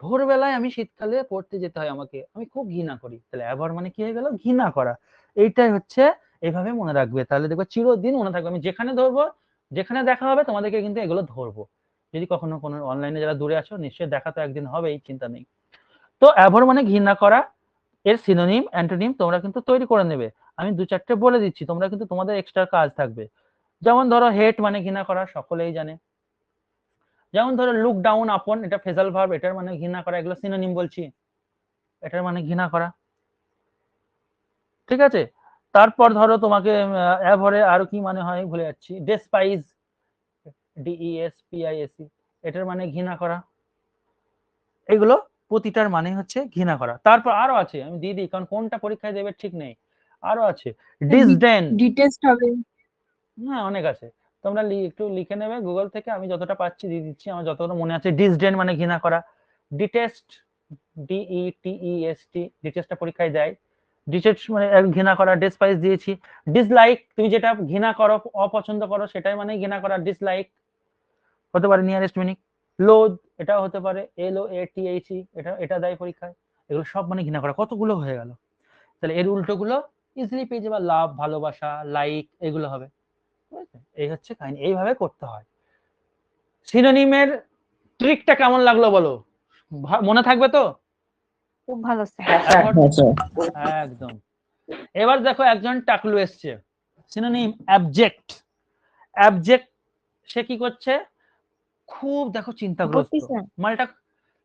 ভোরবেলায় আমি শীতকালে পড়তে যেতে হয় আমাকে, আমি খুব ঘৃণা করি। তাহলে অ্যাভোর মানে কি হয়ে গেল, ঘৃণা করা। এইটাই হচ্ছে, এইভাবে মনে রাখবে, তাহলে দেখবে চিরদিন মনে থাকবে। আমি যেখানে ধরবো, যেখানে দেখা হবে তোমাদেরকে কিন্তু এগুলো ধরবো। যদি কখনো কোনো অনলাইনে যারা দূরে আছো, নিশ্চয়ই দেখা তো একদিন হবেই, চিন্তা নেই। তো অ্যাভোর মানে ঘৃণা করা, এর সিনোনিম অ্যান্টোনিম তোমরা কিন্তু তৈরি করে নেবে। আমি 2-4টে বলে দিচ্ছি, তোমরা কিন্তু তোমাদের এক্সট্রা কাজ থাকবে। যেমন ধরো হেট মানে ঘৃণা করা, সকলেই জানে। যেমন ধরো লুক ডাউন আপন, এটা ফ্রেজাল ভার্ব, এটার মানে ঘৃণা করা, এগুলো সিনোনিম বলছি, এটার মানে ঘৃণা করা, ঠিক আছে। তারপর ধরো তোমাকে অ্যাভোরে আরো কি মানে হয় ভুলে যাচ্ছি, ডেসপাইজ, DESPISE, এটার মানে ঘৃণা করা। এগুলো প্রতিটার মানে হচ্ছে ঘৃণা করা। তারপর আরো আছে, আমি দিয়ে দিই, কারণ কোনটা পরীক্ষায় দেবে ঠিক নেই, আরো আছে ডিসডেন। ডিটেস্ট হবে। হ্যাঁ, অনেক আছে, তোমরা একটু লিখে নেবে গুগল থেকে, আমি যতটা পাচ্ছি দিয়ে দিচ্ছি, আমার যতটা মনে আছে। ডিসডেন মানে ঘৃণা করা। ডিটেস্ট, DETEST, ডিটেস্টটা পরীক্ষায় দেয়। ডিটেস্ট মানে ঘৃণা করা। ডেসপাইস দিয়েছি। ডিসলাইক, তুমি যেটা ঘৃণা করো, অপছন্দ করো, সেটাই মানে ঘৃণা করা, ডিসলাইক হতে পারে নিয়ারেস্ট মিনিং। লোদ, এটাও হতে পারে, LOATHE, এটা দেয় পরীক্ষায়। এগুলো সব মানে ঘৃণা করা। কতগুলো হয়ে গেল। তাহলে এর উল্টোগুলো ইজিলি পেয়ে যাবে, লাভ, ভালোবাসা, লাইক, এগুলো হবে। এই হচ্ছে কাহিনী, এইভাবে করতে হয়। সিনোনিমের ট্রিকটা কেমন লাগলো বলো, মনে থাকবে তো? খুব ভালো স্যার। একদম। এবার দেখো একজন টাকলু এসছে, সিনোনিম অ্যাবজেক্ট। অ্যাবজেক্ট, সে কি করছে, খুব দেখো চিন্তাগ্রস্ত, মালটা,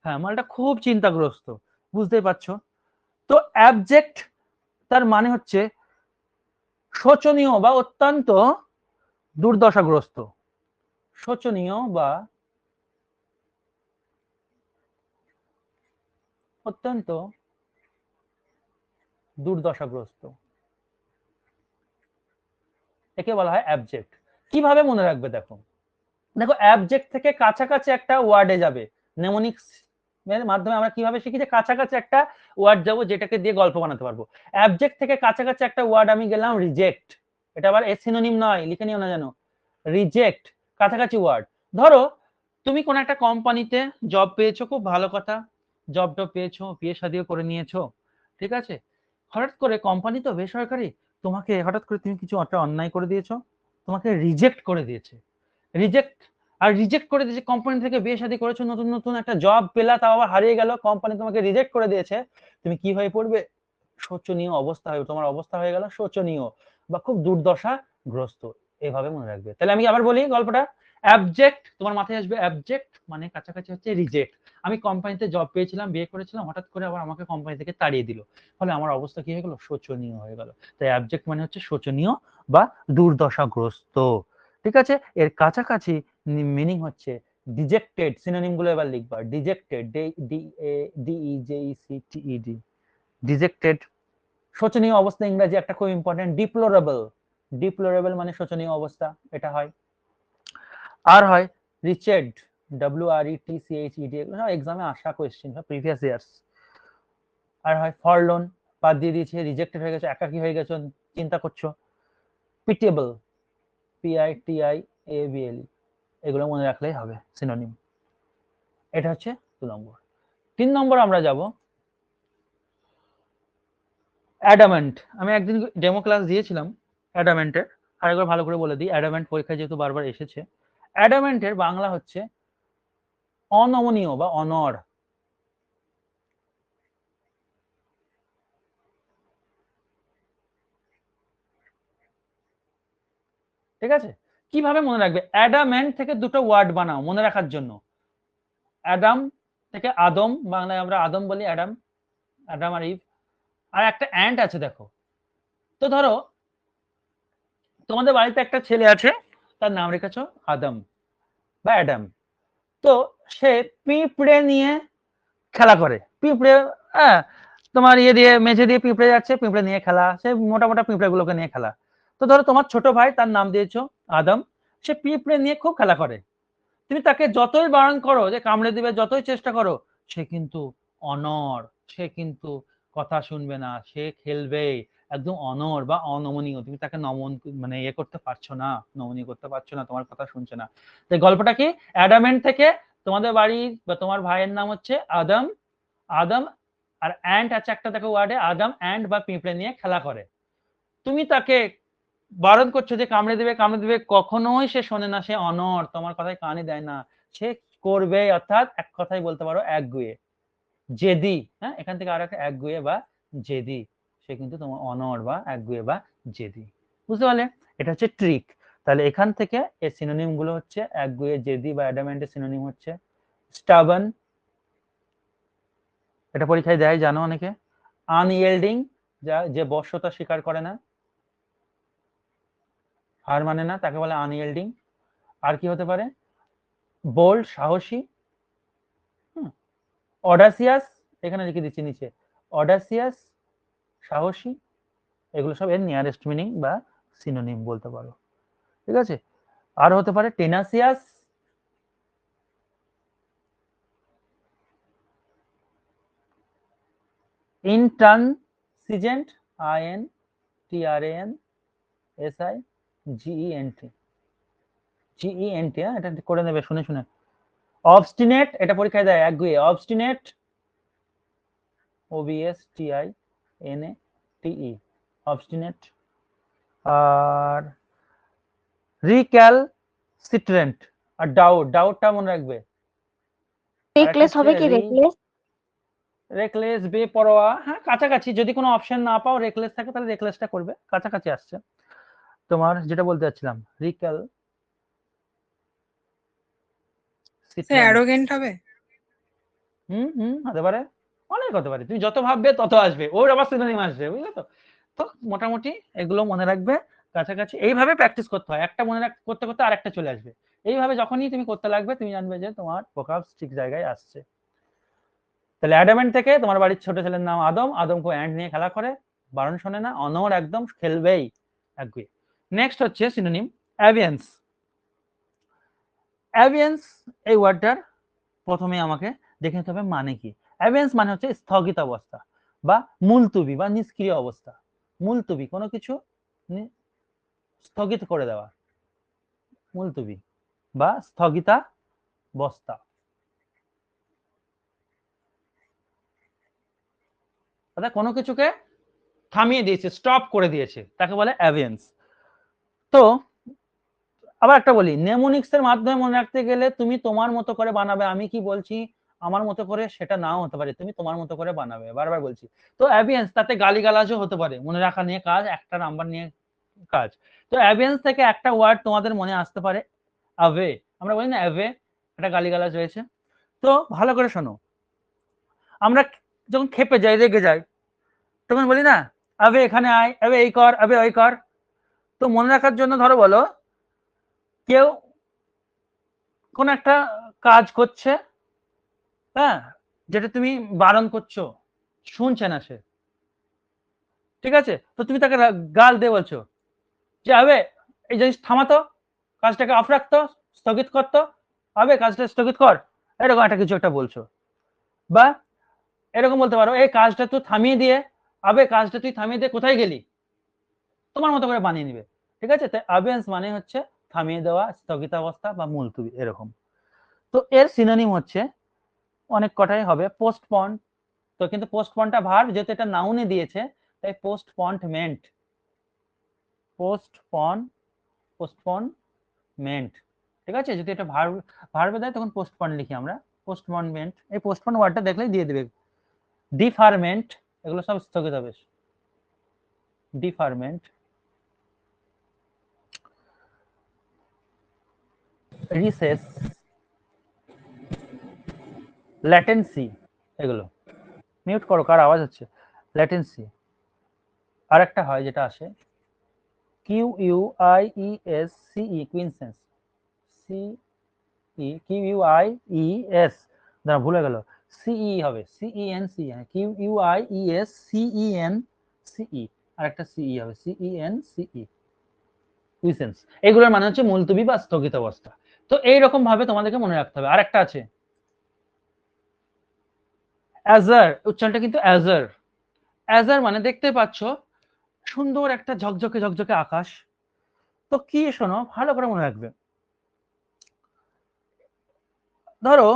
হ্যাঁ মালটা খুব চিন্তাগ্রস্ত, বুঝতেই পারছো। তো অ্যাবজেক্ট তার মানে হচ্ছে শোচনীয় বা অত্যন্ত দুর্দশাগ্রস্ত, শোচনীয় বা অত্যন্ত দুর্দশাগ্রস্ত, একে বলা হয় অ্যাবজেক্ট। কিভাবে মনে রাখবে, দেখো দেখো অ্যাবজেক্ট থেকে কাছাকাছি একটা ওয়ার্ডে যাবে, নেমোনিক্স এর মাধ্যমে আমরা কিভাবে শিখি যে কাছাকাছি একটা ওয়ার্ড যাবো যেটাকে দিয়ে গল্প বানাতে পারবো। অ্যাবজেক্ট থেকে কাছাকাছি একটা ওয়ার্ড আমি গেলাম রিজেক্ট, এটা আবার এর সিনোনিম নয়, লিখে নিও না যেন, রিজেক্ট কাছাকাছি ওয়ার্ড। ধরো তুমি কোন একটা কোম্পানিতে জব পেয়েছো, খুব ভালো কথা, জব পেয়েছো, বিয়ে শাদিও করে নিয়েছো, ঠিক আছে। হঠাৎ করে কোম্পানি তো বেসরকারি, তোমাকে হঠাৎ করে তুমি কিছু একটা অন্যায় করে দিয়েছো, তোমাকে রিজেক্ট করে দিয়েছে, রিজেক্ট আর রিজেক্ট করে দিয়েছে কোম্পানি থেকে, বিয়ে শাদী করেছো, নতুন নতুন একটা জব পেলা, তাও আবার হারিয়ে গেল, কোম্পানি তোমাকে রিজেক্ট করে দিয়েছে, তুমি কি হয়ে পড়বে? শোচনীয় অবস্থা হবে, তোমার অবস্থা হয়ে গেল শোচনীয় বা খুব দুর্দশাগ্রস্ত, এভাবে মনে রাখবে। তাহলে আমি আবার বলি গল্পটা, অ্যাবজেক্ট তোমার মাথায় আসবে, অ্যাবজেক্ট মানে কাছাকাছি হচ্ছে রিজেক্ট। আমি কোম্পানিতে জব পেয়েছিলাম, বিয়ে করেছিলাম, হঠাৎ করে আবার আমাকে কোম্পানি থেকে তাড়িয়ে দিল, ফলে আমার অবস্থা কি হয়ে গেল? শোচনীয় হয়ে গেল। তাই অ্যাবজেক্ট মানে হচ্ছে শোচনীয় বা দুর্দশাগ্রস্ত, ঠিক আছে। এর কাছাকাছি মিনিং হচ্ছে ডিজেক্টেড, সিনোনিম গুলো এবার লিখবা, ডিজেক্টেড, DEJECTED, ডিজেক্টেড শোচনীয় অবস্থা। ইংরেজি একটা খুব ইম্পর্টেন্ট, ডিপ্লোরেবল, ডিপ্লোরেবল মানে শোচনীয় অবস্থা, এটা হয়। আর হয় রিচেড, WRETCHED, এগুলো সব এক্সামে আসা কোয়েশ্চেন, প্রিভিয়াস ইয়ার্স। আর হয় ফরলোন, বাদ দিয়ে দিয়েছে, রিজেক্টেড হয়ে গেছে, একাকী হয়ে গেছো, চিন্তা করছো। পিটিয়েবল, PITIABLE, এগুলো মনে রাখলেই হবে সিনোনিম। এটা হচ্ছে 2 নম্বর। 3 নম্বর আমরা যাব অ্যাডামেন্ট। আমি একদিন ডেমো ক্লাস দিয়েছিলাম অ্যাডামেন্টের, আরেকবার ভালো করে বলে দিই, অ্যাডামেন্ট পরীক্ষায় যেহেতু বারবার এসেছে, অ্যাডামেন্টের বাংলা হচ্ছে অনমনীয় বা অনড়। ঠিক আছে, কিভাবে মনে রাখবে? অ্যাডামেন্ট থেকে দুটো ওয়ার্ড বানাও মনে রাখার জন্য। অ্যাডাম থেকে আদম, বাংলায় আমরা আদম বলি, অ্যাডাম, অ্যাডাম আর ইভ। আর একটা অ্যান্ট আছে দেখো, তো ধরো তোমাদের বাড়িতে একটা ছেলে আছে, তার নাম রেখেছো আদম বা অ্যাডাম, তো সে পিঁপড়ে নিয়ে খেলা করে, পিঁপড়ে, হ্যাঁ, তোমার ইয়ে দিয়ে মেঝে দিয়ে পিঁপড়ে যাচ্ছে, পিঁপড়ে নিয়ে খেলা, সে মোটা মোটা পিঁপড়ে গুলোকে নিয়ে খেলা। তো ধরো তোমার ছোট ভাই, তার নাম দিয়েছো আদম, সে পিঁপড়ে নিয়ে খুব খেলা করে, তুমি তাকে যতই বারণ করো যে কামড়ে দিবে, যতই চেষ্টা করো, সে কিন্তু অনড়, সে কিন্তু কথা শুনবে না, সে খেলবে, একদম অনড় বা অনমনীয়, তুমি তাকে নমন মানে ইয়ে করতে পারছো না, নমনীয় করতে পারছো না, তোমার কথা শুনছে না। তো গল্পটা কি? অ্যাডামেন্ট থেকে তোমাদের বাড়ির বা তোমার ভাইয়ের নাম হচ্ছে আদম, আদম আর অ্যান্ট আছে একটা দেখো ওয়ার্ডে, আদম অ্যান্ট বা পিঁপড়ে নিয়ে খেলা করে, তুমি তাকে বারণ করছো যে কামড়ে দিবে কামড়ে দিবে, কখনোই সে শোনে না, সে অনড়, তোমার কথায় কানই দেয় না, সে করবে, অর্থাৎ এক কথাই বলতে পারো একগুঁয়ে, জেদি। হ্যাঁ, এখান থেকে আর একটা একগুঁয়ে বা জেদি, সে কিন্তু তোমার অনড় বা একগুঁয়ে বা জেদি, বুঝতে পারলে? এটা হচ্ছে ট্রিক। তাহলে এখান থেকে এর সিনোনিম গুলো হচ্ছে একগুঁয়ে, জেদি বা অ্যাডামেন্টের সিনোনিম হচ্ছে স্টাবন, এটা পরীক্ষায় দেয় জানো অনেকে। আনইয়েল্ডিং, যে বশ্যতা স্বীকার করে না, হার মানে না, তাকে বলে আনইয়েল্ডিং। আর কি হতে পারে? বোল্ড, সাহসী, অডাসিয়াস, এখানে লিখে দিচ্ছি নিচে, অডাসিয়াস সাহসী, এগুলো সব এর নিয়ারেস্ট মিনিং বা সিনোনিম বলতে পারো, ঠিক আছে। আর হতে পারে টেনাসিয়াস, ইনট্রানসিজেন্ট, INTRANSIGENT, হ্যাঁ, এটা করে নেবে শুনে শুনে। অবস্টিনেট, এটা পরীক্ষায় দেয় একগুঁয়ে, অবস্টিনেট, OBSTINATE, অবস্টিনেট। আর রিক্যালসিট্রেন্ট আর ডাউট, ডাউটটা মনে রাখবে। রেকলেস হবে কি? রেকলেস রেকলেস, বেপরোয়া, হ্যাঁ কাছাকাছি, যদি কোনো অপশন না পাও রেকলেস থাকে তাহলে রেকলেসটা করবে, কাছাকাছি আসছে। তোমার যেটা বলতে যাচ্ছিলাম, রিক্যাল অ্যারোগেন্ট হবে। হতে পারে, অনেক হতে পারে, তুমি যত ভাববে তত আসবে, ওর আবার সিনোনিম আসবে, বুঝলে তো। তো মোটামুটি এগুলো মনে রাখবে, কাছাকাছি এইভাবে প্র্যাকটিস করতে হয়, একটা মনে করতে করতে আরেকটা চলে আসবে, এইভাবে যখনই তুমি করতে লাগবে তুমি জানবে যে তোমার ভোকাবস ঠিক জায়গায় আসছে। তাহলে অ্যাডামেন্ট থেকে তোমার বাড়ির ছোট ছেলের নাম আদম, আদমকে অ্যান্ড নিয়ে খেলা করে, বারণ শোনে না, অনড়, একদম খেলবেই, একগুঁয়ে। নেক্সট হচ্ছে সিনোনিম অ্যাভিয়েন্স। অ্যাভিয়েন্স এই ওয়ার্ডটার প্রথমে আমাকে দেখে নিতে হবে মানে কি। অ্যাবেন্স মানে হচ্ছে স্থগিত অবস্থা বা মুলতুবি বা নিষ্ক্রিয় অবস্থা। মুলতুবি কোনো কিছু স্থগিত করে দেওয়া, মুলতুবি বা স্থগিতাবস্থা। অর্থাৎ কোনো কিছুকে থামিয়ে দিয়েছে, স্টপ করে দিয়েছে, তাকে বলে অ্যাবেন্স। তো আবার একটা বলি, নেমোনিক্স এর মাধ্যমে মনে রাখতে গেলে তুমি তোমার মতো করে বানাবে। আমি কি বলছি আমার মতো করে সেটা নাও হতে পারে, তুমি তোমার মতো করে বানাবে, বারবার বলছি। তো অ্যাবিয়েন্স, তাতে গালিগালাজও হতে পারে, মনে রাখা নিয়ে কাজ, একটা নাম্বার নিয়ে কাজ। তো অ্যাবিয়েন্স থেকে একটা ওয়ার্ড তোমাদের মনে আসতে পারে অ্যাওয়ে। আমরা বলি না অ্যাওয়ে, একটা গালিগালাজ রয়েছে। তো ভালো করে শোনো, আমরা যখন খেপে যাই, রেগে যাই, তখন বলি না অ্যাওয়ে এখানে আয়, অ্যাওয়ে এই কর, অ্যাওয়ে ওই কর। তো মনে রাখার জন্য ধরো বলো, কেউ কোন একটা কাজ করছে, হ্যাঁ, যেটা তুমি বারণ করছো, শুনছে না সে, ঠিক আছে, তো তুমি তাকে গাল দিয়ে বলছো যে আবে এই জিনিস থামাতো, কাজটাকে অফ রাখতো, স্থগিত করতো, আবে কাজটা স্থগিত কর, এরকম একটা কিছু একটা বলছো। বা এরকম বলতে পারো, এই কাজটা তুই থামিয়ে দিয়ে, আবে কাজটা তুই থামিয়ে দিয়ে কোথায় গেলি, তোমার মতো করে বানিয়ে নিবে, ঠিক আছে। তাই অ্যাবিয়েন্স মানে হচ্ছে থামিয়ে দেওয়া, স্থগিতাবস্থা বা মুলতুবি, এরকম। তো এর সিনোনিম হচ্ছে অনেক কটাই হবে, পোস্টপন। তো কিন্তু পোস্টপনটা ভার্ব, যেহেতু এটা নাউনে দিয়েছে, তাই পোস্টপনমেন্ট, পোস্টপনমেন্ট, ঠিক আছে। যদি এটা ভার্বে দেয় তখন পোস্টপন লিখি আমরা, পোস্টপনমেন্ট। এই পোস্টপন ওয়ার্ডটা দেখলেই দিয়ে দেবে। ডিফারমেন্ট, এগুলো সব স্থগিতাদেশ, ডিফারমেন্ট। রিসেস, ল্যাটেন্সি, এগুলো মিউট করো, কার আওয়াজ হচ্ছে, ল্যাটেন্সি। আর একটা হয় যেটা আসে QUIESCE, কুইনসেন্স, QUIES, দাঁড়া ভুলে গেল, CE হবে, CENC, QUIESCENCE, আর একটা CE হবে, CENCE, কুইসেন্স। এগুলোর মানে হচ্ছে মুলতবি বা স্থগিত অবস্থা। তো এইরকম ভাবে তোমাদেরকে মনে রাখতে হবে। আর একটা আছে অ্যাজার, উচ্চারণটা কিন্তু অ্যাজার। অ্যাজার মানে দেখতে পাচ্ছ সুন্দর একটা ঝকঝকে ঝকঝকে আকাশ। তো কি শোনো, ভালো করে মনে রাখবে। ধরো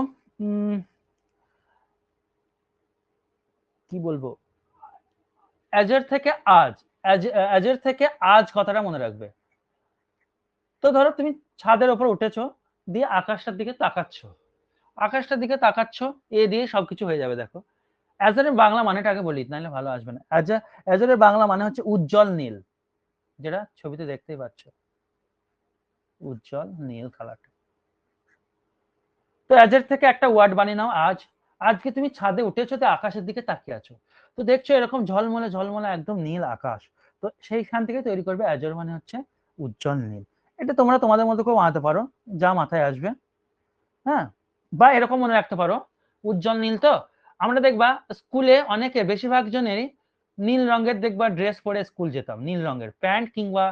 কি বলবো, অ্যাজের থেকে আজ, অ্যাজের থেকে আজ কথাটা মনে রাখবে। তো ধরো তুমি ছাদের উপর উঠেছো, দিয়ে আকাশটার দিকে তাকাচ্ছ, আকাশটার দিকে তাকাচ্ছ, এ দিয়ে সবকিছু হয়ে যাবে। দেখো অ্যাজের বাংলা মানেটা আগে বলি, নাহলে ভালো আসবে না। অ্যাজের বাংলা মানে হচ্ছে উজ্জ্বল নীল, যেটা ছবিতে দেখতেই পাচ্ছ, উজ্জ্বল নীল কালারটা। তো অ্যাজের থেকে একটা ওয়ার্ড বানিয়ে নাও আজ। আজকে তুমি ছাদে উঠেছো, তো আকাশের দিকে তাকিয়ে আছো, তো দেখছো এরকম ঝলমলে ঝলমলে একদম নীল আকাশ, তো সেইখান থেকে তৈরি করবে অ্যাজর মানে হচ্ছে উজ্জ্বল নীল। এটা তোমরা তোমাদের মতো করে বানাতে পারো, যা মাথায় আসবে, হ্যাঁ। বা এরকম মনে রাখতে পারো, উজ্জ্বল নীল। তো আমরা দেখবা স্কুলে অনেকে, বেশিরভাগ জনেরই নীল রঙের দেখবা ড্রেস পরে স্কুল যেতাম, নীল রঙের প্যান্ট, কিংবা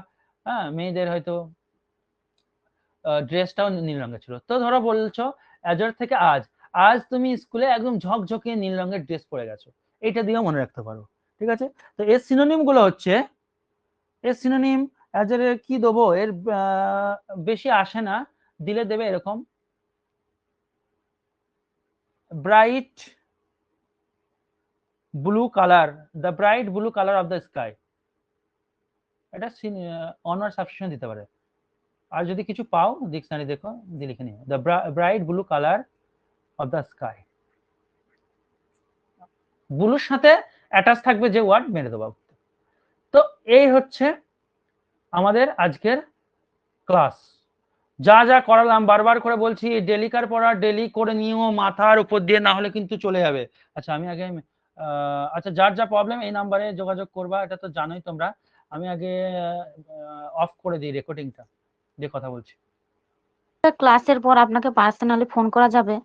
হ্যাঁ মেয়েদের হয়তো ড্রেসটাও নীল রঙের ছিল। তো ধরো বলছো অ্যাজর থেকে আজ, আজ তুমি স্কুলে একদম ঝকঝকে নীল রঙের ড্রেস পরে গেছো, এটা দিয়েও মনে রাখতে পারো, ঠিক আছে। তো এর সিনোনিম গুলো হচ্ছে, এর সিনোনিম অ্যাজের কি দেবো, এর বেশি আসে না, দিলে দেবে এরকম bright blue colour, the bright blue colour of the sky, এটা অনার সাবস্টিটিউশন দিতে পারে। আর যদি কিছু পাও ডিকশনারি দেখো, দিয়ে লিখে নিও the bright blue colour of the sky. ব্লুর সাথে অ্যাটাচ থাকবে যে ওয়ার্ড, মেরে দেবো। তো এই হচ্ছে আমাদের আজকের ক্লাস। যা যা করালাম বারবার করে বলছি, ডেলিকার পড়া ডেলি করে নিও, মাথার উপর দিয়ে, না হলে কিন্তু চলে যাবে। আচ্ছা আমি আগে আচ্ছা, যার যা প্রবলেম এই নাম্বারে যোগাযোগ করবা, এটা তো জানোই তোমরা। আমি আগে অফ করে দিই রেকর্ডিংটা, দিয়ে কথা বলছি। ক্লাসের পর আপনাকে পার্সোনালি ফোন করা যাবে?